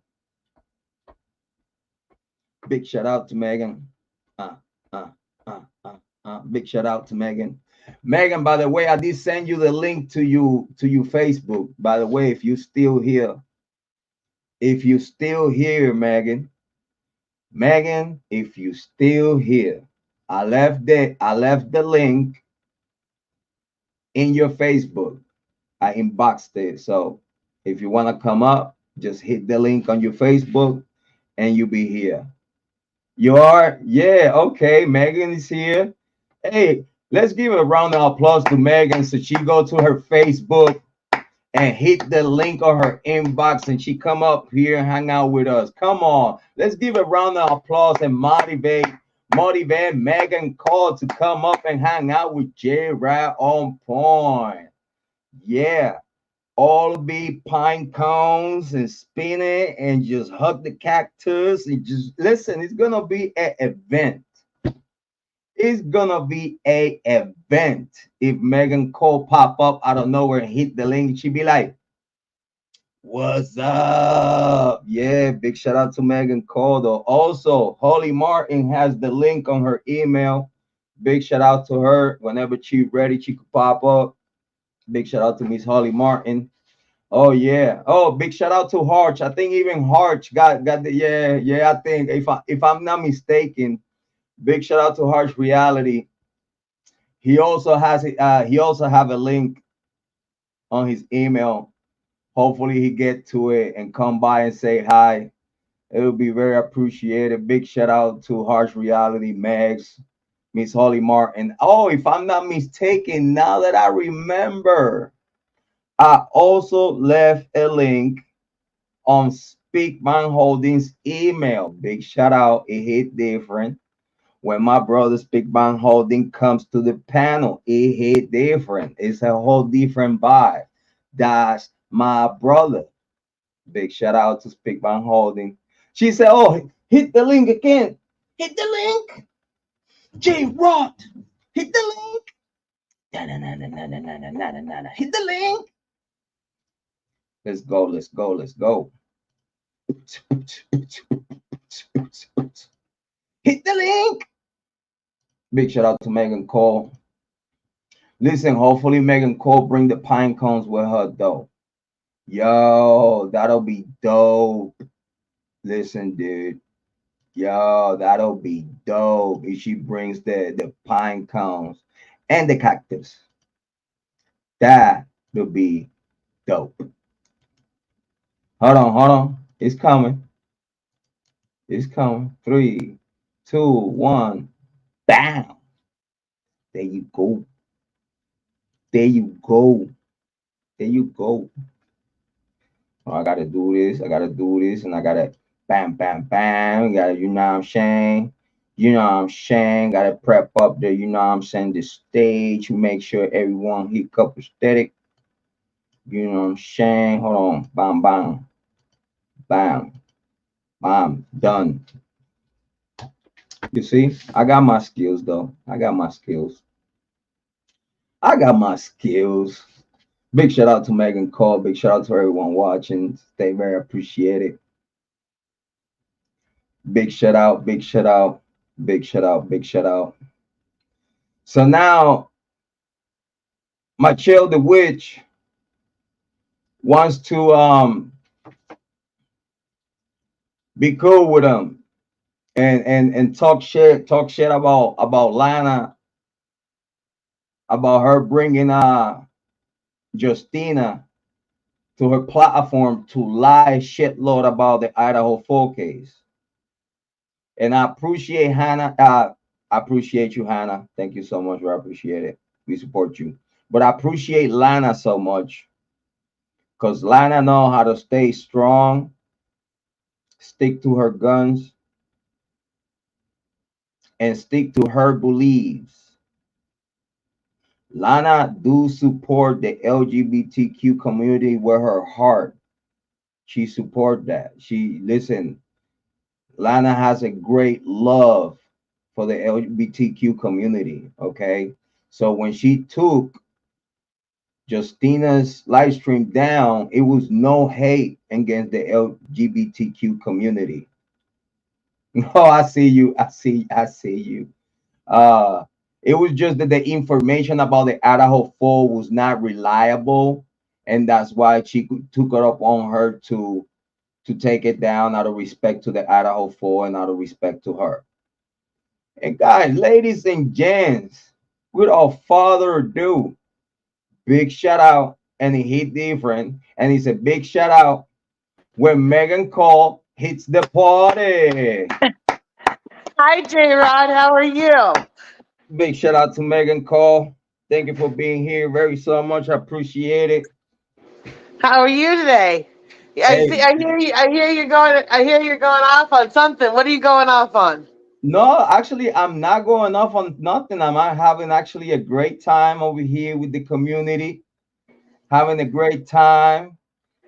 Big shout out to Megan. Big shout out to Megan. Megan, by the way, I did send you the link to your Facebook. By the way, if you're still here, if you're still here, Megan, if you're still here, I left the link in your Facebook. I inboxed it. So if you want to come up, just hit the link on your Facebook and you be here. You are? Yeah, okay. Megan is here. Hey, let's give a round of applause to Megan. So she go to her Facebook and hit the link on her inbox and she come up here and hang out with us. Come on. Let's give a round of applause and motivate Megan Cole to come up and hang out with Jrod on point. Yeah. All be pine cones and spin it and just hug the cactus and just listen. It's gonna be an event. It's gonna be a event. If Megan Cole pop up out of nowhere and hit the link, she'd be like, "What's up?" Yeah, big shout out to Megan Cole though. Also, Holly Martin has the link on her email. Big shout out to her. Whenever she's ready, she could pop up. Big shout out to Miss Holly Martin. Oh yeah. Oh, big shout out to Harch. I think even Harch got the yeah. I think if I'm not mistaken, big shout out to Harch Reality. He also has he also have a link on his email. Hopefully he get to it and come by and say hi. It would be very appreciated. Big shout out to Harsh Reality, Megs, Miss Holly Martin. Oh, if I'm not mistaken, now that I remember, I also left a link on Speakman Holdings email. Big shout out. It hit different. When my brother Speakman Holding comes to the panel, it hit different. It's a whole different vibe. That's my brother. Big shout out to Speakman Holding. She said, "Oh, hit the link again. Hit the link. Jrod, hit the link. Hit the link. Let's go. Let's go. Let's go. Hit the link." Big shout out to Megan Cole. Listen, hopefully Megan Cole bring the pine cones with her though. Yo, that'll be dope. Listen, dude. Yo, that'll be dope if she brings the pine cones and the cactus. That will be dope. Hold on. It's coming. It's coming. 3, 2, 1. Bam. There you go. There you go. There you go. Oh, I gotta do this. And I gotta bam, bam, bam. Gotta, you know what I'm saying? Gotta prep up the, the stage. Make sure everyone hit up aesthetic. You know what I'm saying? Hold on. Bam, bam. Bam. Bam. Done. You see? I got my skills though. I got my skills. Big shout out to Megan Cole. Big shout out to everyone watching. Stay very appreciated. Big shout out. So now, my chill the witch wants to be cool with him and talk shit about Lana, about her bringing Justina to her platform to lie shitload about the Idaho 4 case. And I appreciate Hannah. I appreciate you, Hannah. Thank you so much. We appreciate it. We support you. But I appreciate Lana so much because Lana know how to stay strong, stick to her guns, and stick to her beliefs. Lana do support the LGBTQ community with her heart. She support that. Lana has a great love for the LGBTQ community, okay? So when she took Justina's live stream down, it was no hate against the LGBTQ community. Oh, I see you. It was just that the information about the Idaho 4 was not reliable, and that's why she took it up on her to take it down out of respect to the Idaho 4 and out of respect to her. And guys, ladies and gents, without further ado, big shout out, and he hit different, and it's a big shout out when Megan Cole hits the party. Hi, Jrod. How are you? Big shout out to Megan Cole. Thank you for being here very so much. I appreciate it. How are you today? I see. Hey, I hear you. I hear you're going. I hear you're going off on something. What are you going off on? no, actually, I'm not going off on nothing. I'm having actually a great time over here with the community, having a great time,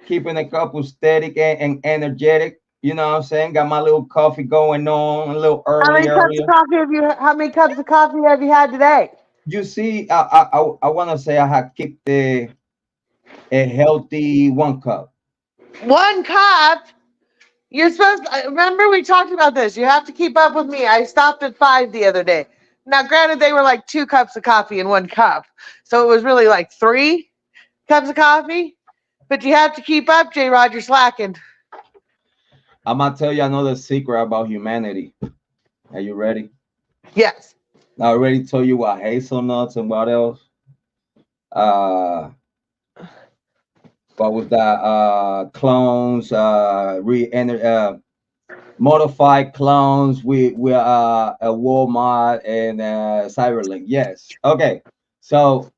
keeping a couple static and energetic. You know what I'm saying? Got my little coffee going on a little How many cups of earlier. coffee have you? How many cups of coffee have you had today? You see, I want to say I have kept a healthy 1 cup. 1 cup. You're supposed. Remember we talked about this. You have to keep up with me. I stopped at 5 the other day. Now, granted, they were like 2 cups of coffee in 1 cup, so it was really like 3 cups of coffee. But you have to keep up, Jrod. You're slacking. I'm gonna tell you another secret about humanity. Are you ready? Yes. I already told you what hazelnuts and what else. Uh, what was that? Clones. Modified clones with a Walmart and Cyberlink. Yes. Okay. So,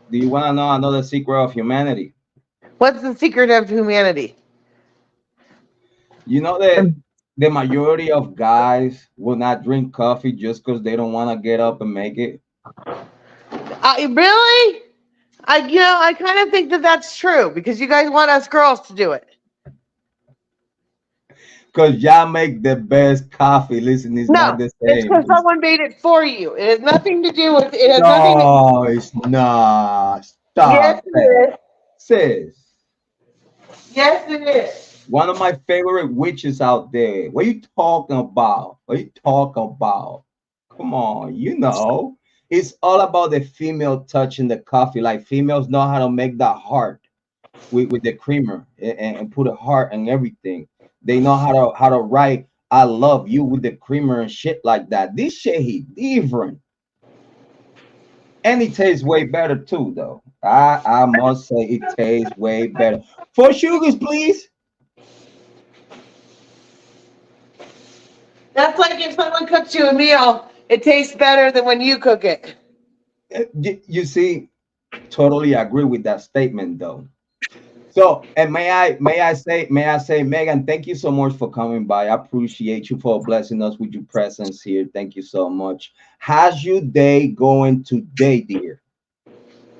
do you want to know another secret of humanity? What's the secret of humanity? You know that the majority of guys will not drink coffee just because they don't want to get up and make it. Really? I kind of think that that's true because you guys want us girls to do it. Because y'all make the best coffee. Listen, it's not No, the it's same. because someone made it for you. It has nothing to do with. It has nothing. No, it's not. Yes, Stop that. it is. Sis, Yes, it is. one of my favorite witches out there. What you talking about? What you talking about? Come on, you know. It's all about the female touch in the coffee. Like females know how to make that heart with the creamer and put a heart and everything. They know how to write "I love you" with the creamer and shit like that. This shit he different, and it tastes way better too, though. I must say it tastes way better. 4 sugars, please. That's like if someone cooks you a meal, it tastes better than when you cook it. You see, totally agree with that statement, though. So, and may I say, Megan, thank you so much for coming by. I appreciate you for blessing us with your presence here. Thank you so much. How's your day going today, dear?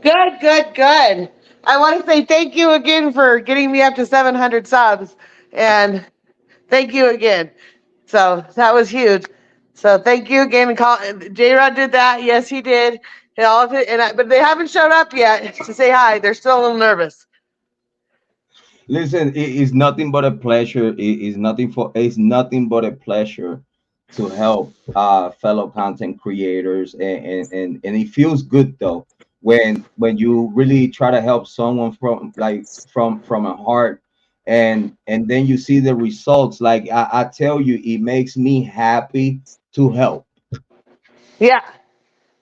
Good, good, good. I want to say thank you again for getting me up to 700 subs, and thank you again. So that was huge. So thank you again. J-Rod did that. Yes, he did. And all of it, but they haven't showed up yet to say hi. They're still a little nervous. Listen, it is nothing but a pleasure. It's nothing but a pleasure to help fellow content creators, and it feels good though when you really try to help someone from a heart, and then you see the results. Like I tell you, it makes me happy to help. Yeah,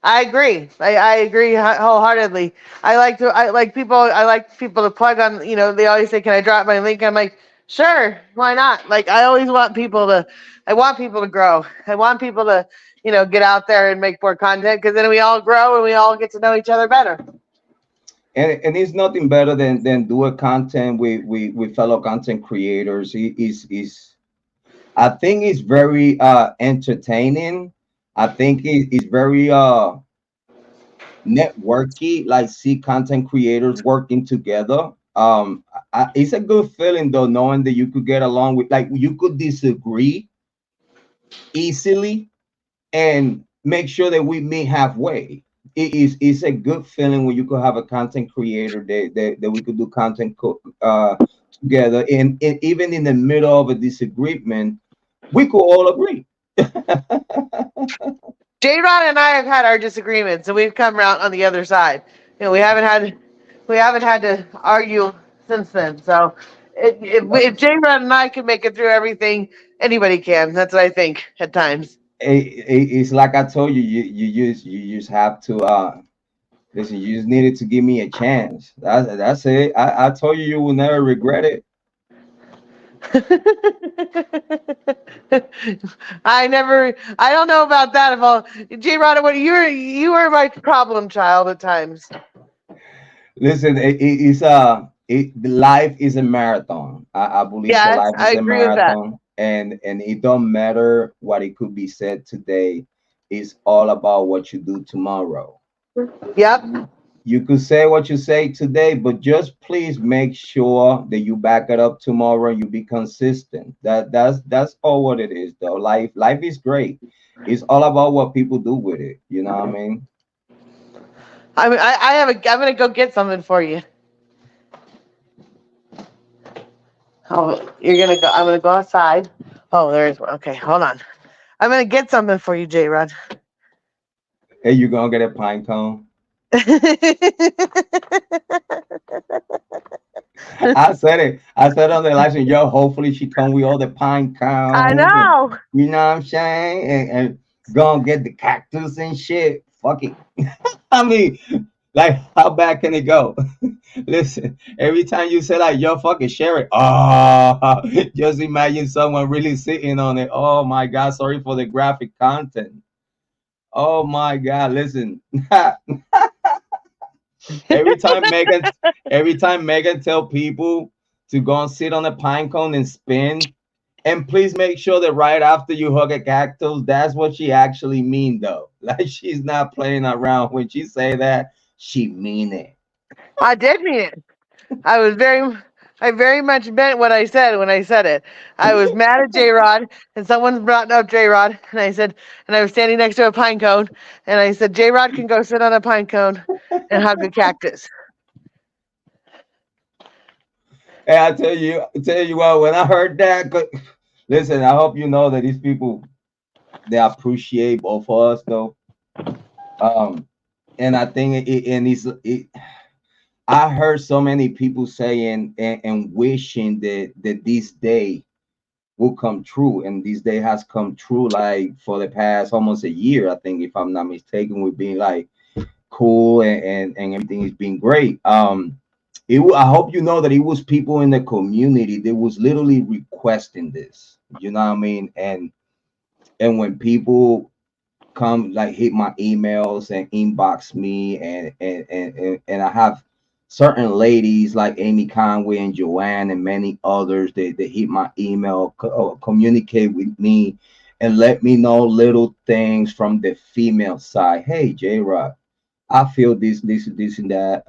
I agree. I agree wholeheartedly. I like people to plug on. They always say, "Can I drop my link?" I'm like, sure, why not? Like I always want people to. I want people to grow. I want people to get out there and make more content because then we all grow and we all get to know each other better. And it's nothing better than do a content with fellow content creators. Is I think it's very entertaining. I think it's very networky, like see content creators working together. It's a good feeling though, knowing that you could get along with, like, you could disagree easily and make sure that we meet halfway. It's a good feeling when you could have a content creator that we could do content together, and even in the middle of a disagreement, we could all agree. J-Rod and I have had our disagreements, and we've come around on the other side. We haven't had to argue since then. So, if J-Rod and I can make it through everything, anybody can. That's what I think at times. It's like I told you, you just have to listen. You just needed to give me a chance. That's it. I told you, you will never regret it. I don't know about that. If all, Jrod, what you were my problem child at times. Listen, life is a marathon. I believe that Yes, life I is a agree with that. marathon, and it don't matter what it could be said today. It's all about what you do tomorrow. Yep. You could say what you say today, but just please make sure that you back it up tomorrow and you be consistent. That's all what it is though. Life is great. It's all about what people do with it. You know what I mean? I have a. I'm gonna go get something for you. Oh, you're gonna go. I'm gonna go outside. Oh, there is one. Okay, hold on. I'm gonna get something for you, Jrod. Hey, you gonna get a pine cone? I said it. I said on the license, yo, hopefully she come with all the pine I cones and know. you know what I'm saying? And gonna get the cactus and shit. Fuck it. I mean, like, how bad can it go? Listen, every time you say like, yo, fucking share it. Oh, just imagine someone really sitting on it. Oh my God, sorry for the graphic content. Oh my God, listen. Every time Megan, every time Megan tell people to go and sit on a pine cone and spin, and please make sure that right after you hug a cactus, that's what she actually mean though. Like she's not playing around when she say that. She mean it. I did mean it. I was very, I very much meant what I said when I said it. I was mad at Jrod, and someone brought up Jrod, and I said, and I was standing next to a pine cone, and I said, Jrod can go sit on a pine cone and hug a cactus. And I tell you what, when I heard that, listen, I hope you know that these people they appreciate both of us though. Um, and I think I heard so many people saying and wishing that this day will come true, and this day has come true like for the past almost a year. I think, if I'm not mistaken, we've been like cool and everything is being great. I hope you know that it was people in the community that was literally requesting this. You know what I mean? And when people come like hit my emails and inbox me and I have certain ladies like Amy Conway and Joanne and many others that hit my email, communicate with me and let me know little things from the female side. Hey, Jrod, I feel this and that.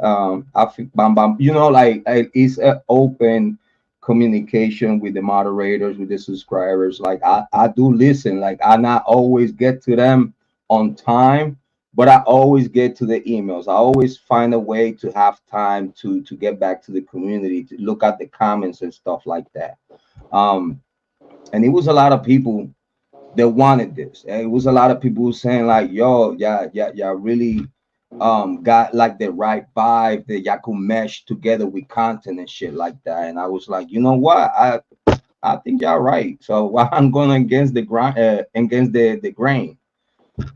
I feel bam bam. You know, like it's an open communication with the moderators, with the subscribers. Like I do listen. Like I not always get to them on time, but I always get to the emails. I always find a way to have time to get back to the community, to look at the comments and stuff like that. Um, and it was a lot of people that wanted this. And it was a lot of people saying like, "Yo, yeah, really got like the right vibe that y'all could mesh together with content and shit like that." And I was like, you know what? I think y'all right. So why I'm going against the grind, against the grain.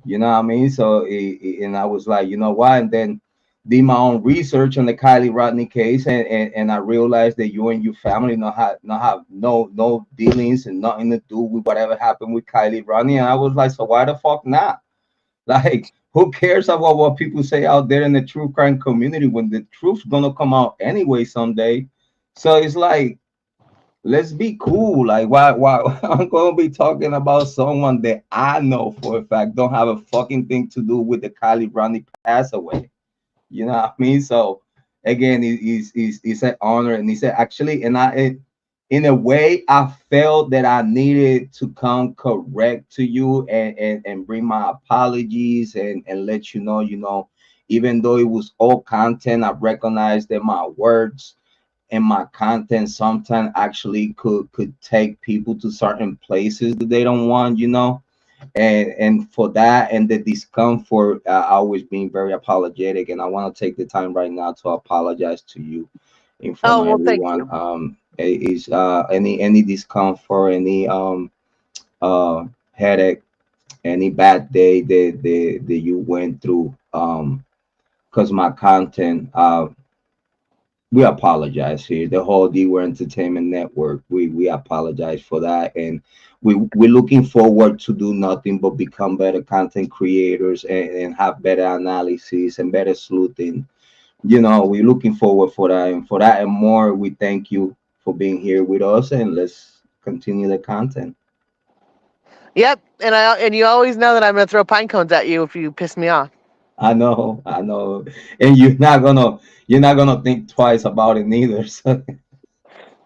You know what I mean? So and I was like, you know what? And then did my own research on the Kiely Rodni case, and I realized that you and your family not have no dealings and nothing to do with whatever happened with Kiely Rodni. And I was like, so why the fuck not? Like, who cares about what people say out there in the true crime community when the truth's gonna come out anyway someday? So it's like, let's be cool. Like, why I'm gonna be talking about someone that I know for a fact don't have a fucking thing to do with the Kylie Brownie pass away. You know what I mean? So again, it's an honor, and he said actually, and in a way, I felt that I needed to come correct to you and bring my apologies and let even though it was all content, I recognized that my words and my content sometimes actually could take people to certain places that they don't want. And for that and the discomfort, I always being very apologetic, and I want to take the time right now to apologize to you in front Oh of well, thank everyone. you. Is any discomfort, any headache, any bad day that you went through, because my content, we apologize here. The whole D-Ware Entertainment Network. We apologize for that, and we're looking forward to do nothing but become better content creators and have better analysis and better sleuthing. We're looking forward for that, and for that and more. We thank you for being here with us, and let's continue the content. Yep, and you always know that I'm gonna throw pine cones at you if you piss me off. I know, and you're not gonna think twice about it neither. So.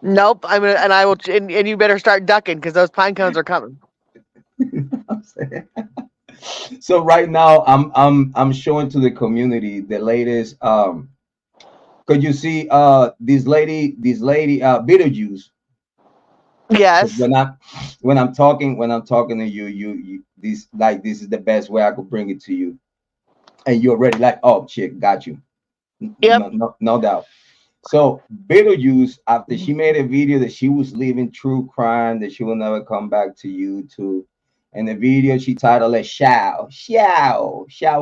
Nope, and I will, and you better start ducking because those pine cones are coming. I'm saying. So right now I'm showing to the community the latest. Could you see this lady Beetlejuice? Yes. When I'm talking to you this is the best way I could bring it to you, and you're already like, oh chick, got you. Yep. No doubt. So Beetlejuice, after she made a video that she was leaving true crime, that she will never come back to YouTube. And the video she titled it Ciao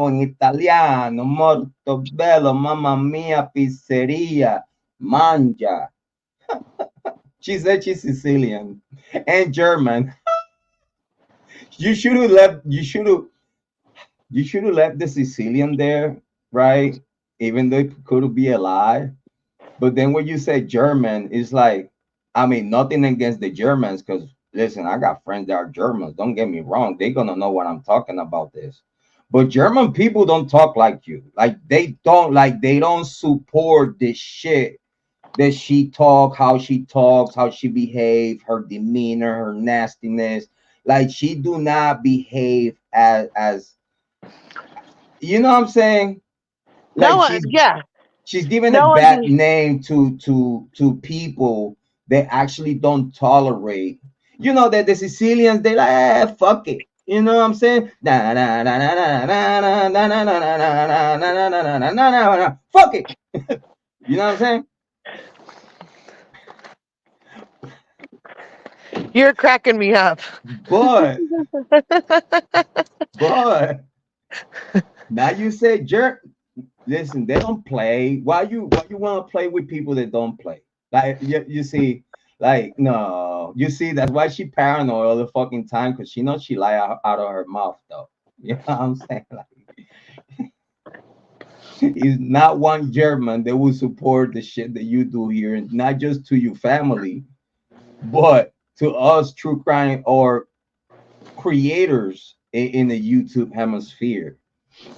in Italiano, molto bello, mamma mia, pizzeria, mangia. She said she's Sicilian and German. You should have left. You should have left the Sicilian there, right? Even though it could be a lie. But then when you say German, it's like, I mean, nothing against the Germans, because listen, I got friends that are Germans. Don't get me wrong. They're gonna know what I'm talking about this. But German people don't talk like you. They don't support this shit that she talks, how she behave, her demeanor, her nastiness. Like she do not behave as you know what I'm saying? No Like one. Yeah. she's giving a No one. bad name to people that actually don't tolerate. That the Sicilians, they like, fuck it. You know what I'm saying? Fuck it. You know what I'm saying? You're cracking me up. But but now you say jerk. Listen, they don't play. Why you want to play with people that don't play? Like you see, like no, you see that's why she paranoid all the fucking time because she knows she lie out of her mouth though. You know what I'm saying? Like, is not one German that will support the shit that you do here, and not just to your family, but to us true crime or creators in the YouTube hemisphere.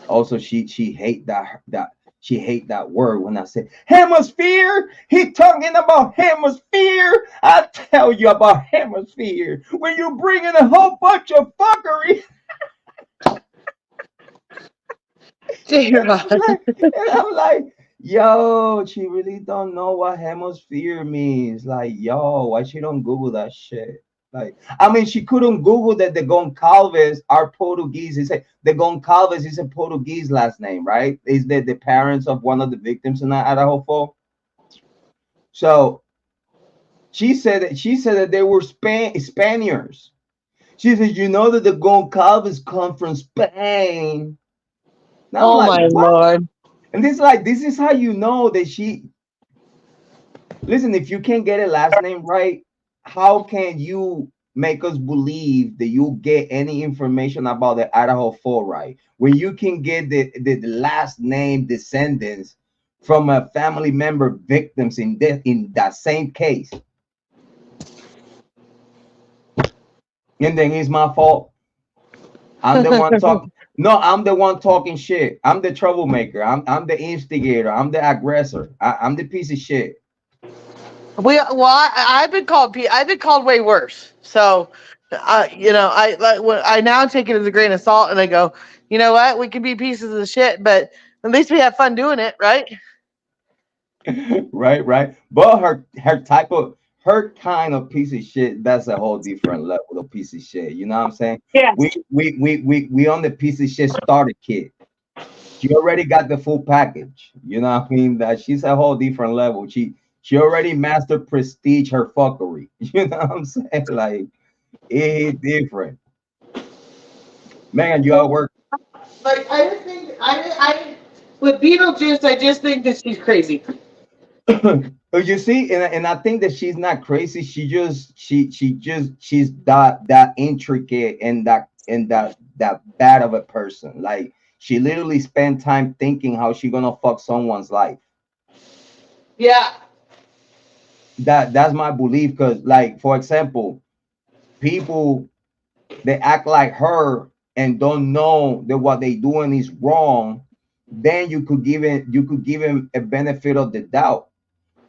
Also, she hate that she hate that word when I say hemisphere. He talking about hemisphere. I tell you about hemisphere when you bring in a whole bunch of fuckery. And I'm like, yo, she really don't know what hemisphere means. Like, yo, why she don't Google that shit? Like, I mean, she couldn't Google that the Goncalves are Portuguese. He said the Goncalves is a Portuguese last name, right? Is that the parents of one of the victims in that Idaho fall? So she said that they were Spaniards. She said, you know that the Goncalves come from Spain. Now I'm Oh like, my what? lord. And this is how you know that she listen, if you can't get a last name right, how can you make us believe that you get any information about the Idaho Fall right? When you can get the last name descendants from a family member victims in that same case. And then it's my fault. I'm the one talking. No, I'm the one talking shit. I'm the troublemaker. I'm the instigator. I'm the aggressor. I'm the piece of shit. I've been called way worse. So, I now take it as a grain of salt, and I go, you know what? We can be pieces of shit, but at least we have fun doing it, right? Right. But her kind of piece of shit, that's a whole different level of piece of shit. You know what I'm saying? We Yes. we on the piece of shit starter kit. She already got the full package. You know what I mean? That she's a whole different level. She already mastered prestige her fuckery. You know what I'm saying? Like it's different. Man, you at work. Like I just think I with Beetlejuice, I just think that she's crazy. You see, and I think that she's not crazy. She's that intricate and that bad of a person. Like she literally spent time thinking how she gonna fuck someone's life. Yeah. That's my belief. Because, like, for example, people, they act like her and don't know that what they doing is wrong. Then you could give him a benefit of the doubt.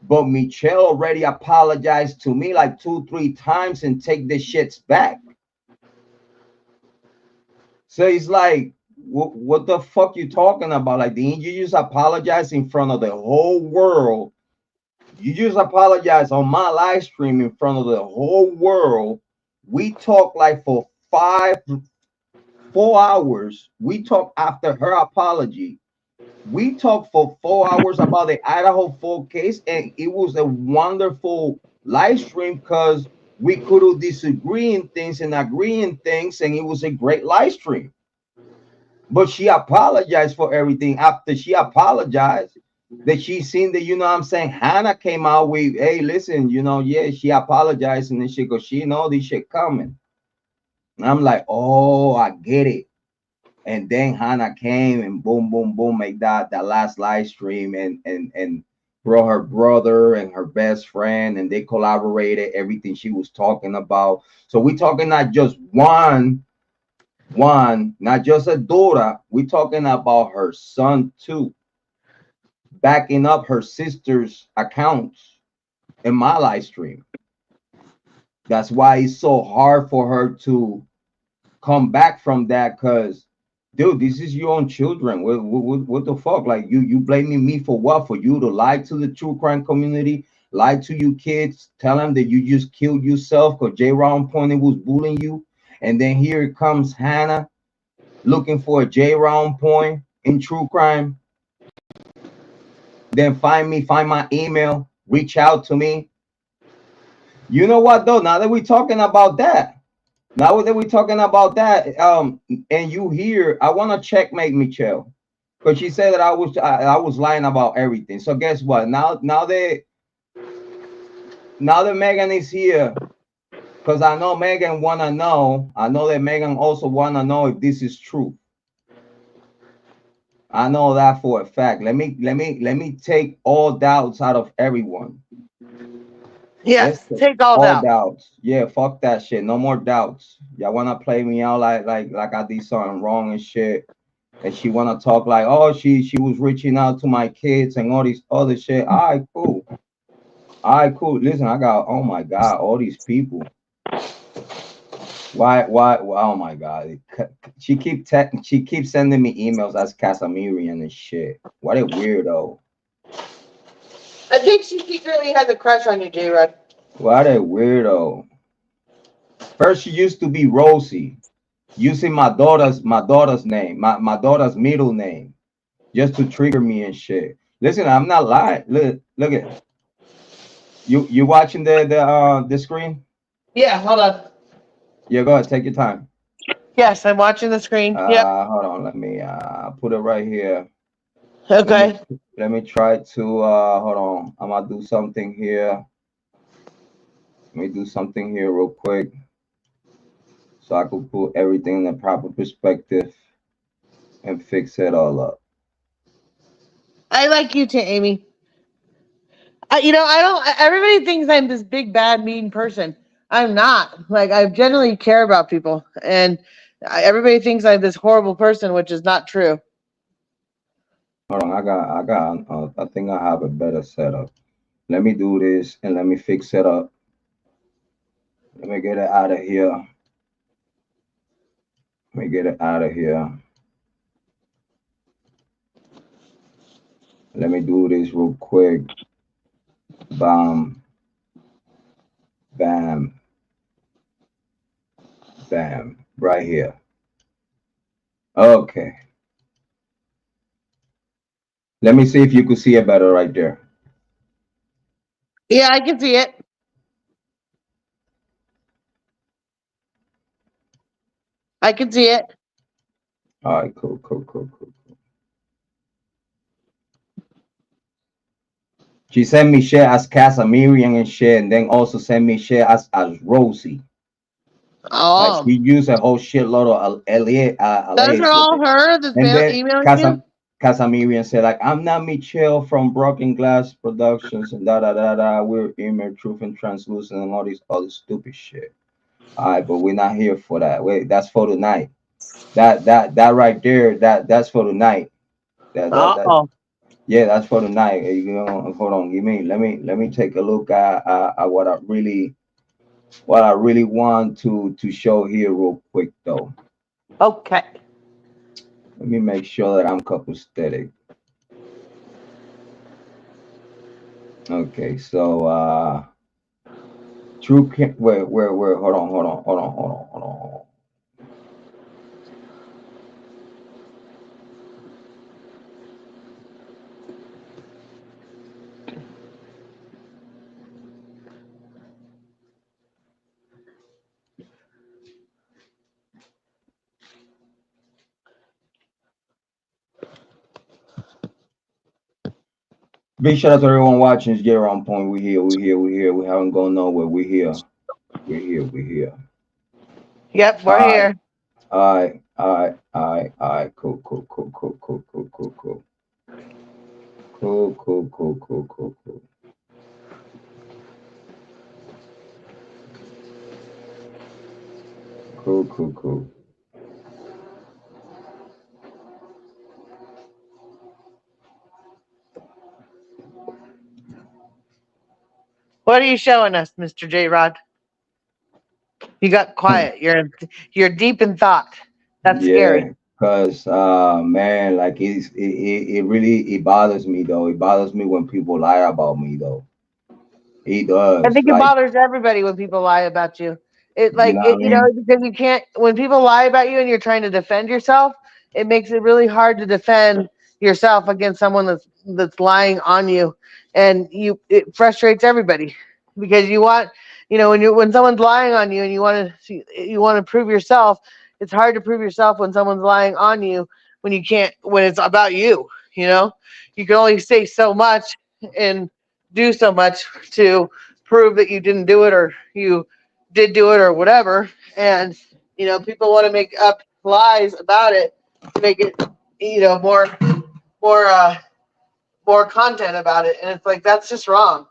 But Michelle already apologized to me like 2, 3 times and take the shits back. So it's like, what the fuck you talking about? Like, didn't you just apologize in front of the whole world? You just apologize on my live stream in front of the whole world. We talked like for 4 hours. We talked after her apology. We talked for 4 hours about the Idaho 4 case, and it was a wonderful live stream because we could disagree in things and agree in things, and it was a great live stream. But she apologized for everything. After she apologized, that she seen that, you know what I'm saying, Hannah came out with, hey, listen, yeah, she apologized, and then she goes, she know this shit coming. And I'm like, oh, I get it. And then Hannah came and boom, boom, boom, make that last live stream and brought her brother and her best friend, and they collaborated everything she was talking about. So we talking not just one, not just a daughter. We talking about her son too, backing up her sister's accounts in my live stream. That's why it's so hard for her to come back from that, because dude, this is your own children. What the fuck? Like, you blaming me for what? For you to lie to the true crime community, lie to you kids, tell them that you just killed yourself because Jrod Point was bullying you, and then here it comes Hannah looking for a Jrod Point in true crime. Then find my email, reach out to me. You know what though? Now that we're talking about that, and you hear, I want to checkmate Michelle because she said that I was lying about everything. So guess what? Now that Megan is here, because I know Megan wanna know. I know that Megan also wanna know if this is true. I know that for a fact. Let me take all doubts out of everyone. Let's Yes. take Take all all down. doubts. Yeah, fuck that shit. No more doubts. Y'all wanna play me out like I did something wrong and shit. And she wanna talk like, oh, she was reaching out to my kids and all this other shit. All right, cool. All right, cool. Listen, I got, oh my god, all these people. Why? Oh my god. She keeps sending me emails as Casamirian and shit. What a weirdo. I think she secretly has a crush on you, Jrod. What a weirdo. First she used to be Rosie, using my daughter's name, my daughter's middle name, just to trigger me and shit. Listen, I'm not lying. Look at you watching the screen? Yeah, hold on. Yeah, go ahead, take your time. Yes, I'm watching the screen. Yep. Hold on, let me put it right here. Let me Okay. let me try to hold on. I'm gonna do something here. Let me do something here real quick so I could put everything in the proper perspective and fix it all up. I like you too, Amy. I don't. Everybody thinks I'm this big, bad, mean person. I'm not. Like, I generally care about people, and everybody thinks I'm this horrible person, which is not true. Hold on, I think I have a better setup. Let me do this and let me fix it up. Let me get it out of here. Let me get it out of here. Let me do this real quick. Bam, bam, bam. Right here. Okay. Let me see if you could see it better right there. Yeah, I can see it. I can see it. All right, cool. She sent me shit as Casamirian and shit, and then also sent me shit as Rosie. Like Oh, she used a whole shitload of those are aliases. all her that's And then emailing you. Casamirian said, like, I'm not Michelle from Broken Glass Productions and da da da da. We're Immer, Truth and Translucent and all this other stupid shit. All right, but we're not here for that. Wait, that's for tonight. That right there, that's for tonight. That Oh, yeah, that's for tonight. You know, hold on, let me take a look at what I really want to show here real quick though. okay. Let me make sure that I'm copacetic. Okay, so where hold on. Big shout out to everyone watching. It's Jrod on point. We're here. We haven't gone nowhere. We're here. Yep, All we're right, here. all right. Cool. Cool. What are you showing us, Mr. J. Rod? You got quiet. You're deep in thought. That's scary. Yeah, cause man, like it really it bothers me though. It bothers me when people lie about me though. It I does. think it Like, bothers everybody when people lie about you. It you like know what it, I you know, mean? because you can't. When people lie about you and you're trying to defend yourself, it makes it really hard to defend yourself against someone that's lying on you, and it frustrates everybody because you want, when someone's lying on you and you want to prove yourself. It's hard to prove yourself when someone's lying on you when it's about you. You can only say so much and do so much to prove that you didn't do it or you did do it or whatever. And people want to make up lies about it to make it more more uh more content about it, and it's like that's just wrong.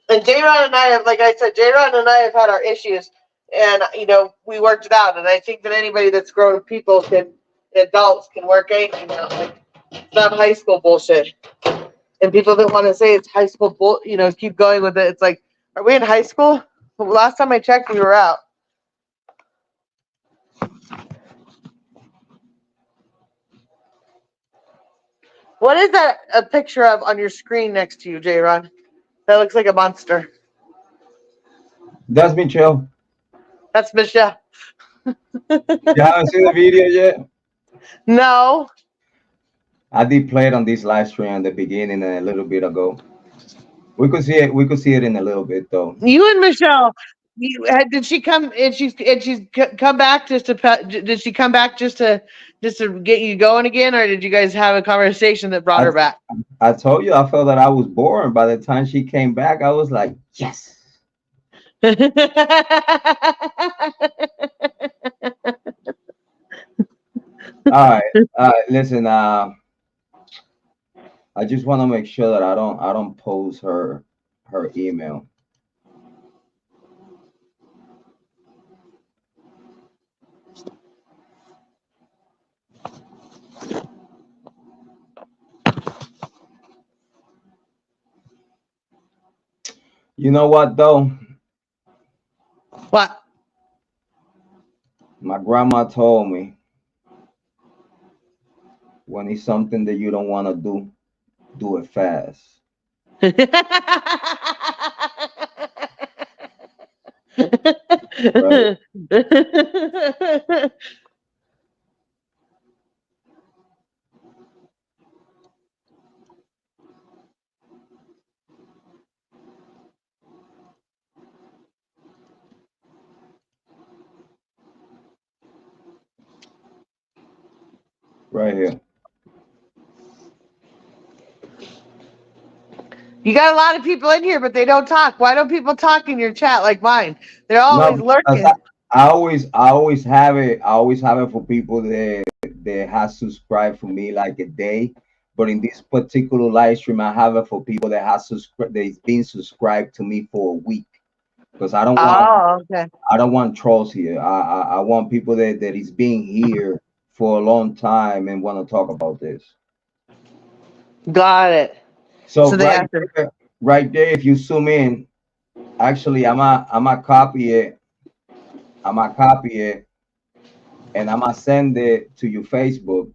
And J-Ron and I have, like I said, J-Ron and I have had our issues, and we worked it out. And I think that anybody that's grown people adults can work anything out. Like, it's not high school bullshit. And people that want to say it's high school keep going with it. It's like, are we in high school? Well, last time I checked, we were out. What is that a picture of on your screen next to you, J-Ron? That looks like a monster. That's me, chill. That's Michelle. You haven't seen the video yet? No. I did play it on this live stream at the beginning and a little bit ago. We could see it. We could see it in a little bit though. You and Michelle. Did she come and she's come back did she come back just to get you going again, or did you guys have a conversation that brought I her back? I told you I felt that I was boring. By the time she came back, I was like, yes. All right. Listen. I just want to make sure that I don't post her email. You know what though? What? My grandma told me when it's something that you don't want to do it fast. Right. Right here. You got a lot of people in here, but they don't talk. Why don't people talk in your chat like mine? They're always No, because lurking. I always have it. I always have it for people that has subscribed for me like a day. But in this particular live stream, I have it for people that has subscribed, that's been subscribed to me for a week. Because Oh, okay. I don't want trolls here. I want people that is being here for a long time and want to talk about this. Got it. So So they have to. right there, if you zoom in, actually, I'm a copy it. I'm a copy it, and I'm gonna send it to your Facebook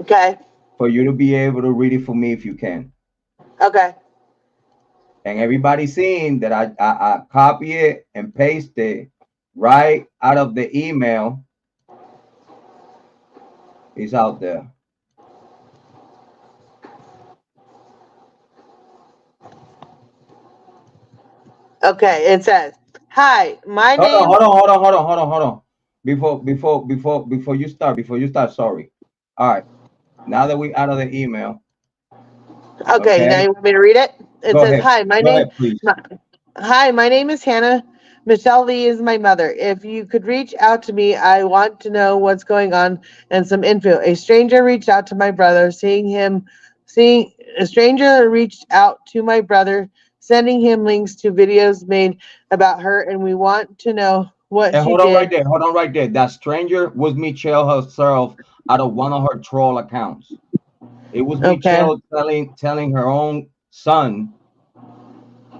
Okay. for you to be able to read it for me if you can. Okay. And everybody seeing that I copy it and paste it right out of the email is out there. Okay. It says, "Hi, my name." Hold on. Before you start, sorry. All right. Now that we out of the email, Okay. Now okay, you want me to read it? It go says, ahead. "Hi, my Go name." ahead, please. Hi, my name is Hannah. Michelle Lee is my mother. If you could reach out to me, I want to know what's going on and some info. A stranger reached out to my brother, seeing a stranger reached out to my brother, sending him links to videos made about her, and we want to know what And she hold on right did. there. Hold on right there. That stranger was Michelle herself out of one of her troll accounts. It was Okay. Michelle telling her own son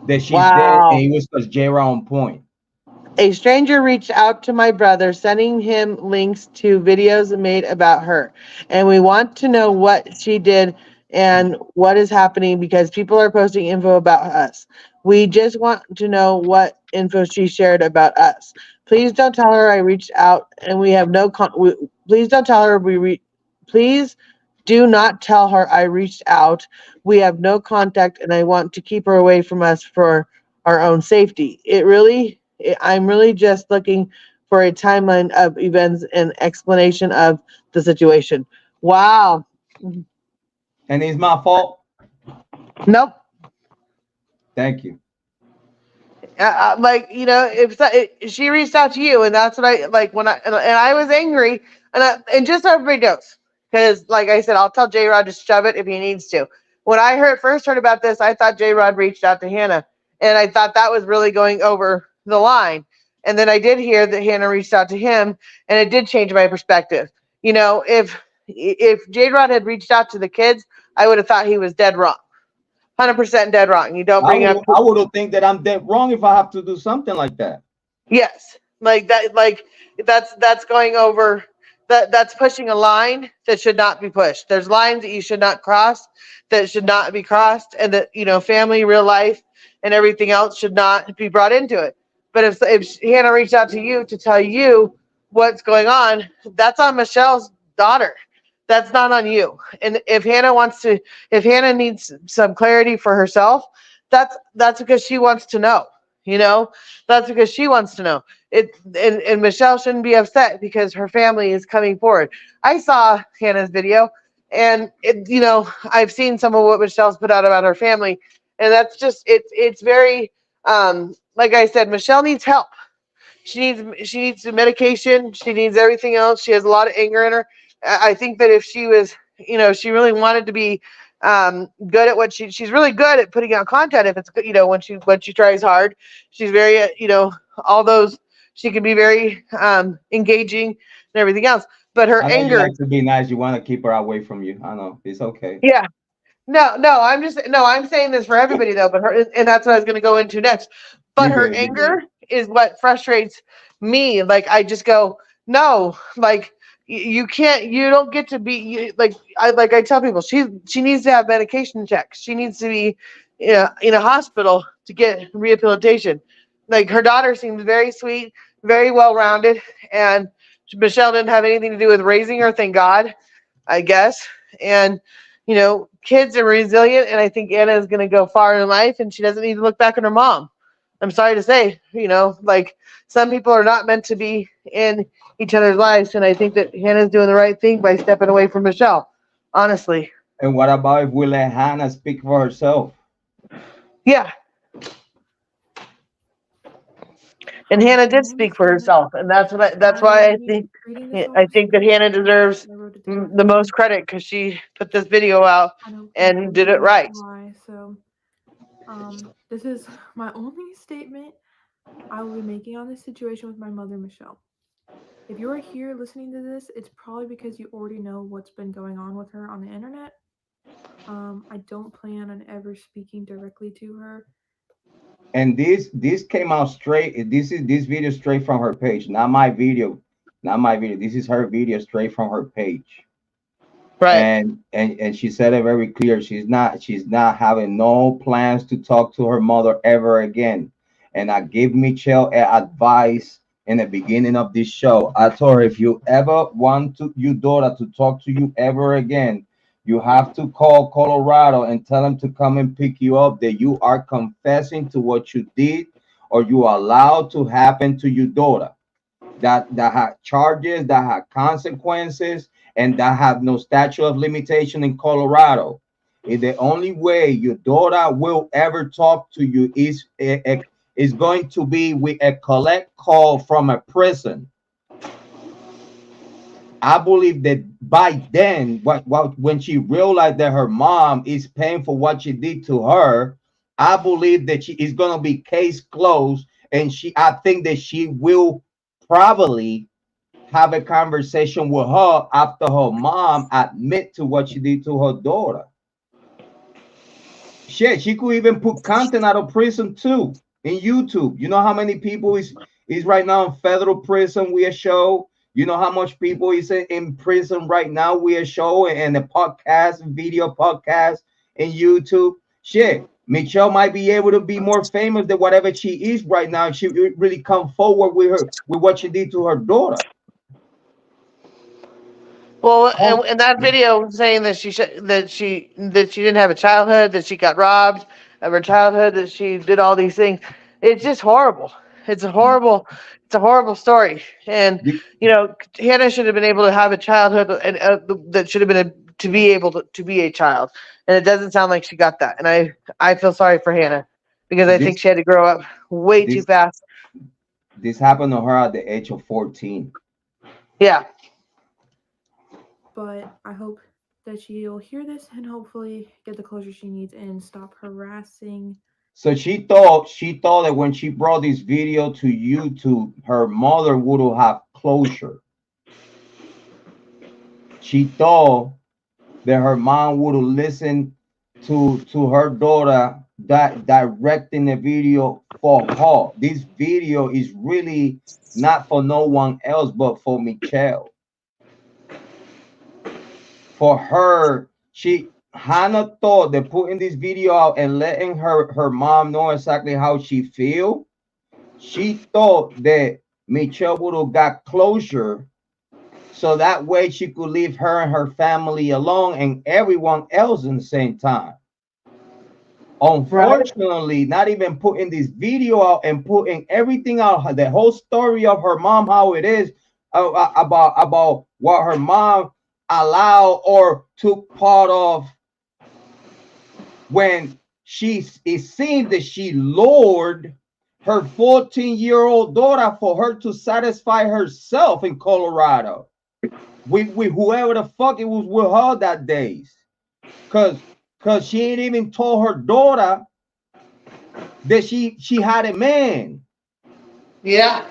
that she's dead, and Wow. it was because Jrod on point. A stranger reached out to my brother, sending him links to videos made about her. And we want to know what she did and what is happening because people are posting info about us. We just want to know what info she shared about us. Please don't tell her I reached out and we have no please don't tell her please do not tell her I reached out. We have no contact and I want to keep her away from us for our own safety. I'm really just looking for a timeline of events and explanation of the situation. Wow. And it's my fault. Nope. Thank you. Like if she reached out to you, and that's what I like when I was angry, and just so everybody knows, because like I said, I'll tell Jrod to shove it if he needs to. When I first heard about this, I thought Jrod reached out to Hannah, and I thought that was really going over the line. And then I did hear that Hannah reached out to him, and it did change my perspective. If Jrod had reached out to the kids, I would have thought he was dead wrong. 100% dead wrong. You don't bring up. I would think that I'm dead wrong if I have to do something like that. Yes, like that. Like that's going over. That's pushing a line that should not be pushed. There's lines that you should not cross, that should not be crossed, and that family, real life, and everything else should not be brought into it. But if Hannah reached out to you to tell you what's going on, that's on Michelle's daughter. That's not on you. And if Hannah needs some clarity for herself, that's because she wants to know. That's because she wants to know. And Michelle shouldn't be upset because her family is coming forward. I saw Hannah's video, and I've seen some of what Michelle's put out about her family, and that's just it's very like I said, Michelle needs help. She needs the medication. She needs everything else. She has a lot of anger in her. I think that if she was, she really wanted to be good at what she's really good at putting out content. If it's good, when she tries hard, she's very, all those, she can be very engaging and everything else. But her I know you anger, like to be nice. You want to keep her away from you. I know it's okay. yeah. No, I'm saying this for everybody though, but and that's what I was going to go into next. But You her good. You good. anger is what frustrates me. Like I just go, no, like you can't, you don't get to be I tell people she needs to have medication checks. She needs to be in a hospital to get rehabilitation. Like her daughter seems very sweet, very well rounded, and Michelle didn't have anything to do with raising her, thank God, I guess. And kids are resilient, and I think Anna is going to go far in life, and she doesn't need to look back at her mom. I'm sorry to say, like some people are not meant to be in each other's lives, and I think that Hannah's doing the right thing by stepping away from Michelle. Honestly. And what about if we let Hannah speak for herself? Yeah. And Hannah did speak for herself, and that's why I think that Hannah deserves the most credit because she put this video out and did it right. So, this is my only statement I will be making on this situation with my mother, Michelle. If you're here listening to this, it's probably because you already know what's been going on with her on the internet. I don't plan on ever speaking directly to her. And this came out straight. This video straight from her page, not my video, not my video. This is her video straight from her page. Right. And she said it very clear. She's not having no plans to talk to her mother ever again. And I gave Michelle advice in the beginning of this show. I told her, if you ever want to your daughter to talk to you ever again, you have to call Colorado and tell them to come and pick you up, that you are confessing to what you did or you allowed to happen to your daughter, that have charges, that have consequences, and that have no statute of limitation in Colorado. And the only way your daughter will ever talk to you is going to be with a collect call from a prison. I believe that by then, when she realized that her mom is paying for what she did to her, I believe that she is going to be case closed, and I think that she will probably have a conversation with her after her mom admit to what she did to her daughter. Shit, she could even put content out of prison too in YouTube. You know how many people is right now in federal prison via show? You know how much people is in prison right now via show and the podcast, video podcast, and YouTube? Shit, Michelle might be able to be more famous than whatever she is right now. She really come forward with what she did to her daughter. Well, and that video saying that she didn't have a childhood, that she got robbed of her childhood, that she did all these things. It's just horrible. It's a horrible story. And Hannah should have been able to have a childhood, and that should have been to be able to be a child. And it doesn't sound like she got that. And I feel sorry for Hannah because I think she had to grow up way too fast. This happened to her at the age of 14. Yeah. But I hope that she'll hear this and hopefully get the closure she needs and stop harassing. So she thought that when she brought this video to YouTube, her mother would have closure. She thought that her mom would have listened to her daughter that directing the video for her. This video is really not for no one else but for Michelle. For her, Hannah thought that putting this video out and letting her mom know exactly how she feel, she thought that Michelle would have got closure, so that way she could leave her and her family alone and everyone else in the same time. Unfortunately, not even putting this video out and putting everything out, the whole story of her mom, how it is, about what her mom allowed or took part of when it seemed that she lured her 14-year-old daughter for her to satisfy herself in Colorado with whoever the fuck it was with her that days, because she ain't even told her daughter that she had a man. Yeah.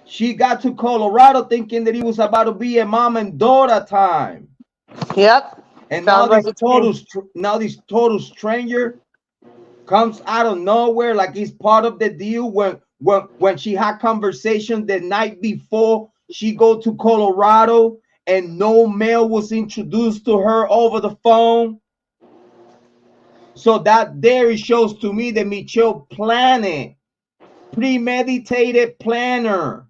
She got to Colorado thinking that it was about to be a mom and daughter time. Yep. And now this total stranger comes out of nowhere like he's part of the deal. When she had conversation the night before she go to Colorado and no mail was introduced to her over the phone. So that there it shows to me that Michelle planning, premeditated planner,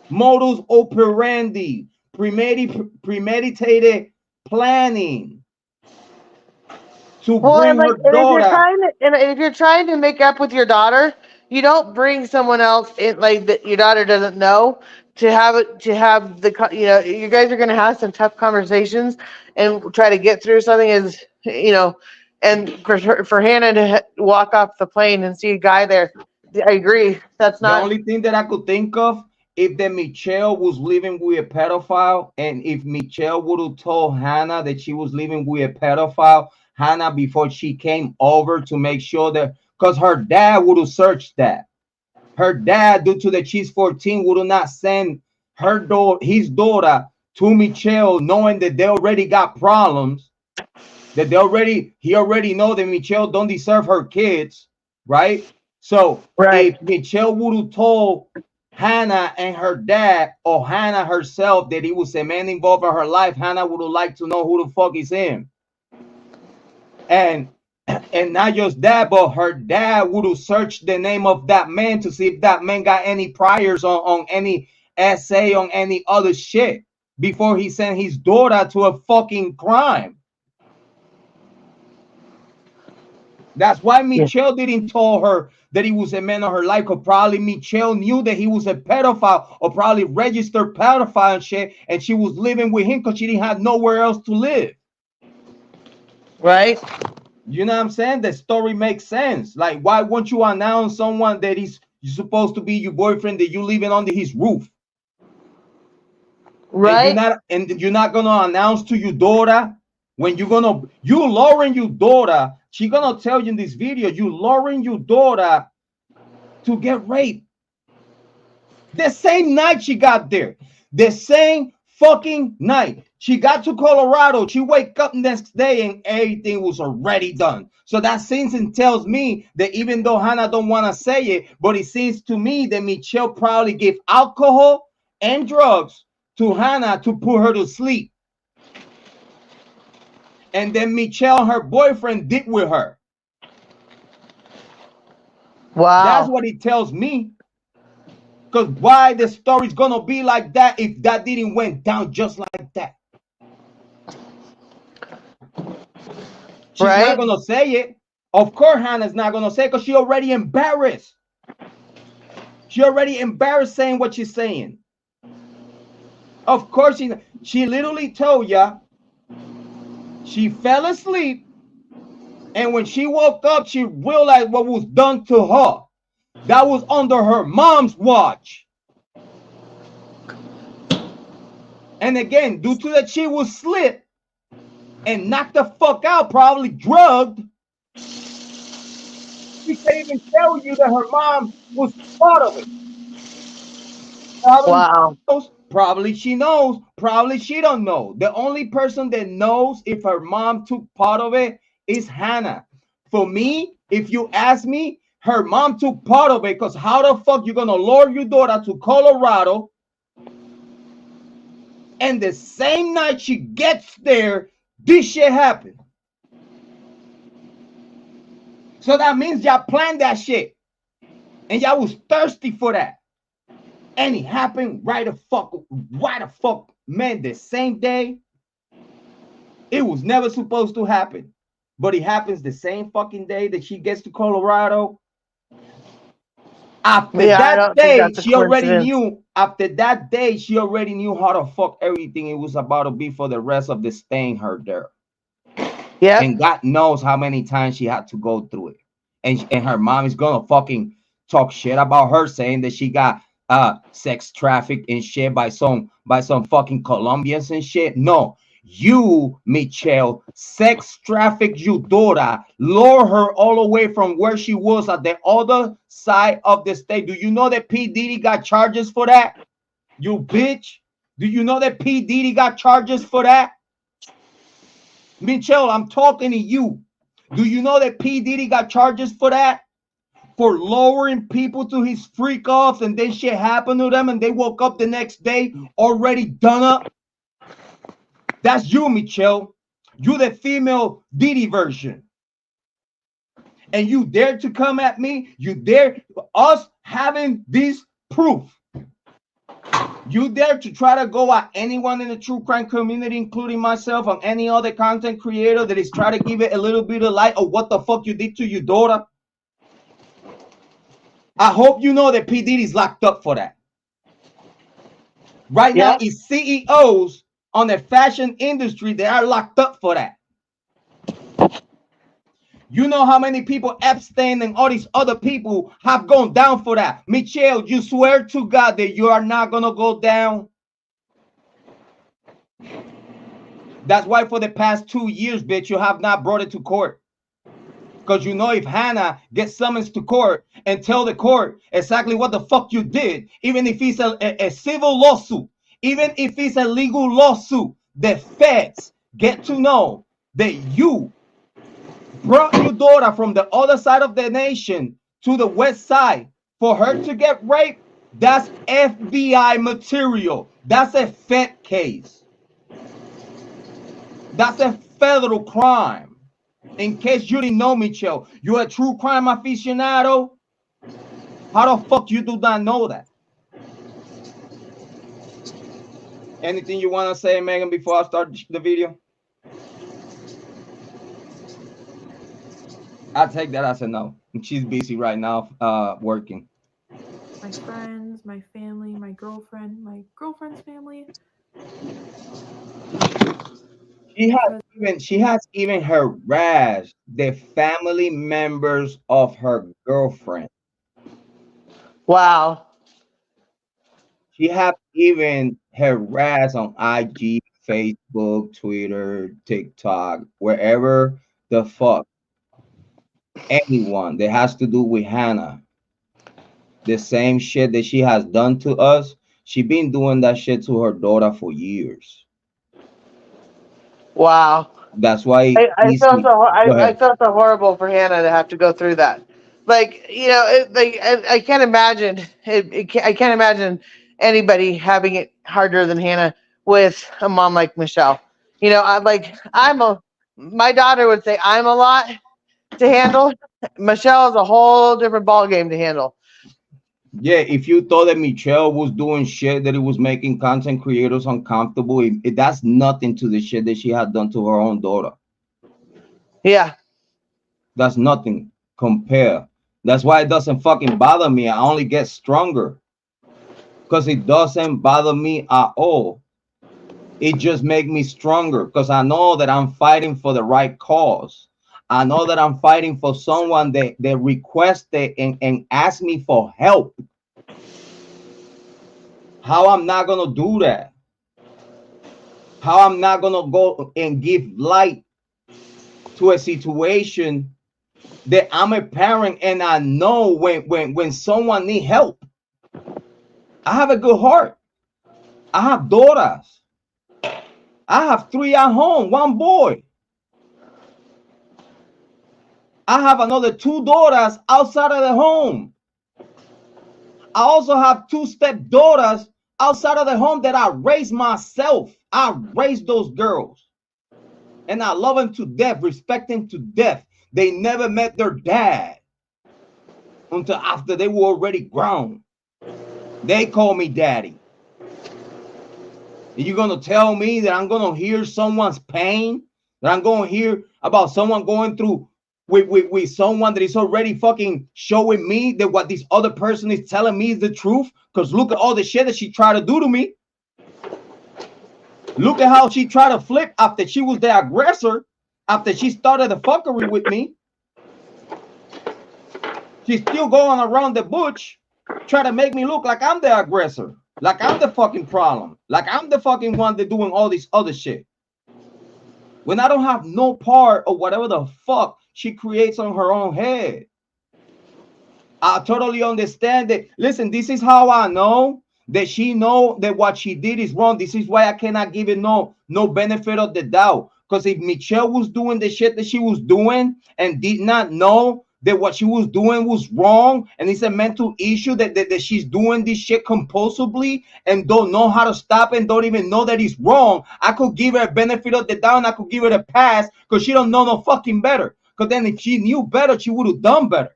modus operandi, premeditated planning to bring her daughter. If you're trying to make up with your daughter, you don't bring someone else in like that your daughter doesn't know to have the you guys are going to have some tough conversations, and try to get through something is, and for Hannah to walk off the plane and see a guy there, I agree. That's The not. only thing that I could think of, if that Michelle was living with a pedophile, and if Michelle would have told Hannah that she was living with a pedophile, Hannah, before she came over to make sure that, because her dad would have searched that. Her dad, due to that she's 14, would not send his daughter to Michelle, knowing that they already got problems, that he already know that Michelle don't deserve her kids, right? So Right. if Michelle would have told Hannah and her dad, or Hannah herself, that he was a man involved in her life, Hannah would have liked to know who the fuck is him. And not just that, but her dad would have searched the name of that man to see if that man got any priors on any essay, on any other shit, before he sent his daughter to a fucking crime. That's why Michelle didn't tell her that he was a man of her life, because probably Michelle knew that he was a pedophile, or probably registered pedophile and shit, and she was living with him because she didn't have nowhere else to live. Right. You know what I'm saying? The story makes sense. Like, why won't you announce someone that is supposed to be your boyfriend, that you living under his roof? Right. And you're not gonna announce to your daughter when you lowering your daughter. She gonna tell you in this video, you lowering your daughter to get raped. The same night she got there, the same fucking night she got to Colorado, she wake up the next day and everything was already done. So that seems and tells me that even though Hannah don't want to say it, but it seems to me that Michelle probably gave alcohol and drugs to Hannah to put her to sleep. And then Michelle and her boyfriend did with her. Wow. That's what it tells me. Because why the story's gonna be like that if that didn't went down just like that? She's not gonna say it. Of course, Hannah's not gonna say it, because she already embarrassed. She already embarrassed saying what she's saying. Of course, she literally told ya she fell asleep, and when she woke up, she realized what was done to her. That was under her mom's watch. And again, due to that she was slipped and knocked the fuck out, probably drugged, she can't even tell you that her mom was part of it. Probably she knows, probably she don't know. The only person that knows if her mom took part of it is Hannah. For me, if you ask me, her mom took part of it, because how the fuck you gonna lure your daughter to Colorado, and the same night she gets there, this shit happened? So that means y'all planned that shit, and y'all was thirsty for that, and it happened right the fuck, man, the same day. It was never supposed to happen, but it happens the same fucking day that she gets to Colorado. After that day, she already knew. After that day, she already knew how to fuck everything it was about to be for the rest of the staying her there. Yeah. And God knows how many times she had to go through it. And her mom is gonna fucking talk shit about her, saying that she got sex trafficked and shit by some fucking Colombians and shit. No. You, Michelle, sex trafficked your daughter, lure her all the way from where she was at the other side of the state. Do you know that P. Diddy got charges for that? You bitch. Do you know that P. Diddy got charges for that? Michelle, I'm talking to you. Do you know that P. Diddy got charges for that? For lowering people to his freak offs, and then shit happened to them and they woke up the next day already done up? That's you, Michelle. You the female Diddy version. And you dare to come at me? You dare us having this proof? You dare to try to go at anyone in the true crime community, including myself and any other content creator that is trying to give it a little bit of light of what the fuck you did to your daughter? I hope you know that P. Diddy's locked up for that. Right now, it's CEOs on the fashion industry, they are locked up for that. You know how many people, Epstein and all these other people, have gone down for that. Michelle, you swear to God that you are not going to go down? That's why for the past 2 years, bitch, you have not brought it to court. Because you know if Hannah gets summoned to court and tell the court exactly what the fuck you did, even if it's a civil lawsuit, even if it's a legal lawsuit, the feds get to know that you brought your daughter from the other side of the nation to the west side for her to get raped. That's FBI material. That's a Fed case. That's a federal crime. In case you didn't know, Michelle, you're a true crime aficionado. How the fuck you do not know that? Anything you want to say, Megan, before I start the video? I take that as a no. She's busy right now, working. My friends, my family, my girlfriend's family. She has even harassed the family members of her girlfriend. Wow. She have even harassed on IG, Facebook, Twitter, TikTok, wherever the fuck. Anyone that has to do with Hannah. The same shit that she has done to us, she been doing that shit to her daughter for years. Wow. That's why I felt so horrible for Hannah to have to go through that. Like, you know, I can't imagine I can't imagine anybody having it harder than Hannah with a mom like Michelle. You know, my daughter would say I'm a lot to handle. Michelle is a whole different ball game to handle. Yeah, if you thought that Michelle was doing shit that it was making content creators uncomfortable, that's nothing to the shit that she had done to her own daughter. Yeah. That's nothing compare. That's why it doesn't fucking bother me. I only get stronger. Because it doesn't bother me at all. It just makes me stronger because I know that I'm fighting for the right cause. I know that I'm fighting for someone that requested and asked me for help. How I'm not going to do that? How I'm not going to go and give light to a situation that I'm a parent and I know when someone needs help. I have a good heart. I have daughters. I have 3 at home, 1 boy. I have another 2 daughters outside of the home. I also have 2 stepdaughters outside of the home that I raised myself. I raised those girls. And I love them to death, respect them to death. They never met their dad until after they were already grown. They call me daddy. Are you going to tell me that I'm going to hear someone's pain? That I'm going to hear about someone going through with someone that is already fucking showing me that what this other person is telling me is the truth? Because look at all the shit that she tried to do to me. Look at how she tried to flip after she was the aggressor, after she started the fuckery with me. She's still going around the bush, trying to make me look like I'm the aggressor, like I'm the fucking problem, like I'm the fucking one that doing all this other shit. When I don't have no part of whatever the fuck she creates on her own head. I totally understand that. Listen, this is how I know that she know that what she did is wrong. This is why I cannot give it no benefit of the doubt. Because if Michelle was doing the shit that she was doing and did not know that what she was doing was wrong, and it's a mental issue that she's doing this shit compulsively and don't know how to stop and don't even know that it's wrong, I could give her a benefit of the doubt and I could give her a pass because she don't know no fucking better. Because then if she knew better, she would have done better.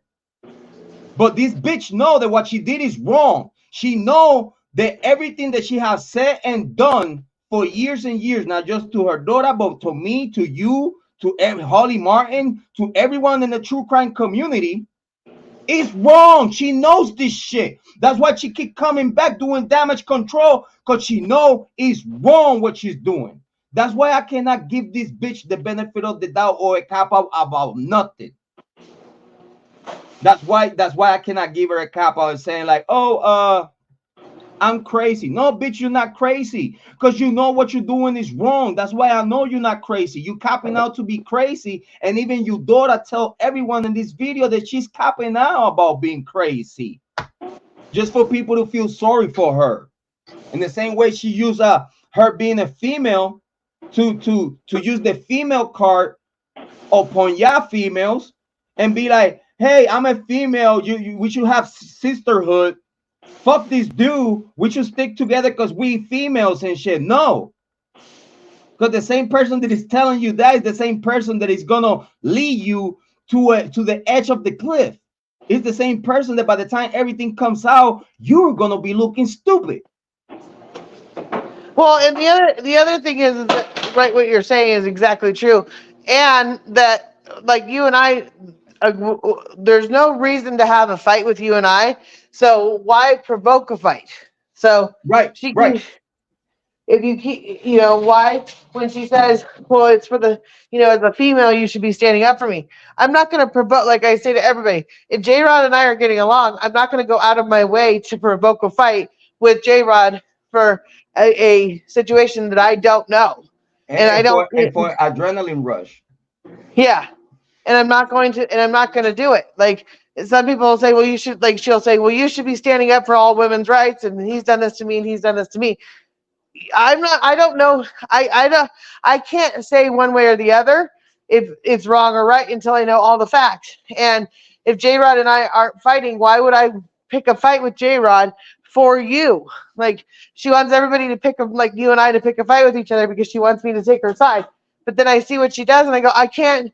But this bitch know that what she did is wrong. She know that everything that she has said and done for years and years, not just to her daughter, but to me, to you, to Holly Martin, to everyone in the true crime community, It's wrong. She knows this shit. That's why she keep coming back doing damage control, because she know it's wrong what she's doing. That's why I cannot give this bitch the benefit of the doubt or a cop out about nothing. That's why I cannot give her a cop out saying like, oh, I'm crazy. No, bitch, you're not crazy, because you know what you're doing is wrong. That's why I know you're not crazy. You copping out to be crazy, and even your daughter tell everyone in this video that she's copping out about being crazy, just for people to feel sorry for her. In the same way she used her being a female to use the female card upon y'all females and be like, hey, I'm a female. We should have sisterhood. Fuck this dude. We should stick together because we females and shit. No. Because the same person that is telling you that is the same person that is gonna lead you to the edge of the cliff. It's the same person that by the time everything comes out, you're gonna be looking stupid. Well, and the other thing is that, right, what you're saying is exactly true, and that, like, you and I, there's no reason to have a fight with you and I, so why provoke a fight? So Right, she right. can, if you keep, why, when she says, well, it's for the, as a female, you should be standing up for me. I'm not going to provoke, like I say to everybody, if Jrod and I are getting along, I'm not going to go out of my way to provoke a fight with Jrod for a situation that I don't know. And I don't, And for adrenaline rush. yeah. And I'm not going to do it. Like, some people will say, well, you should, like, she'll say, well, you should be standing up for all women's rights. And he's done this to me and he's done this to me. I don't know. I can't say one way or the other if it's wrong or right until I know all the facts. And if Jrod and I aren't fighting, why would I pick a fight with Jrod for you? Like, she wants everybody to pick like you and I to pick a fight with each other because she wants me to take her side. But then I see what she does and I go, I can't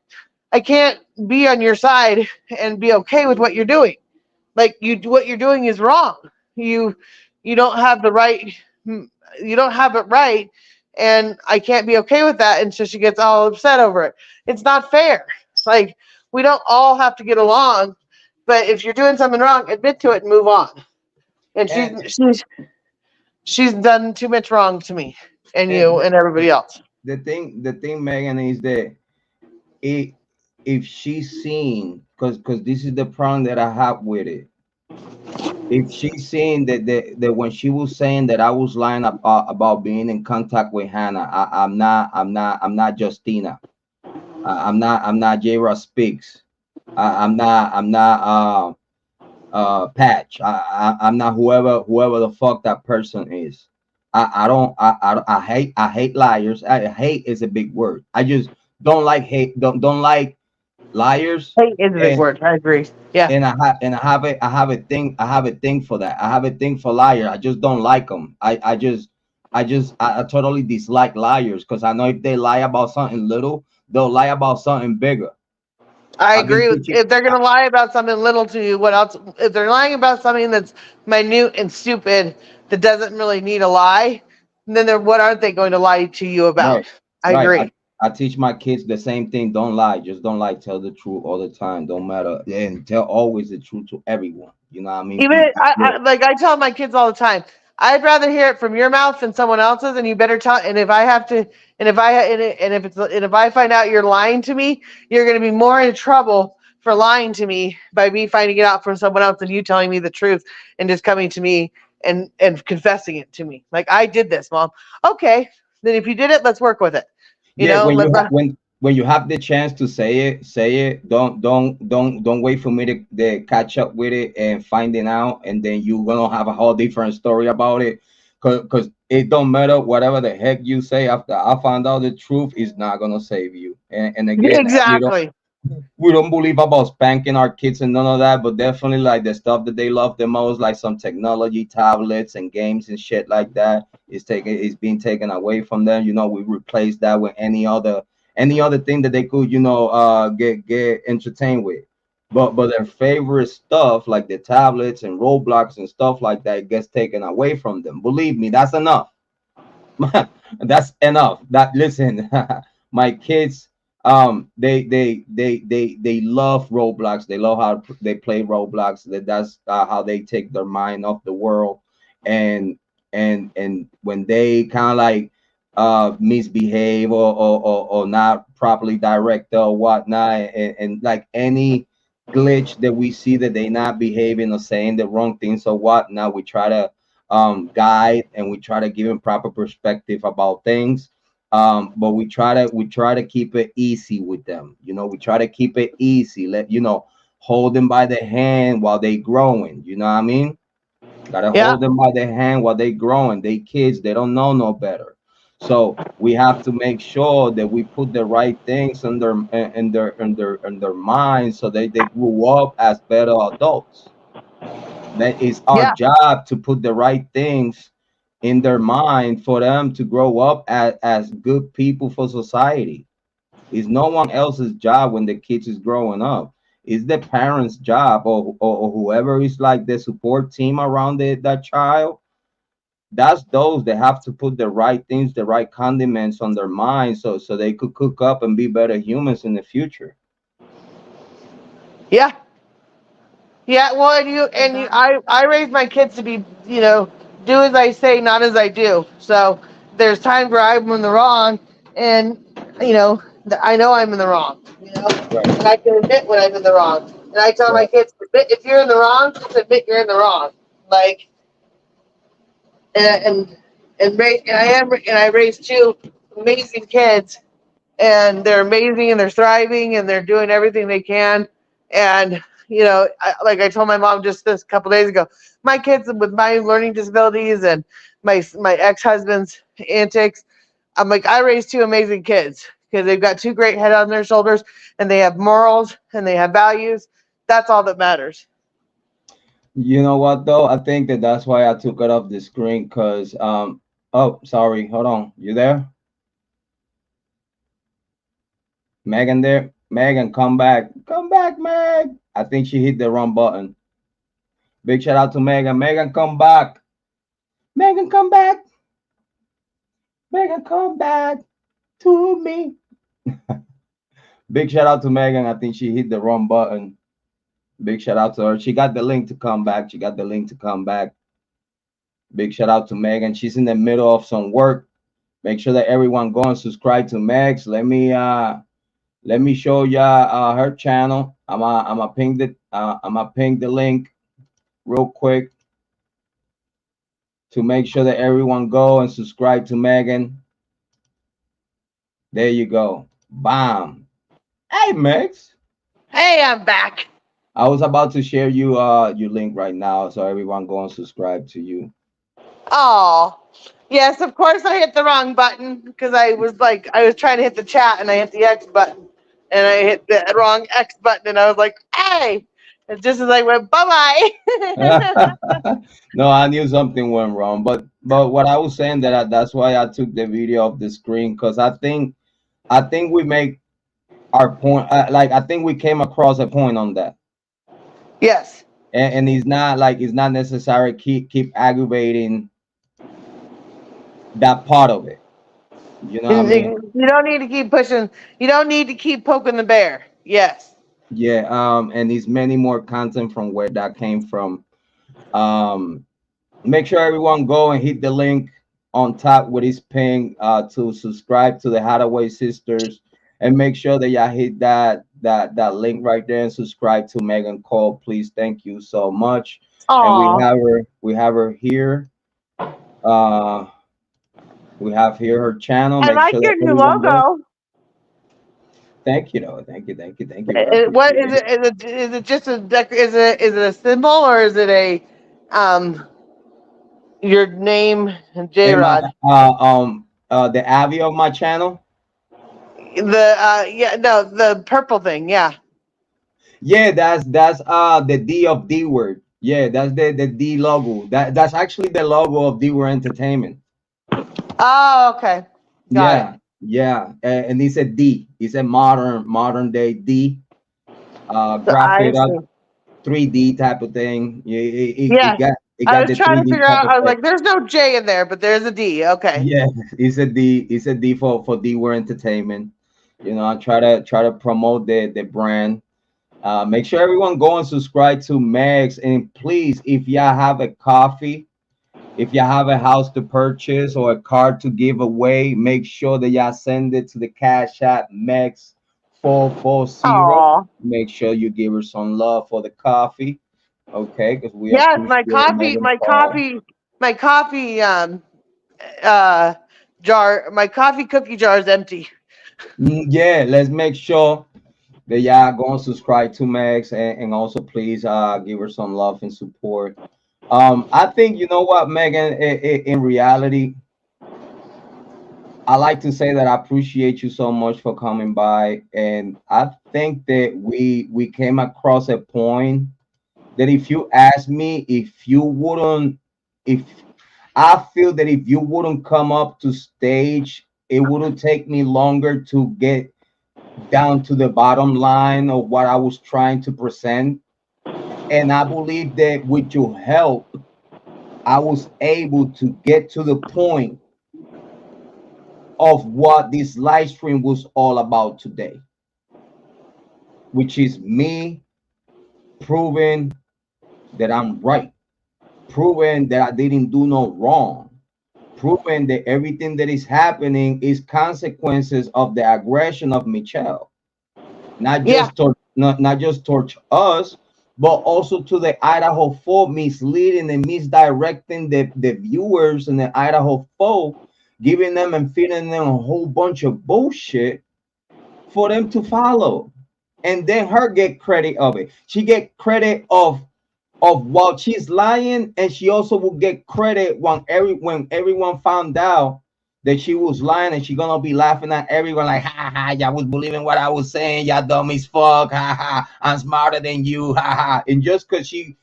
be on your side and be okay with what you're doing. Like, what you're doing is wrong. You don't have the right, you don't have it right, and I can't be okay with that. And so she gets all upset over it. It's not fair. It's like, we don't all have to get along, but if you're doing something wrong, admit to it and move on. And And she's done too much wrong to me and and you and everybody else. the thing, Megan, is that it if she's seen, because this is the problem that I have with it. If she's saying that when she was saying that I was lying about being in contact with Hannah, I'm not Justina. I'm not Jrod Speaks. I'm not Patch. I'm not whoever the fuck that person is. I don't I hate liars. I hate is a big word. I just don't like hate. Don't like liars. Hate is a big word. I agree. Yeah. And I have a thing for that. I have a thing for liar. I just don't like them. I totally dislike liars, because I know if they lie about something little, they'll lie about something bigger. I I've been agree with, teaching. if they're going to lie about something little to you, what else? If they're lying about something that's minute and stupid that doesn't really need a lie, then what aren't they going to lie to you about? Right, I right. agree. I teach my kids the same thing. Don't lie. Just don't lie. Tell the truth all the time. Don't matter. And tell always the truth to everyone. You know what I mean? Even like I tell my kids all the time, I'd rather hear it from your mouth than someone else's, and you better tell. And if I have to, and if I find out you're lying to me, you're going to be more in trouble for lying to me by me finding it out from someone else than you telling me the truth and just coming to me and confessing it to me. Like, I did this, Mom. Okay, then if you did it, let's work with it. Yeah, when you have the chance to say it, say it. Don't wait for me to catch up with it and finding out, and then you're gonna have a whole different story about it. Cause it don't matter whatever the heck you say after I find out the truth is not gonna save you. And again, Exactly. we don't believe about spanking our kids and none of that, but definitely like the stuff that they love the most, like some technology, tablets and games and shit like that, is being taken away from them. We replace that with any other thing that they could, get entertained with. But their favorite stuff, like the tablets and Roblox and stuff like that, gets taken away from them. Believe me, that's enough. That's enough. That listen, my kids, They love Roblox. They love how they play Roblox. That's how they take their mind off the world. And and when they kind of like misbehave or not properly direct or whatnot, and like any glitch that we see that they not behaving or saying the wrong things or whatnot, we try to guide, and we try to give them proper perspective about things. But we try to keep it easy with them. We try to keep it easy. Hold them by the hand while they growing. You know what I mean? Gotta Yeah. hold them by the hand while they growing. They kids, they don't know no better. So we have to make sure that we put the right things in their minds, so they grew up as better adults. That is our Yeah. job, to put the right things in their mind for them to grow up as good people for society. It's no one else's job when the kids is growing up. It's the parents' job, or whoever is like the support team around that child. That's those that have to put the right things, the right condiments on their mind, so they could cook up and be better humans in the future. Yeah. Yeah, well, Exactly. I raise my kids to be, do as I say, not as I do. So there's times where I'm in the wrong, and I know I'm in the wrong, Right. and I can admit when I'm in the wrong. And I tell my Right. kids, if you're in the wrong, just admit you're in the wrong. Like, and I raised two amazing kids, and they're amazing, and they're thriving, and they're doing everything they can. And like I told my mom just this couple days ago, my kids with my learning disabilities and my ex-husband's antics, I'm like, I raised two amazing kids because they've got two great head on their shoulders, and they have morals, and they have values. That's all that matters. You know what though? I think that's why I took it off the screen, because oh, sorry, hold on. You there? Megan there? Megan, come back. Come back, Meg. I think she hit the wrong button. Big shout out to Megan. Megan, come back. Megan, come back. Megan, come back to me. Big shout out to Megan. I think she hit the wrong button. Big shout out to her. She got the link to come back. She got the link to come back. Big shout out to Megan. She's in the middle of some work. Make sure that everyone go and subscribe to Megs. Let me show ya her channel. I'm gonna ping the link real quick to make sure that everyone go and subscribe to Megan. There you go. Bam. Hey Megs. Hey, I'm back. I was about to share your link right now, so everyone go and subscribe to you. Oh, yes, of course I hit the wrong button because I was trying to hit the chat and I hit the X button and I hit the wrong X button and I was like, hey, and just as I went, bye bye. No, I knew something went wrong, but what I was saying, that's why I took the video off the screen, because I think we make our point. Like, I think we came across a point on that, Yes. and it's not necessary keep aggravating that part of it. You know what I mean? You don't need to keep pushing. You don't need to keep poking the bear. Yes. Yeah. And there's many more content from where that came from. Um, Make sure everyone go and hit the link on top with his ping to subscribe to the Hathaway sisters, and make sure that y'all hit that link right there and subscribe to Megan Cole, please. Thank you so much. And we Aw. have her here. uh we have here her channel. I Make like sure that your new everyone go. logo. Thank you, though. Thank you. I What appreciate is it. it? Is it just a is it a symbol or is it a um your name, And my Jrod? the Avi of my channel. The yeah, no, the purple thing. Yeah. Yeah, that's the D of D word. Yeah, that's the D logo. That's actually the logo of D word entertainment. Oh, okay. Got it. Yeah. And it's a D. It's a modern day D. So I Graphic up see. 3D type of thing. Yeah, it Yeah. got it I got was the trying to 3D figure type out. I was effect. like, "There's no J in there, but there's a D." Okay. Yeah, it's a D. It's a D for D word entertainment. You know, I try to promote the brand. Make sure everyone go and subscribe to Megs. And please, if y'all have a coffee, if you have a house to purchase or a car to give away, make sure that y'all send it to the Cash App Megs 440. Oh, Make sure you give her some love for the coffee, okay? Because we yes, appreciate Megan Paul. my coffee uh jar, my coffee cookie jar is empty. Yeah, let's make sure that y'all go and subscribe to Megs, and also please give her some love and support. I think you know what, Megan, in reality, I like to say that I appreciate you so much for coming by, and I think that we came across a point that if you ask me, if I feel that if you wouldn't come up to stage, it wouldn't take me longer to get down to the bottom line of what I was trying to present. And I believe that with your help, I was able to get to the point of what this live stream was all about today, which is me proving that I'm right, proving that I didn't do no wrong, proving that everything that is happening is consequences of the aggression of Michelle, Yeah. not just towards us, but also to the Idaho folk, misleading and misdirecting the viewers and the Idaho folk, giving them and feeding them a whole bunch of bullshit for them to follow, and then her get credit of it. She get credit of while she's lying, and she also will get credit when everyone found out that she was lying, and she gonna be laughing at everyone like, ha ha, y'all was believing what I was saying, y'all dumb as fuck, ha ha, I'm smarter than you, ha ha. And just because she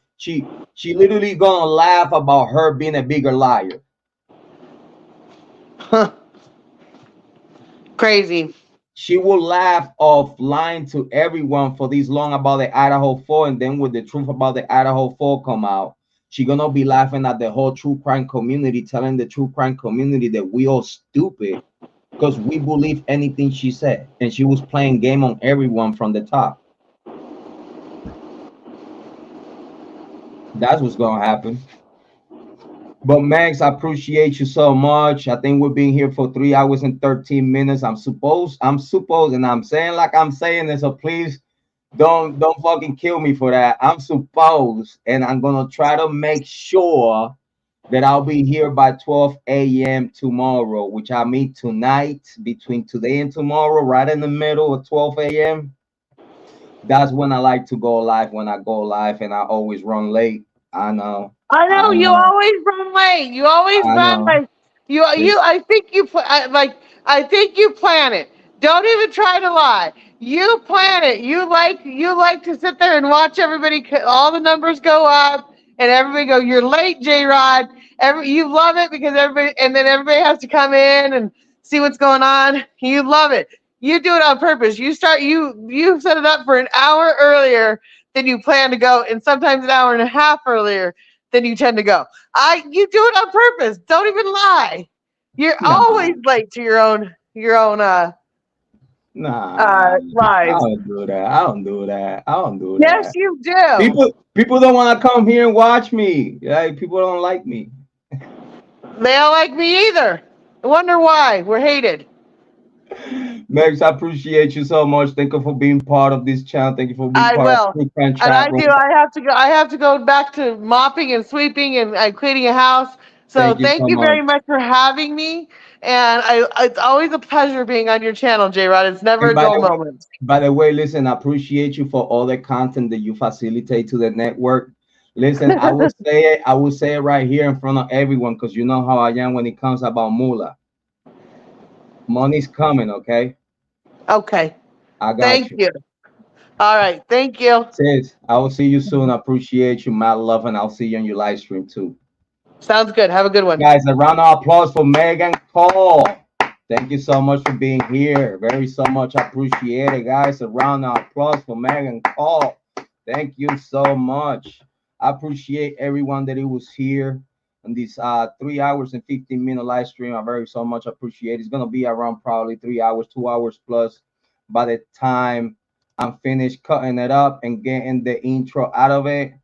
literally gonna laugh about her being a bigger liar. Crazy. She will laugh off lying to everyone for this long about the Idaho 4, and then with the truth about the Idaho 4 come out, she gonna be laughing at the whole true crime community, telling the true crime community that we all stupid because we believe anything she said, and she was playing game on everyone from the top. That's what's gonna happen. But Max, I appreciate you so much. I think we've been here for 3 hours and 13 minutes. I'm supposed, and I'm saying like I'm saying this, so please don't fucking kill me for that. I'm supposed, and I'm gonna try to make sure that I'll be here by 12 a.m. tomorrow, which I mean tonight, between today and tomorrow, right in the middle of 12 a.m. That's when I like to go live. When I go live, and I always run late. I know, I know I you know, always run late. You always I run know. late. You. I think you like. I think you plan it. Don't even try to lie. You plan it. You like to sit there and watch everybody. All the numbers go up, and everybody go. You're late, Jrod. You love it because everybody, and then everybody has to come in and see what's going on. You love it. You do it on purpose. You set it up for an hour earlier than you plan to go, and sometimes an hour and a half earlier than you tend to go. You do it on purpose. Don't even lie. You're Nah, always late to your own nah. I lives. don't do that. I don't do that. I don't do Yes, that. you do. People don't want to come here and watch me. Like people don't like me. They don't like me either. I wonder why. We're hated. Max, I appreciate you so much. Thank you for being part of this channel. Thank you for being I part of will. the fan And chat I room. do. I have to go. I have to go back to mopping and sweeping and cleaning a house. So Thank you thank so you much. very much for having me. And it's always a pleasure being on your channel, J Rod. It's never And a dull moment. by the way, listen, I appreciate you for all the content that you facilitate to the network. Listen, I will say it right here in front of everyone because you know how I am when it comes about moolah. Money's coming, okay? Okay. I got Thank you. you. All right. Thank you. Sis, I will see you soon. I appreciate you, my love, and I'll see you on your live stream too. Sounds good. Have a good one. Guys, a round of applause for Megan Cole. Thank you so much for being here. Very so much. I appreciate it, guys. A round of applause for Megan Cole. Thank you so much. I appreciate everyone that it was here on this 3 hours and 15-minute live stream. I very so much appreciate it. It's gonna be around probably 3 hours, 2 hours plus. by the time I'm finished cutting it up and getting the intro out of it.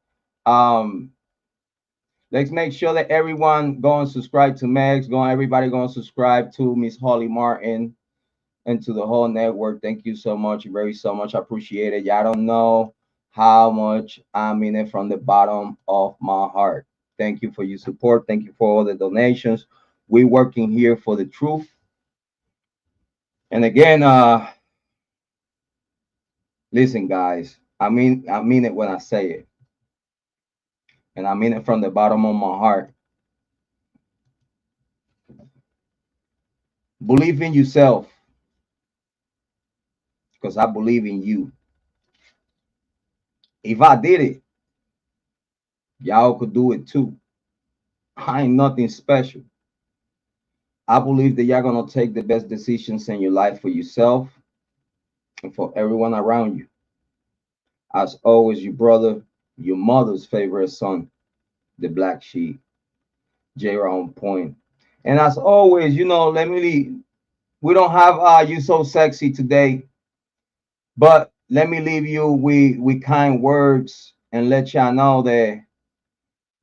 Let's make sure that everyone go and subscribe to Megs. Everybody go and subscribe to Miss Holly Martin and to the whole network. Thank you so much, very so much. I appreciate it. Y'all don't know how much I mean it from the bottom of my heart. Thank you for your support. Thank you for all the donations. We're working here for the truth. And again, listen, guys, I mean it when I say it. And I mean it from the bottom of my heart. Believe in yourself. Because I believe in you. If I did it, y'all could do it too. I ain't nothing special. I believe that y'all gonna take the best decisions in your life for yourself and for everyone around you. As always, your brother, your mother's favorite son, the black sheep, Jrod on point. And as always, we don't have you so sexy today, but let me leave you with kind words and let y'all know that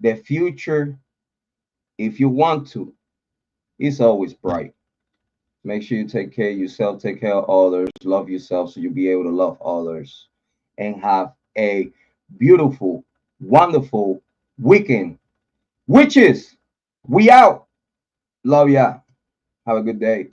the future, if you want to, is always bright. Make sure you take care of yourself, take care of others, love yourself so you'll be able to love others and have a beautiful, wonderful weekend. Witches, we out. Love ya. Have a good day.